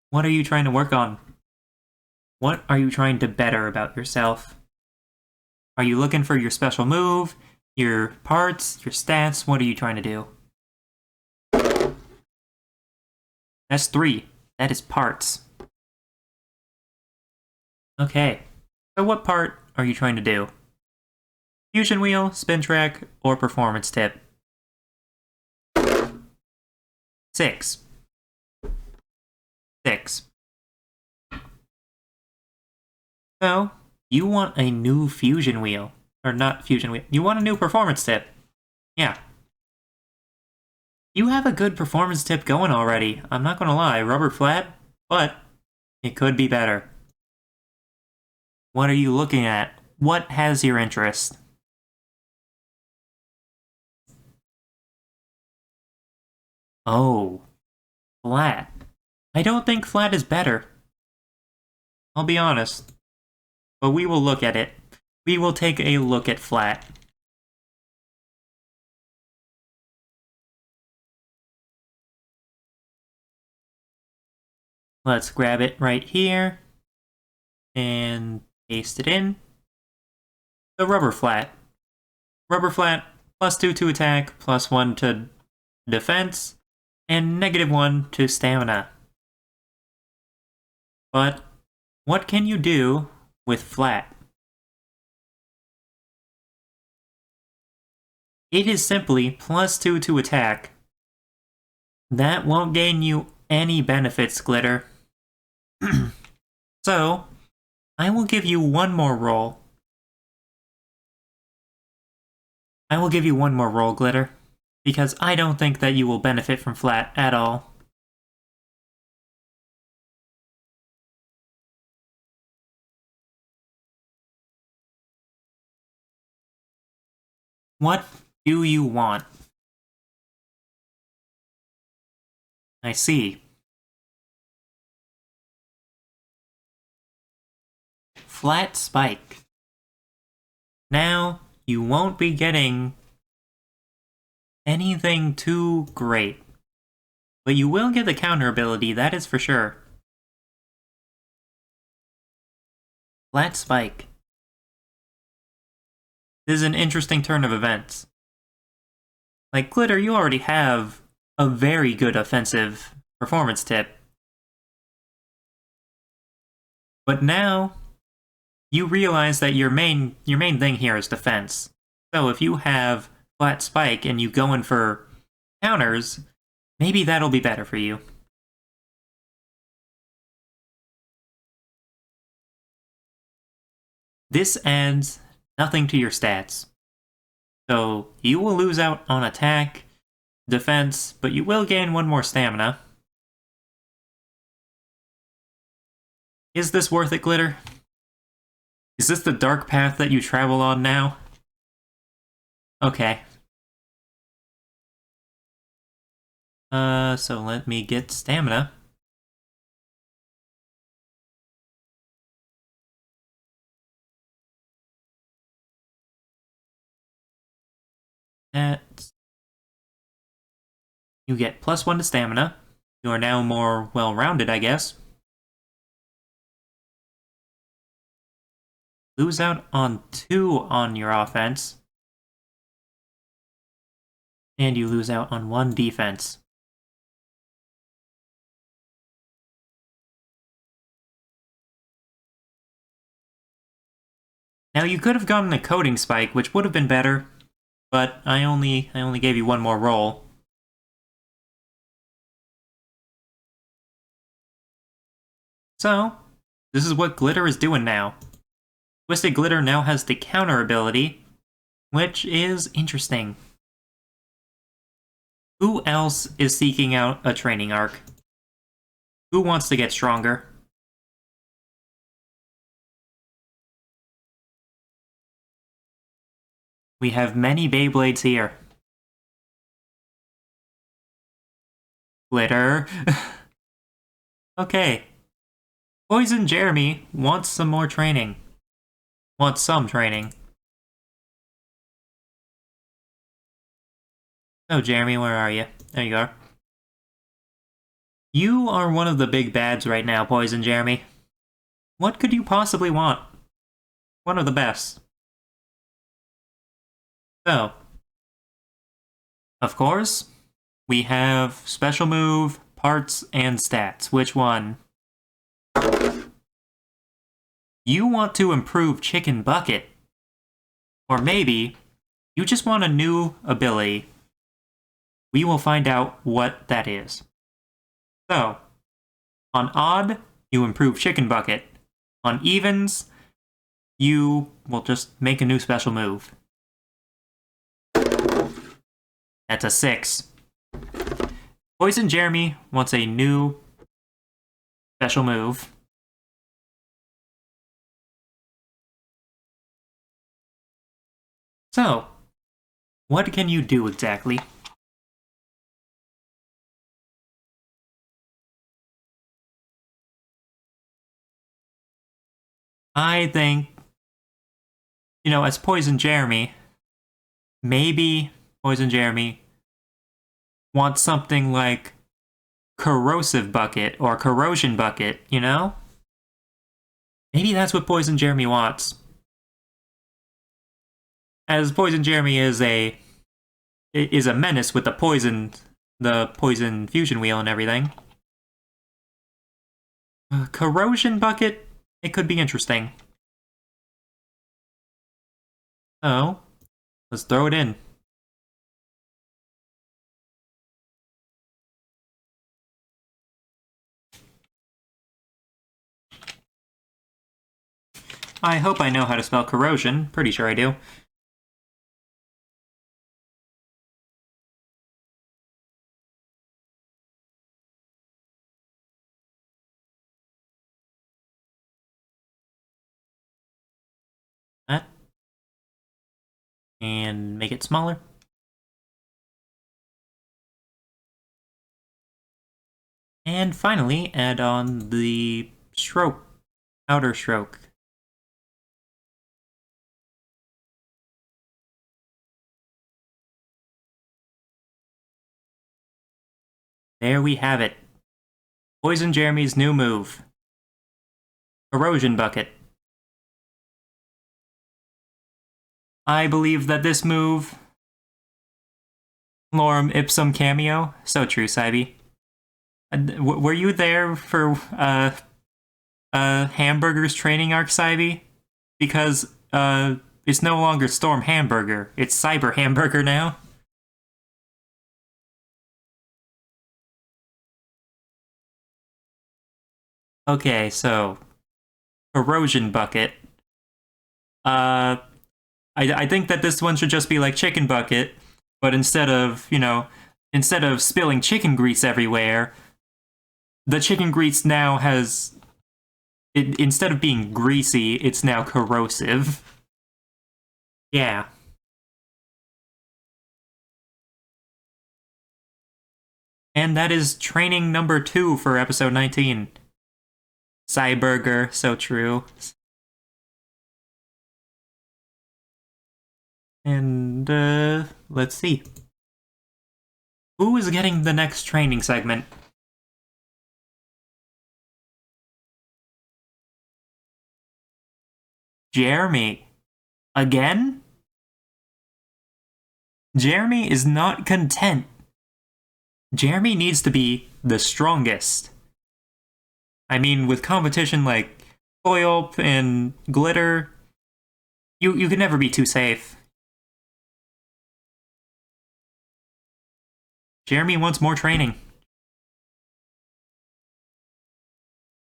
what are you trying to work on? What are you trying to better about yourself? Are you looking for your special move, your parts, your stats? What are you trying to do? That's 3. That is parts. Okay, so what part are you trying to do? Fusion wheel, spin track, or performance tip? 6. 6. So, you want a new fusion wheel. Or not fusion wheel. You want a new performance tip. Yeah. You have a good performance tip going already. I'm not gonna lie, rubber flat, but it could be better. What are you looking at? What has your interest? Oh, flat. I don't think flat is better. I'll be honest. But we will look at it. We will take a look at flat. Let's grab it right here and paste it in. The rubber flat. Rubber flat, +2 to attack, +1 to defense, and -1 to stamina. But what can you do with flat? It is simply +2 to attack. That won't gain you any benefits, Glitter. So, I will give you one more roll. I will give you one more roll, Glitter, because I don't think that you will benefit from flat at all. What do you want? I see. Flat spike. Now, you won't be getting anything too great. But you will get the counter ability, that is for sure. Flat Spike. This is an interesting turn of events. Like Glitter, you already have a very good offensive performance tip. But now, you realize that your main thing here is defense. So if you have Flat Spike and you go in for counters, maybe that'll be better for you. This adds nothing to your stats. So you will lose out on attack, defense, but you will gain 1 more stamina. Is this worth it, Glitter? Is this the dark path that you travel on now? Okay. So let me get stamina. You get +1 to stamina. You are now more well-rounded, I guess. Lose out on 2 on your offense. And you lose out on 1 defense. Now you could have gotten a Coding Spike, which would have been better, but I only gave you 1 more roll. So, this is what Glitter is doing now. Twisted Glitter now has the counter ability, which is interesting. Who else is seeking out a training arc? Who wants to get stronger? We have many Beyblades here. Glitter. Okay. Poison Jeremy wants some more training. Wants some training. Oh, Jeremy, where are you? There you are. You are one of the big bads right now, Poison Jeremy. What could you possibly want? One of the best. So, of course, we have special move, parts, and stats. Which one? You want to improve Chicken Bucket. Or maybe you just want a new ability. We will find out what that is. So, on odd, you improve Chicken Bucket. On evens, you will just make a new special move. That's a 6. Poison Jeremy wants a new special move. So, what can you do exactly? I think, as Poison Jeremy, maybe Poison Jeremy wants something like Corrosive Bucket or Corrosion Bucket, Maybe that's what Poison Jeremy wants. As Poison Jeremy is a menace with the poison fusion wheel and everything. Corrosion Bucket, it could be interesting. So, let's throw it in. I hope I know how to spell corrosion. Pretty sure I do. That. And make it smaller. And finally, add on the stroke, outer stroke. There we have it. Poison Jeremy's new move. Erosion Bucket. I believe that this move... Lorem ipsum cameo. So true, Saibi. Were you there for Hamburger's training arc, Saibi? Because it's no longer Storm Hamburger, it's Cyber Hamburger now. Okay, so Erosion Bucket. I think that this one should just be like Chicken Bucket, but instead of spilling chicken grease everywhere, the chicken grease now has... instead of being greasy, it's now corrosive. Yeah. And that is training number 2 for episode 19. Cyberger, so true. And, let's see. Who is getting the next training segment? Jeremy. Again? Jeremy is not content. Jeremy needs to be the strongest. I mean, with competition like Foilp and Glitter, you can never be too safe. Jeremy wants more training.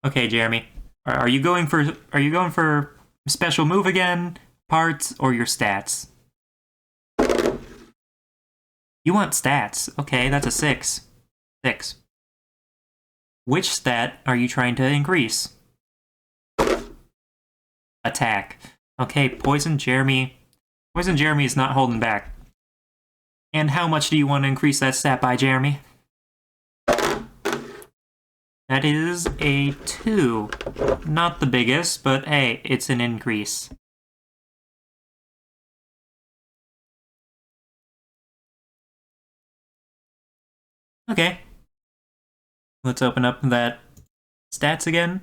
Okay, Jeremy. Are you going for special move again, parts, or your stats? You want stats. Okay, that's a 6. 6. Which stat are you trying to increase? Attack. Okay, Poison Jeremy. Poison Jeremy is not holding back. And how much do you want to increase that stat by, Jeremy? That is a 2. Not the biggest, but hey, it's an increase. Okay. Let's open up that stats again.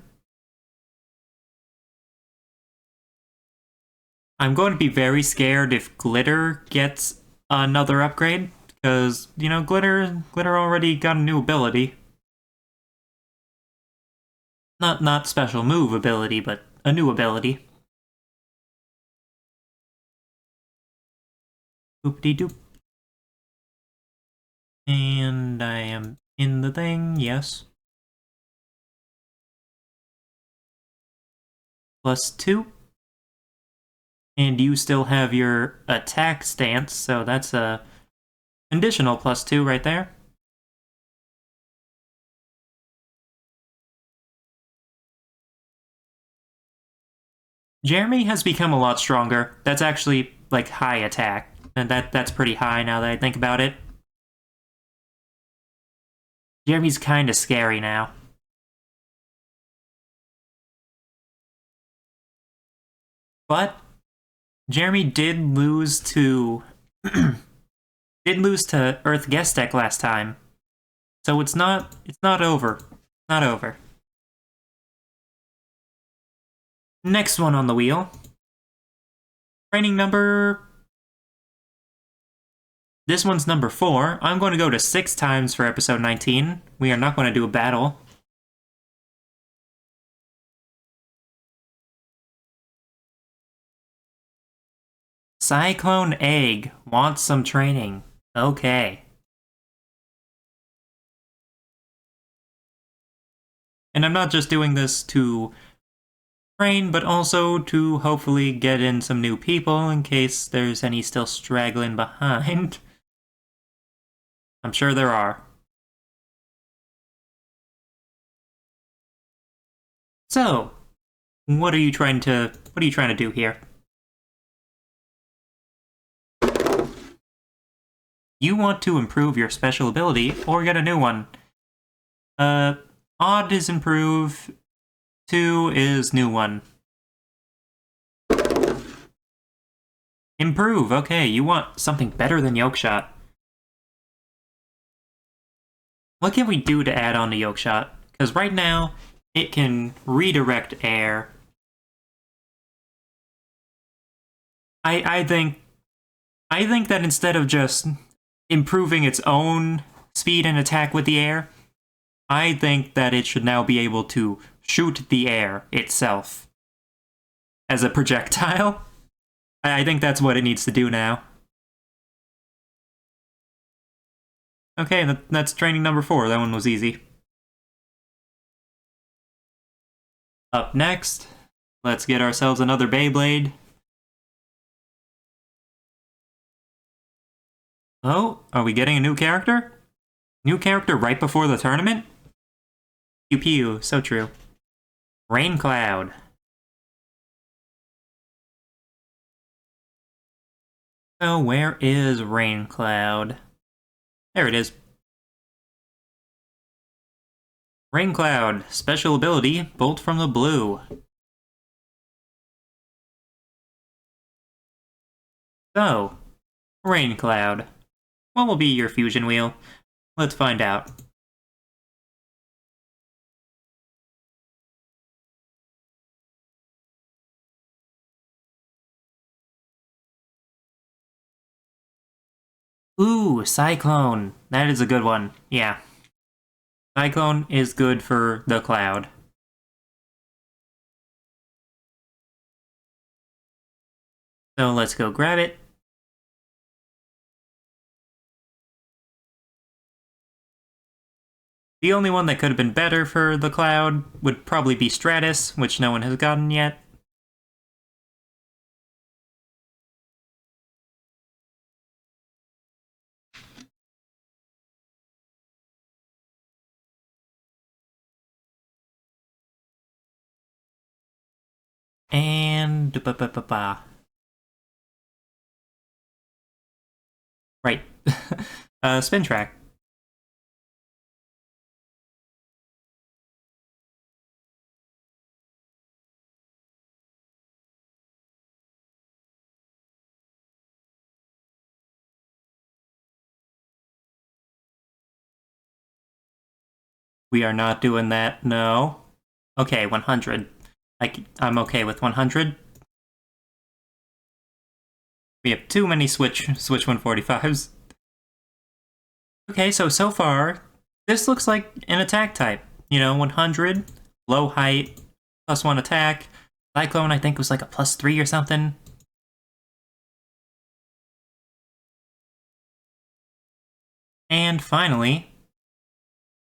I'm going to be very scared if Glitter gets another upgrade, because, Glitter already got a new ability. Not special move ability, but a new ability. Boop-de-doop. And I am in the thing, yes. +2. And you still have your attack stance, so that's a conditional +2 right there. Jeremy has become a lot stronger. That's actually, like, high attack. And that's pretty high now that I think about it. Jeremy's kinda scary now. But Jeremy did lose to Earth Guest Deck last time. So it's not over. Not over. Next one on the wheel. Training number... This one's number 4. I'm going to go to 6 times for episode 19. We are not going to do a battle. Cyclone Egg wants some training. Okay. And I'm not just doing this to train, but also to hopefully get in some new people in case there's any still straggling behind. I'm sure there are. So, what are you trying to do here? You want to improve your special ability or get a new one. Odd is improve, 2 is new one. Improve, okay, you want something better than Yoke Shot. what can we do to add on the yoke shot? Because right now, it can redirect air. I think that instead of just improving its own speed and attack with the air, I think that it should now be able to shoot the air itself as a projectile. I think that's what it needs to do now. Okay, that's training number 4. That one was easy. Up next, let's get ourselves another Beyblade. Oh, are we getting a new character? New character right before the tournament? Pew pew, so true. Rain Cloud. So where is Rain Cloud? There it is. Rain Cloud, special ability, Bolt from the Blue. So, Rain Cloud. What will be your fusion wheel? Let's find out. Ooh, Cyclone. That is a good one. Yeah. Cyclone is good for the cloud. So let's go grab it. The only one that could have been better for the cloud would probably be Stratus, which no one has gotten yet. And right. Spin track. We are not doing that, no. Okay, 100. I'm okay with 100. We have too many Switch 145s. Okay, so far, this looks like an attack type. You know, 100, low height, +1 attack. Cyclone, I think, was like a +3 or something. And finally,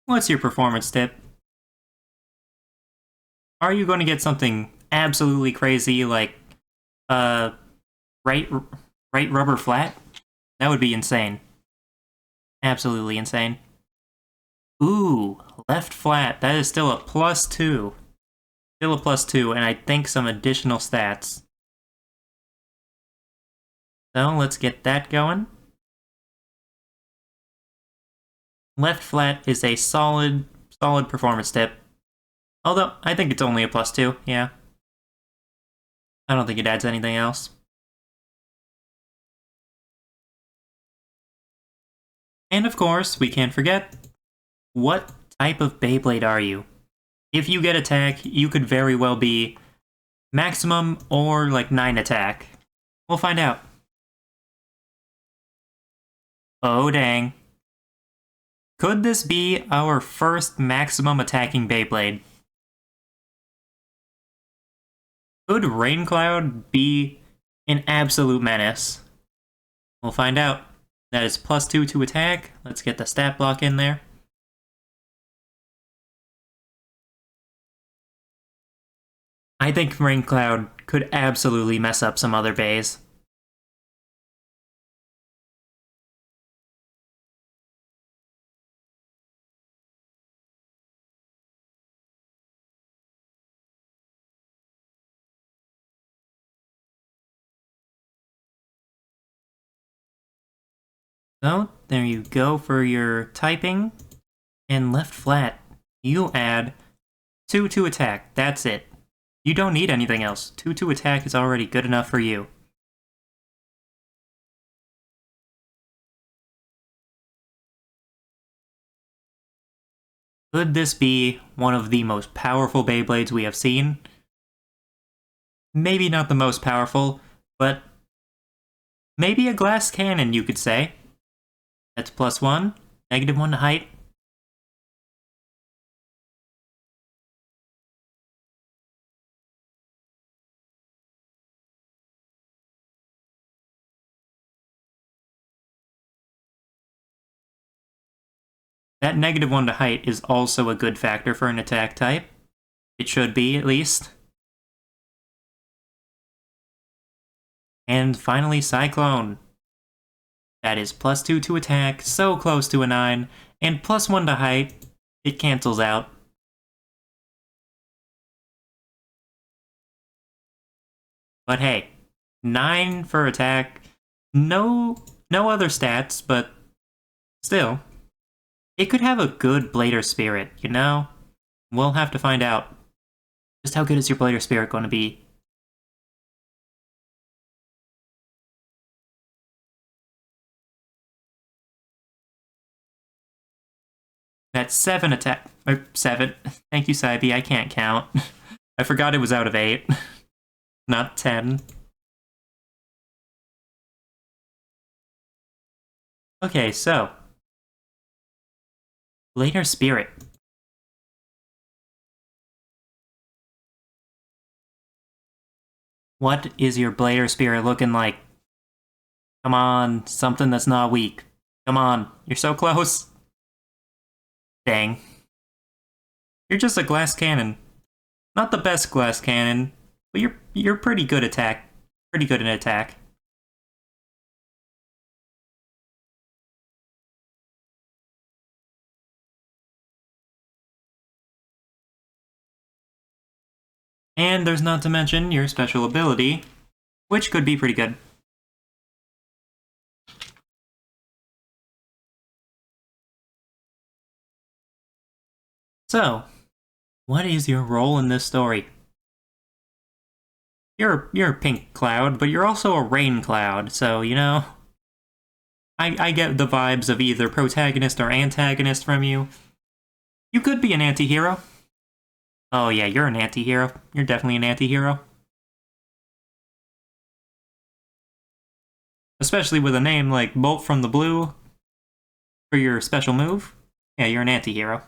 what's your performance tip? Are you going to get something absolutely crazy like, right rubber flat? That would be insane. Absolutely insane. Ooh, left flat. That is still a +2. Still a +2, and I think some additional stats. So let's get that going. Left flat is a solid performance tip. Although, I think it's only a +2, yeah. I don't think it adds anything else. And of course, we can't forget, what type of Beyblade are you? If you get attack, you could very well be maximum or like 9 attack. We'll find out. Oh dang. Could this be our first maximum attacking Beyblade? Could Rain Cloud be an absolute menace? We'll find out. That is +2 to attack. Let's get the stat block in there. I think Rain Cloud could absolutely mess up some other bays. So, there you go for your typing. And left flat, you add 2 to attack. That's it. You don't need anything else. 2 to attack is already good enough for you. Could this be one of the most powerful Beyblades we have seen? Maybe not the most powerful, but maybe a glass cannon, you could say. That's +1, -1 to height. That -1 to height is also a good factor for an attack type. It should be, at least. And finally, Cyclone. That is +2 to attack, so close to a 9, and +1 to height. It cancels out. But hey, 9 for attack. No other stats, but still. It could have a good Blader Spirit, you know? We'll have to find out. Just how good is your Blader Spirit going to be? That's 7 attack. Or 7. Thank you, Saibi. I can't count. I forgot it was out of 8. Not 10. Okay, so. Blader Spirit. What is your Blader Spirit looking like? Come on, something that's not weak. Come on, you're so close. Dang. You're just a glass cannon. Not the best glass cannon, but you're pretty good attack. Pretty good in attack. And there's not to mention your special ability, which could be pretty good. So, what is your role in this story? You're a pink cloud, but you're also a rain cloud, so, you know, I get the vibes of either protagonist or antagonist from you. You could be an anti-hero. Oh yeah, you're an anti-hero. You're definitely an anti-hero. Especially with a name like Bolt from the Blue for your special move. Yeah, you're an anti-hero.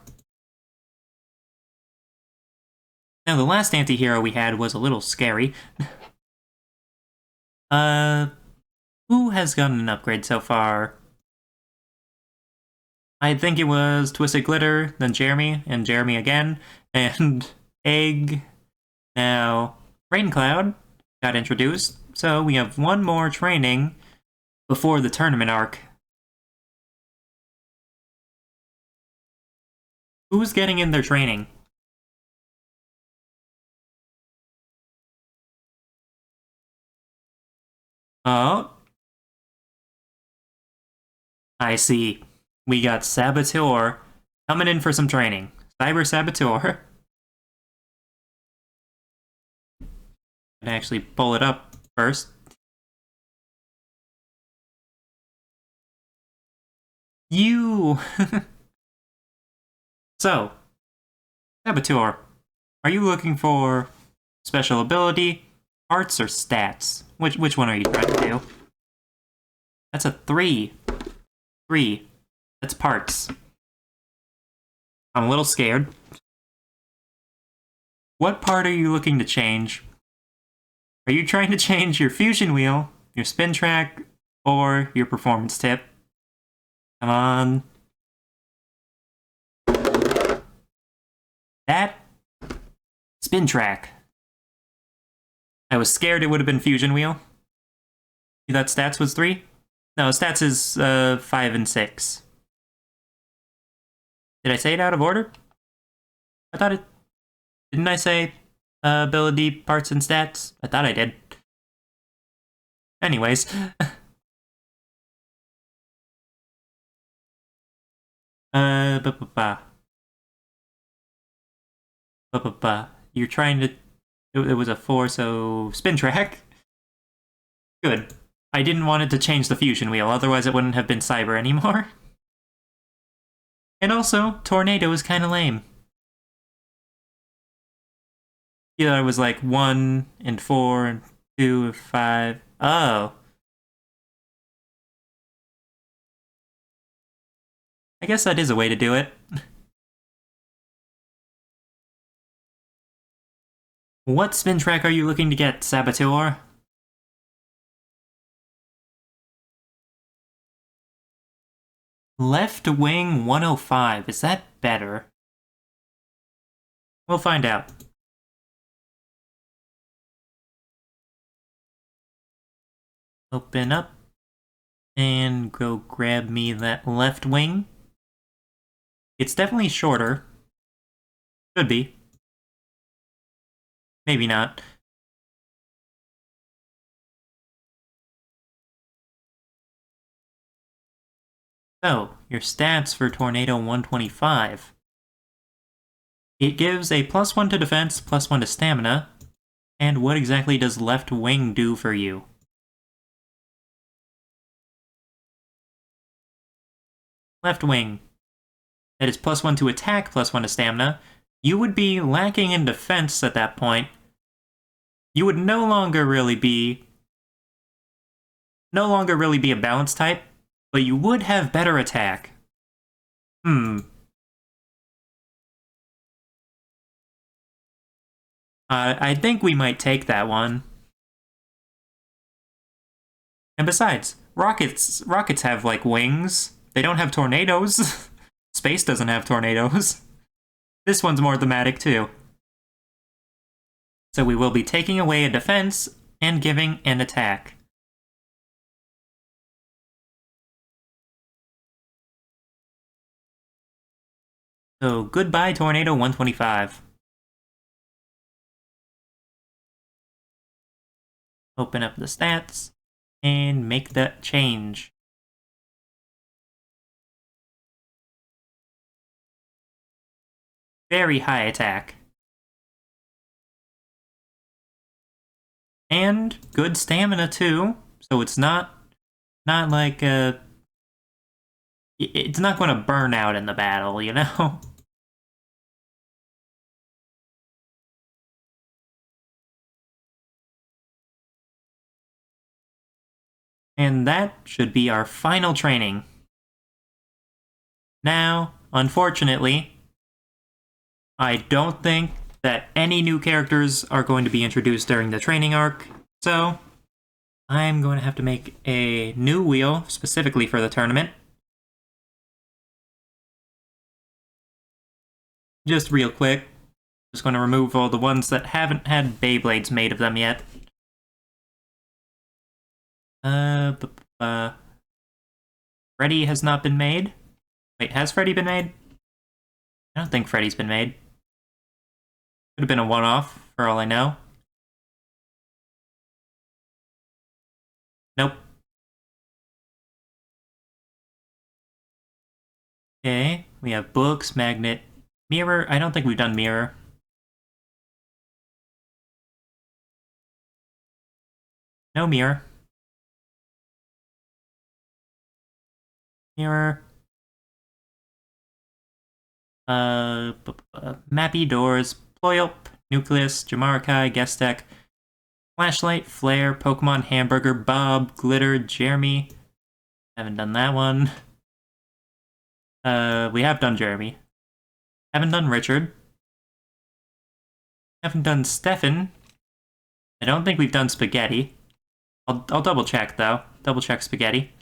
Now, the last anti-hero we had was a little scary. Who has gotten an upgrade so far? I think it was Twisted Glitter, then Jeremy, and Jeremy again, and Egg. Now, Rain Cloud got introduced, so we have one more training before the tournament arc. Who's getting in their training? Oh. I see. We got Saboteur coming in for some training. Cyber Saboteur. And actually pull it up first. You! So, Saboteur, are you looking for special ability, parts, or stats? Which one are you trying to do? That's a 3. 3. That's parts. I'm a little scared. What part are you looking to change? Are you trying to change your fusion wheel, your spin track, or your performance tip? Come on. That spin track. I was scared it would have been fusion wheel. You thought stats was 3? No, stats is 5 and 6. Did I say it out of order? I thought it... Didn't I say ability, parts, and stats? I thought I did. Anyways. You're trying to... It was a 4, so... Spin track. Good. I didn't want it to change the fusion wheel, otherwise it wouldn't have been Cyber anymore. And also, Tornado is kind of lame. You know, it was like 1 and 4 and 2 and 5. Oh. I guess that is a way to do it. What spin track are you looking to get, Saboteur? Left Wing 105. Is that better? We'll find out. Open up. And go grab me that left wing. It's definitely shorter. Could be. Maybe not. So, your stats for Tornado 125. It gives a +1 to defense, +1 to stamina. And what exactly does left wing do for you? Left wing. That is +1 to attack, +1 to stamina. You would be lacking in defense at that point. You would no longer really be a balance type, but you would have better attack. I think we might take that one. And besides, rockets have, like, wings. They don't have tornadoes. Space doesn't have tornadoes. This one's more thematic, too. So we will be taking away a defense and giving an attack. So goodbye, Tornado 125. Open up the stats and make that change. Very high attack. And good stamina too, so it's not like it's not going to burn out in the battle, you know? And that should be our final training. Now, unfortunately, I don't think that any new characters are going to be introduced during the training arc, so I'm going to have to make a new wheel specifically for the tournament. Just real quick, just going to remove all the ones that haven't had Beyblades made of them yet. Freddy has not been made. Wait, has Freddy been made? I don't think Freddy's been made. Could have been a one-off, for all I know. Nope. Okay, we have books, magnet, mirror. I don't think we've done mirror. No mirror. Mirror. Mappy, doors, Ployop, Nucleus, Jamarakai, Guest Deck, Flashlight, Flare, Pokemon, Hamburger, Bob, Glitter, Jeremy. Haven't done that one. We have done Jeremy. Haven't done Richard. Haven't done Stefan. I don't think we've done Spaghetti. I'll double check though. Double check Spaghetti.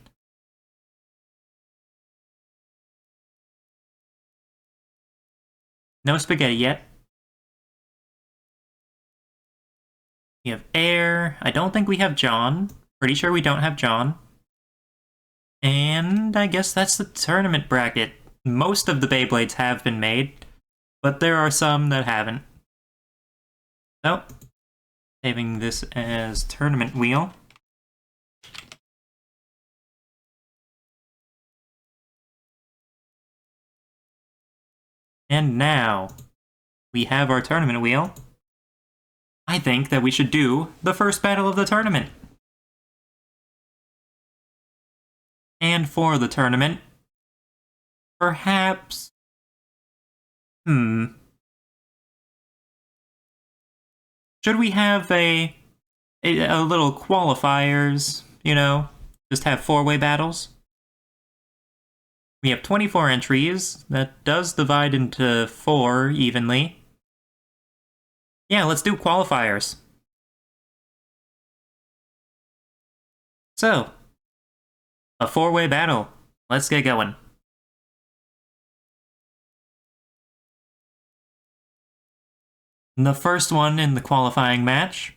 No Spaghetti yet. We have Air. I don't think we have John. Pretty sure we don't have John. And I guess that's the tournament bracket. Most of the Beyblades have been made, but there are some that haven't. So, saving this as tournament wheel. And now, we have our tournament wheel. I think that we should do the first battle of the tournament. And for the tournament, Perhaps... Should we have a little qualifiers, you know? Just have four-way battles? We have 24 entries. That does divide into 4 evenly. Yeah, let's do qualifiers. So, a 4-way battle. Let's get going. The first one in the qualifying match.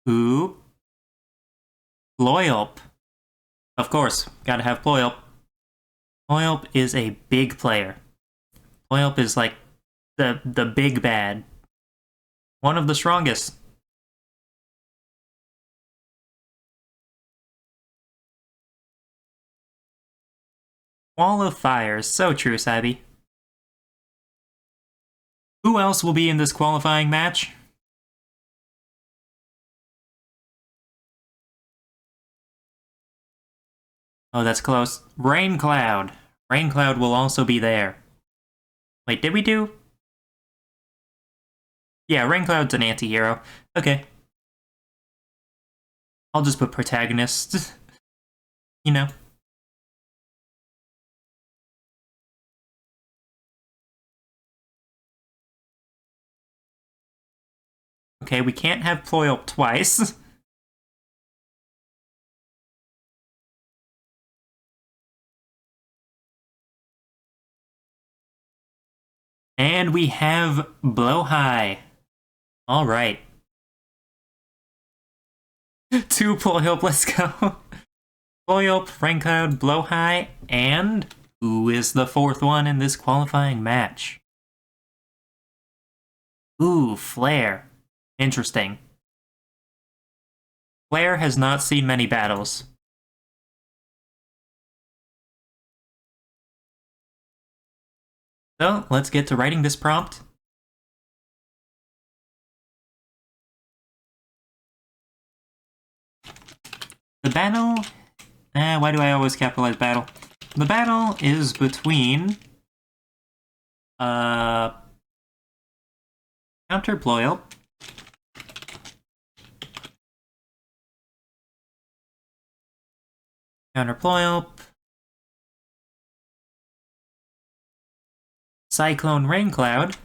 Who? Ployop. Of course, gotta have Ployop. Ployop is a big player. Ployop is like the big bad. One of the strongest. Wall of Fires. So true, Sabi. Who else will be in this qualifying match? Oh, that's close. Rain Cloud. Rain Cloud will also be there. Wait, did we do? Yeah, Rain Cloud's an anti-hero. Okay. I'll just put protagonist. You know. Okay, we can't have Ployop twice. And we have Blowhigh. Alright. 2 Ployop, let's go. Ployop, Raincloud, Blowhigh, and who is the 4th one in this qualifying match? Ooh, Flare. Interesting. Flare has not seen many battles. So, let's get to writing this prompt. The battle... why do I always capitalize battle? The battle is between... Counter Ployop. Counter Ployop. Cyclone Raincloud.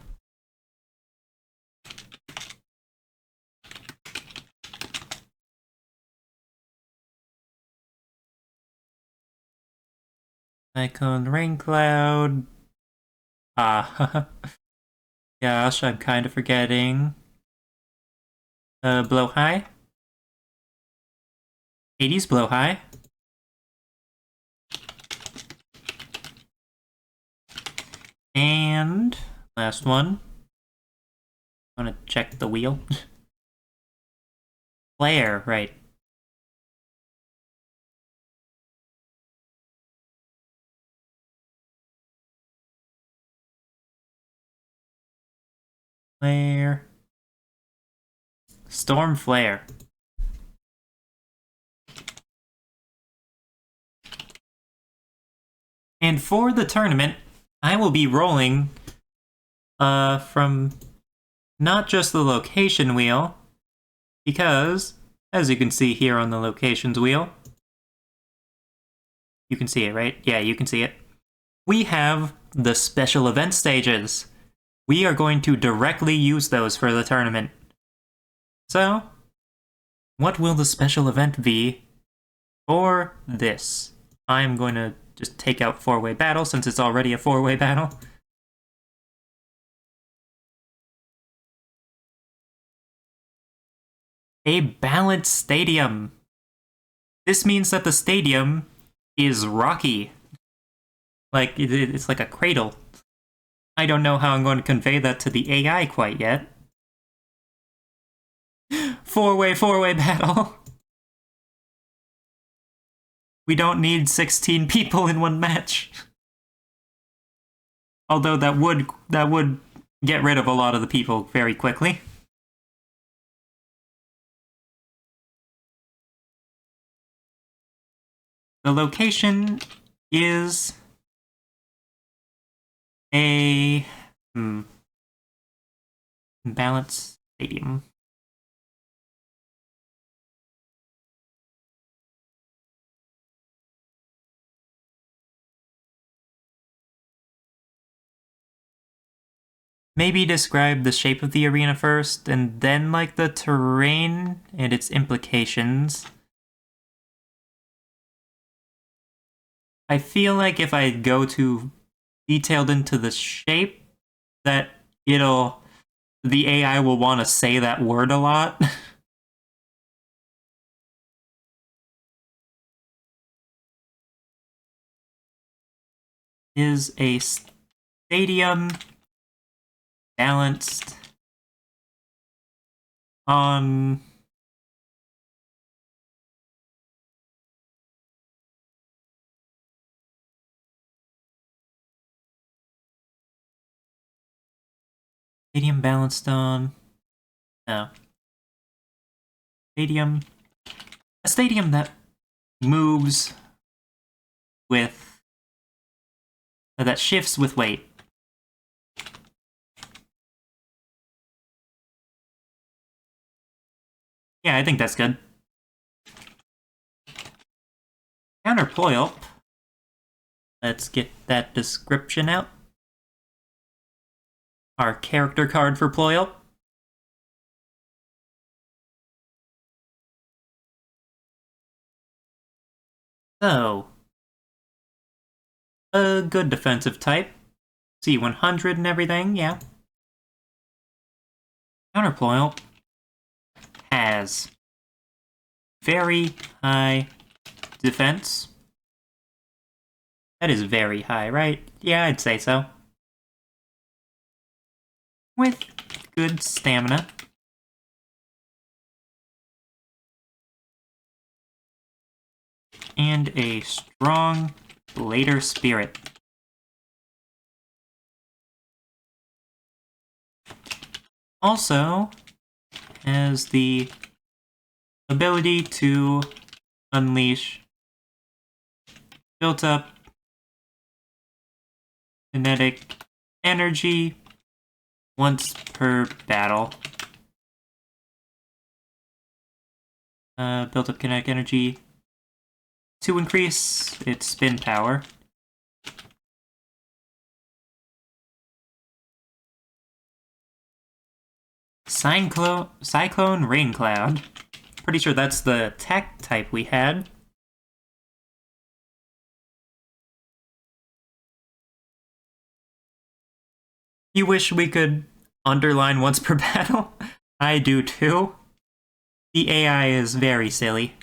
Cyclone Raincloud. Gosh, I'm kind of forgetting. Blowhigh. Hades Blowhigh. And last one. I'm gonna check the wheel. Flare, right. Flare. Storm Flare. And for the tournament, I will be rolling from not just the location wheel, because, as you can see here on the locations wheel, you can see it, right? Yeah, you can see it. We have the special event stages. We are going to directly use those for the tournament. So, what will the special event be for this? I'm going to just take out 4-way battle since it's already a 4-way battle. A balanced stadium. This means that the stadium is rocky. Like, it's like a cradle. I don't know how I'm going to convey that to the AI quite yet. 4-way battle. We don't need 16 people in one match. Although that would get rid of a lot of the people very quickly. The location is a balanced stadium. Maybe describe the shape of the arena first, and then, like, the terrain and its implications. I feel like if I go too detailed into the shape, that the AI will want to say that word a lot. Is a stadium balanced on stadium balanced on no stadium a stadium that moves with that shifts with weight. Yeah, I think that's good. Counterploil. Let's get that description out. Our character card for Ployal. So, a good defensive type. C100 and everything, yeah. Counterploil has very high defense. That is very high, right? Yeah, I'd say so. With good stamina. And a strong later spirit. Also has the ability to unleash built up kinetic energy once per battle. Built up kinetic energy to increase its spin power. Cyclone Rain Cloud. Pretty sure that's the tech type we had. You wish we could underline once per battle? I do too. The AI is very silly.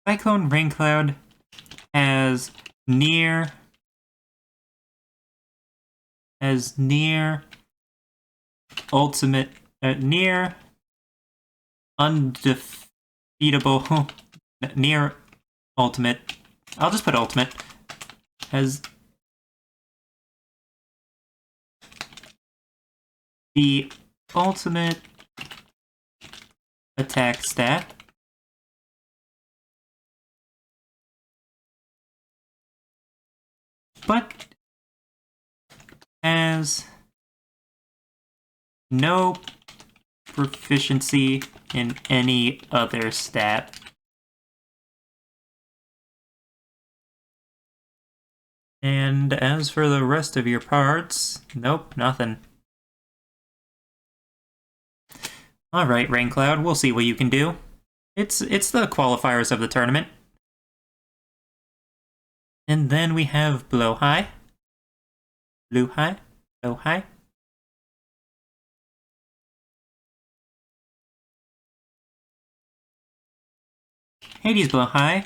Cyclone Rain Cloud has near ultimate near undefeatable near ultimate. I'll just put ultimate as the ultimate attack stat. But has no proficiency in any other stat. And as for the rest of your parts, nope, nothing. Alright, Raincloud, we'll see what you can do. It's the qualifiers of the tournament. And then we have Blow High. Blue High. Blow High. Hades Blow High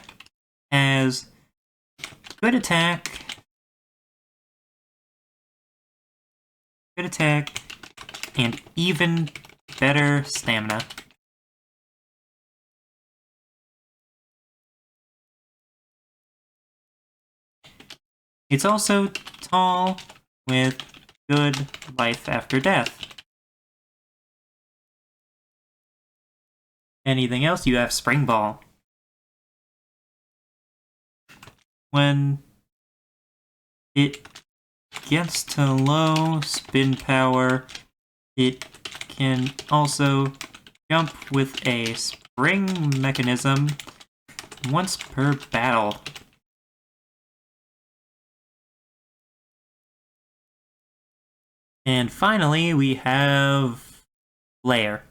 has good attack, and even better stamina. It's also tall with good life after death. Anything else? You have Spring Ball. When it gets to low spin power, it can also jump with a spring mechanism once per battle. And finally, we have Flare.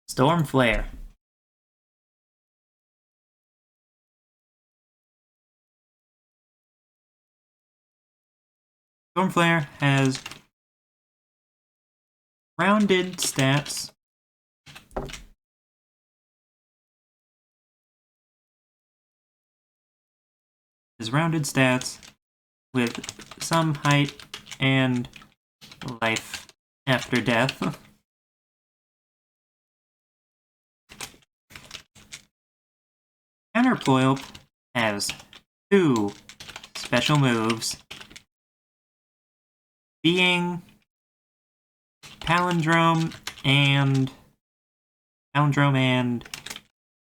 Storm Flare. Storm Flare has rounded stats. With some height and life after death. Counterploil has 2 special moves, being Palindrome and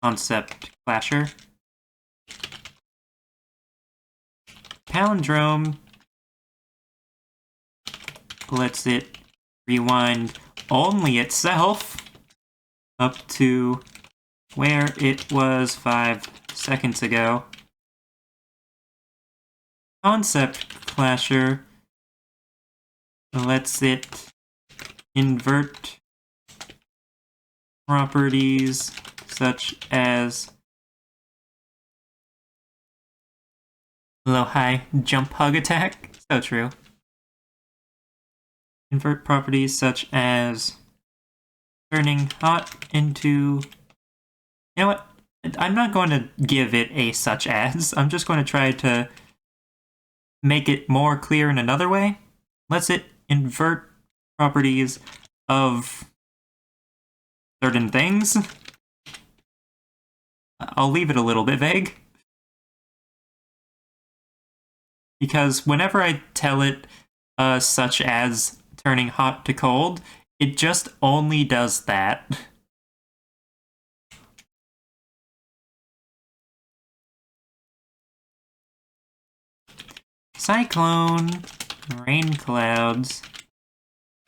Concept Clasher. Palindrome lets it rewind only itself up to where it was 5 seconds ago. Concept Clasher lets it invert properties such as low high jump hug attack. So true. Invert properties such as turning hot into... You know what? I'm not going to give it a such as. I'm just going to try to make it more clear in another way. Lets it invert properties of certain things. I'll leave it a little bit vague. Because whenever I tell it such as turning hot to cold, it just only does that. Cyclone Rain Clouds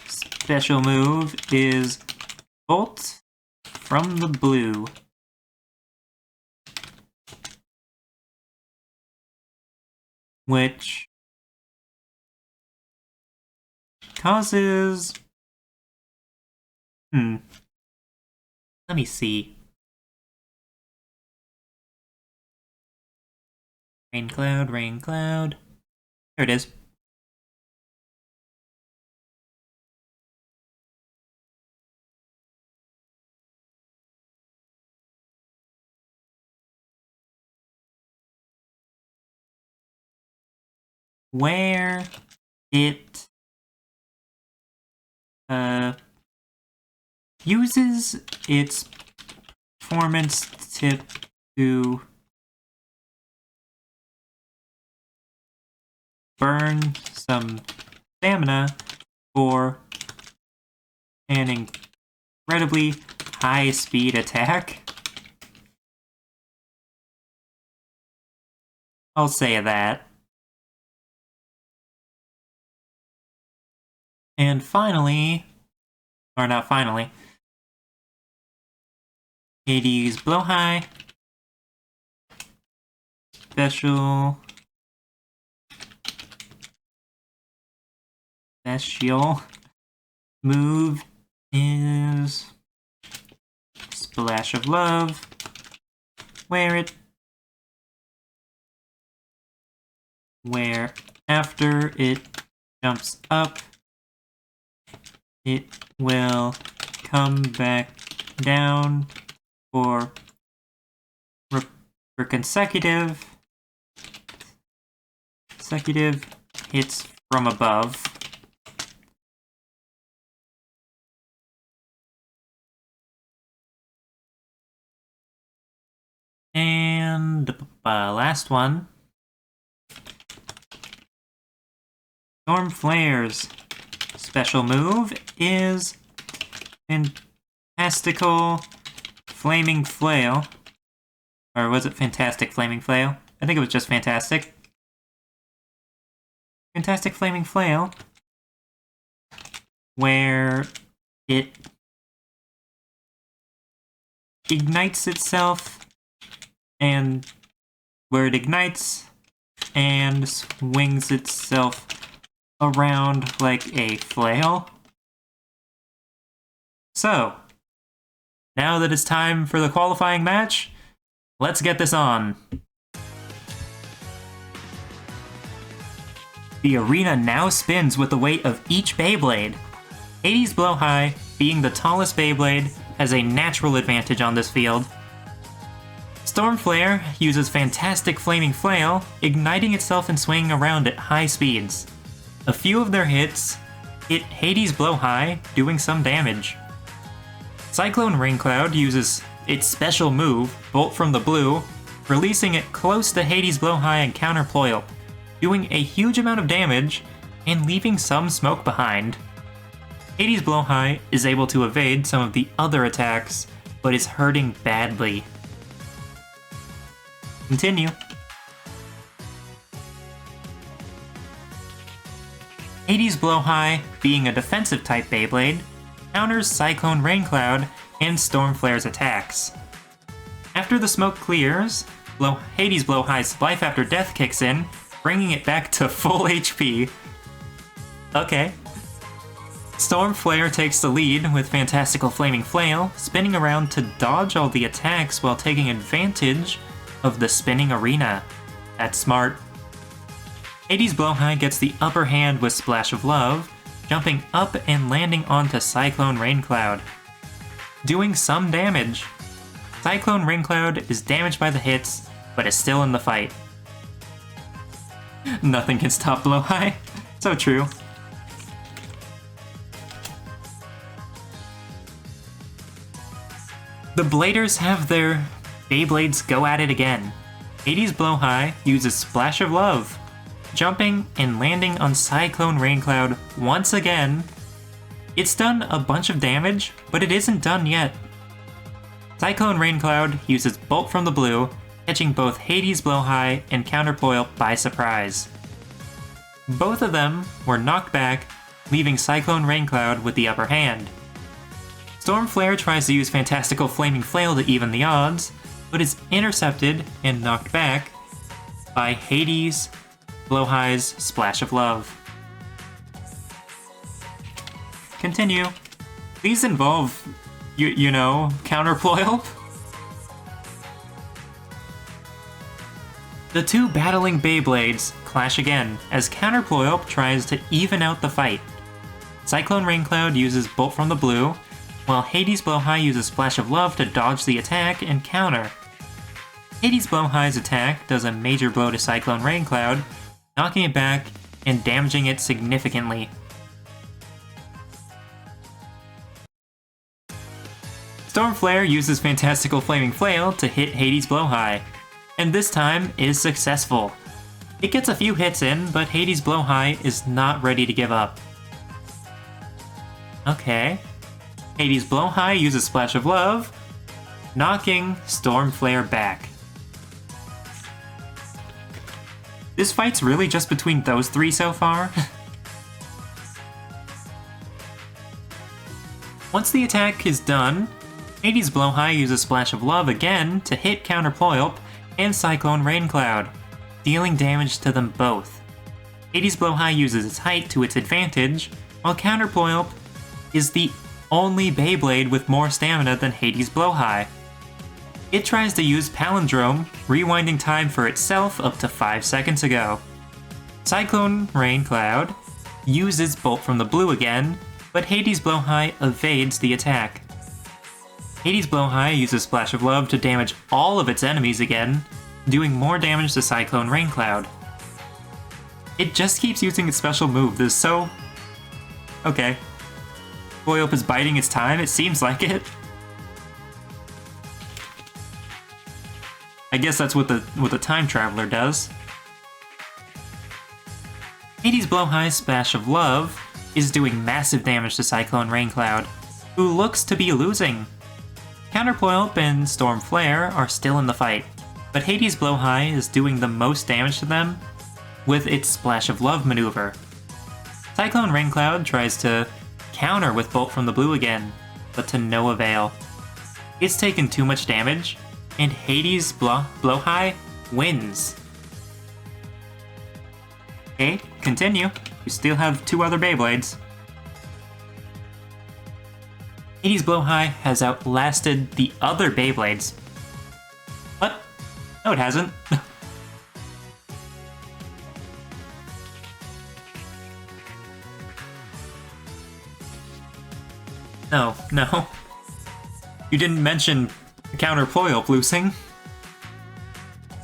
special move is Bolt from the Blue. Which causes... Let me see. Rain cloud, rain cloud. There it is. Where it uses its performance tip to burn some stamina for an incredibly high speed attack. I'll say that. And finally, or not finally, Hades Blow High special move is Splash of Love, where after it jumps up, it will come back down for consecutive hits from above. And the last one, Storm Flare's special move is Fantastical Flaming Flail, Or was it Fantastic Flaming Flail? I think it was just Fantastic. Fantastic Flaming Flail, where it ignites itself, and where it ignites and swings itself around like a flail. So, now that it's time for the qualifying match, let's get this on. The arena now spins with the weight of each Beyblade. Hades Blow High, being the tallest Beyblade, has a natural advantage on this field. Storm Flare uses Fantastic Flaming Flail, igniting itself and swinging around at high speeds. A few of their hits hit Hades Blow High, doing some damage. Cyclone Rain Cloud uses its special move, Bolt from the Blue, releasing it close to Hades Blow High and counter Ployl, doing a huge amount of damage and leaving some smoke behind. Hades Blow High is able to evade some of the other attacks, but is hurting badly. Continue. Hades Blow High, being a defensive type Beyblade, counters Cyclone Rain Cloud and Storm Flare's attacks. After the smoke clears, Hades Blow High's Life After Death kicks in, bringing it back to full HP. Okay. Storm Flare takes the lead with Fantastical Flaming Flail, spinning around to dodge all the attacks while taking advantage of the spinning arena. That's smart. Hades Blow High gets the upper hand with Splash of Love, jumping up and landing onto Cyclone Rain Cloud, doing some damage. Cyclone Rain Cloud is damaged by the hits, but is still in the fight. Nothing can stop Blow High. So true. The Bladers have their Beyblades go at it again. Hades Blow High uses Splash of Love, jumping and landing on Cyclone Rain Cloud once again. It's done a bunch of damage, but it isn't done yet. Cyclone Rain Cloud uses Bolt from the Blue, catching both Hades Blow High and Counter Ployl by surprise. Both of them were knocked back, leaving Cyclone Rain Cloud with the upper hand. Storm Flare tries to use Fantastical Flaming Flail to even the odds, but is intercepted and knocked back by Hades Blow High's Splash of Love. Continue. These involve, you know, Counter Ployl. The two battling Beyblades clash again as Counter Ployl tries to even out the fight. Cyclone Rain Cloud uses Bolt from the Blue, while Hades Blow High uses Splash of Love to dodge the attack and counter. Hades Blow High's attack does a major blow to Cyclone Rain Cloud, knocking it back and damaging it significantly. Storm Flare uses Fantastical Flaming Flail to hit Hades Blow High, and this time is successful. It gets a few hits in, but Hades Blow High is not ready to give up. Okay. Hades Blow High uses Splash of Love, knocking Storm Flare back. This fight's really just between those three so far. Once the attack is done, Hades Blow High uses Splash of Love again to hit Counter Ployl and Cyclone Rain Cloud, dealing damage to them both. Hades Blow High uses its height to its advantage, while Counter Ployl is the only Beyblade with more stamina than Hades Blow High. It tries to use Palindrome, rewinding time for itself up to 5 seconds ago. Cyclone Rain Cloud uses Bolt from the Blue again, but Hades Blow High evades the attack. Hades Blow High uses Splash of Love to damage all of its enemies again, doing more damage to Cyclone Rain Cloud. It just keeps using its special move. This is so... okay. Ployl is biding its time, it seems like it. I guess that's what the time traveler does. Hades Blow High's Splash of Love is doing massive damage to Cyclone Rain Cloud, who looks to be losing. Counter Ployl and Storm Flare are still in the fight. but Hades Blowhigh is doing the most damage to them with its Splash of Love maneuver. Cyclone Raincloud tries to counter with Bolt from the blue again, but to no avail. It's taken too much damage, and Hades Blowhigh wins. Okay, continue. You still have 2 other Beyblades. Hades Blowhigh has outlasted the other Beyblades. What? No, it hasn't. No. You didn't mention counter Ployop losing.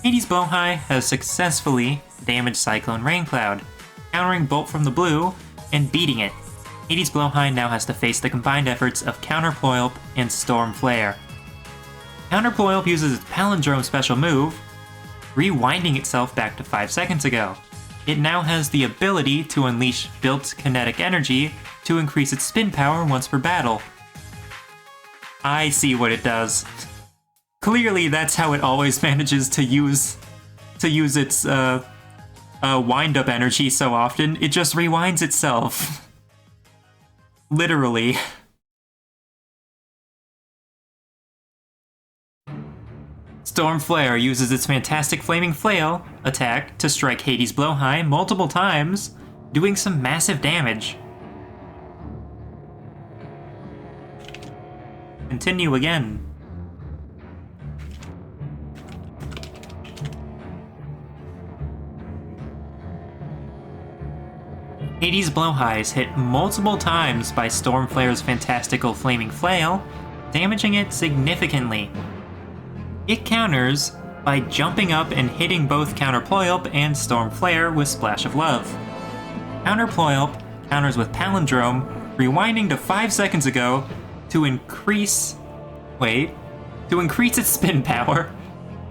Hades Blowhigh has successfully damaged Cyclone Raincloud, countering Bolt from the blue and beating it. Hades Blowhigh now has to face the combined efforts of Counter Ployop and Storm Flare. Counter Ployop uses its Palindrome special move, rewinding itself back to 5 seconds ago. It now has the ability to unleash built kinetic energy to increase its spin power once per battle. I see what it does. Clearly, that's how it always manages to use its wind-up energy so often. It just rewinds itself. Literally. Storm Flare uses its fantastic Flaming Flail attack to strike Hades Blowhigh multiple times, doing some massive damage. Continue again. Hades Blowhigh is hit multiple times by Storm Flare's fantastical Flaming Flail, damaging it significantly. It counters by jumping up and hitting both Counter Ployop and Storm Flare with Splash of Love. Counter Ployop counters with Palindrome, rewinding to 5 seconds ago to increase its spin power.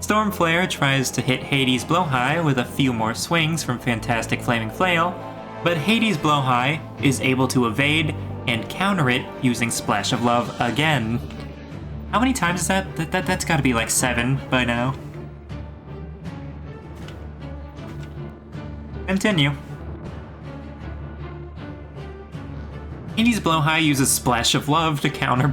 Storm Flare tries to hit Hades Blowhigh with a few more swings from Fantastic Flaming Flail, but Hades Blowhigh is able to evade and counter it using Splash of Love again. How many times is that? That's gotta be like 7 by now. Continue. Hades Blowhigh uses Splash of Love to counter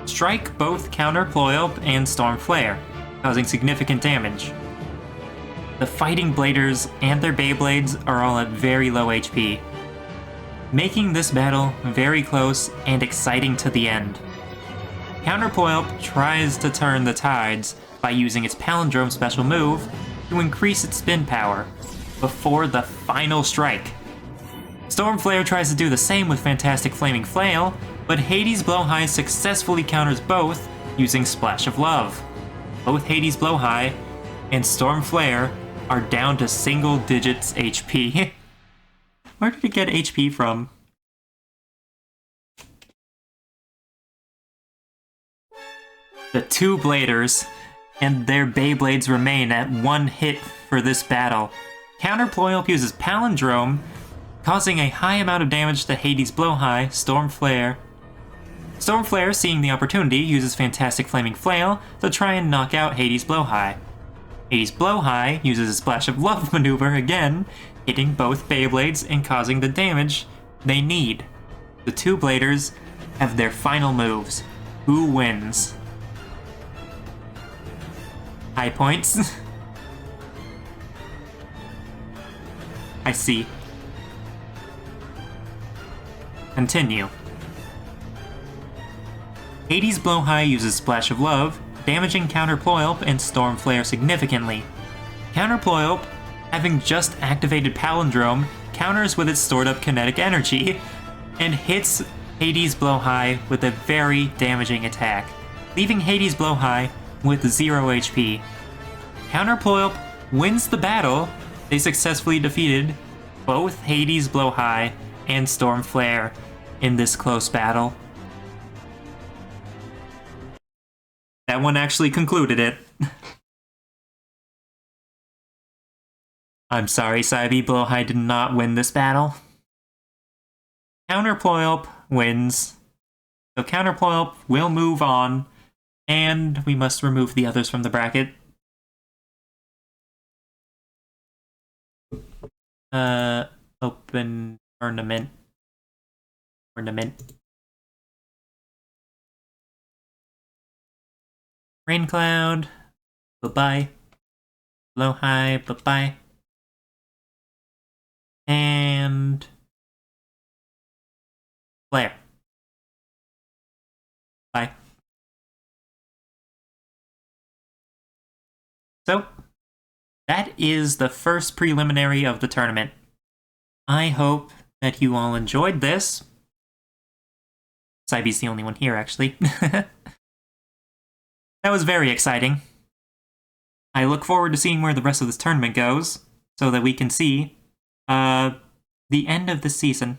strike both Counter Ployop and Storm Flare, causing significant damage. The Fighting Bladers and their Beyblades are all at very low HP, making this battle very close and exciting to the end. Counter Ployop tries to turn the tides by using its Palindrome special move to increase its spin power before the final strike. Storm Flare tries to do the same with Fantastic Flaming Flail, but Hades Blowhigh successfully counters both using Splash of Love. Both Hades Blowhigh and Storm Flare are down to single digits HP. Where did it get HP from? The 2 Bladers and their Beyblades remain at 1 hit for this battle. Counter Ployop uses Palindrome, causing a high amount of damage to Hades Blowhigh. Storm Flare, seeing the opportunity, uses Fantastic Flaming Flail to try and knock out Hades Blowhigh. Hades Blowhigh uses a Splash of Love maneuver again, hitting both Beyblades and causing the damage they need. The 2 Bladers have their final moves. Who wins? High points. I see. Continue. Hades Blowhigh uses Splash of Love, damaging Counter Ployop and Storm Flare significantly. Counter Ployop, having just activated Palindrome, counters with its stored up kinetic energy, and hits Hades Blowhigh with a very damaging attack, leaving Hades Blowhigh with 0 HP. Counter Ployop wins the battle. They successfully defeated both Hades Blowhigh and Storm Flare in this close battle. That one actually concluded it. I'm sorry, Cybe, Blowhigh did not win this battle. Counter Ployop wins. So Counter Ployop will move on And we must remove the others from the bracket. Open tournament. Rain cloud. Bye-bye. Low high. Bye-bye. And flare. Bye. So, that is the first preliminary of the tournament. I hope that you all enjoyed this. Cybe's the only one here, actually. That was very exciting. I look forward to seeing where the rest of this tournament goes, so that we can see the end of the season.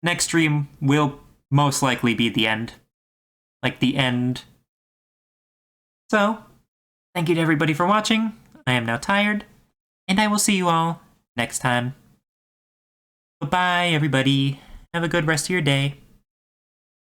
Next stream will most likely be the end. Like, the end. So, thank you to everybody for watching. I am now tired, and I will see you all next time. Bye-bye, everybody. Have a good rest of your day.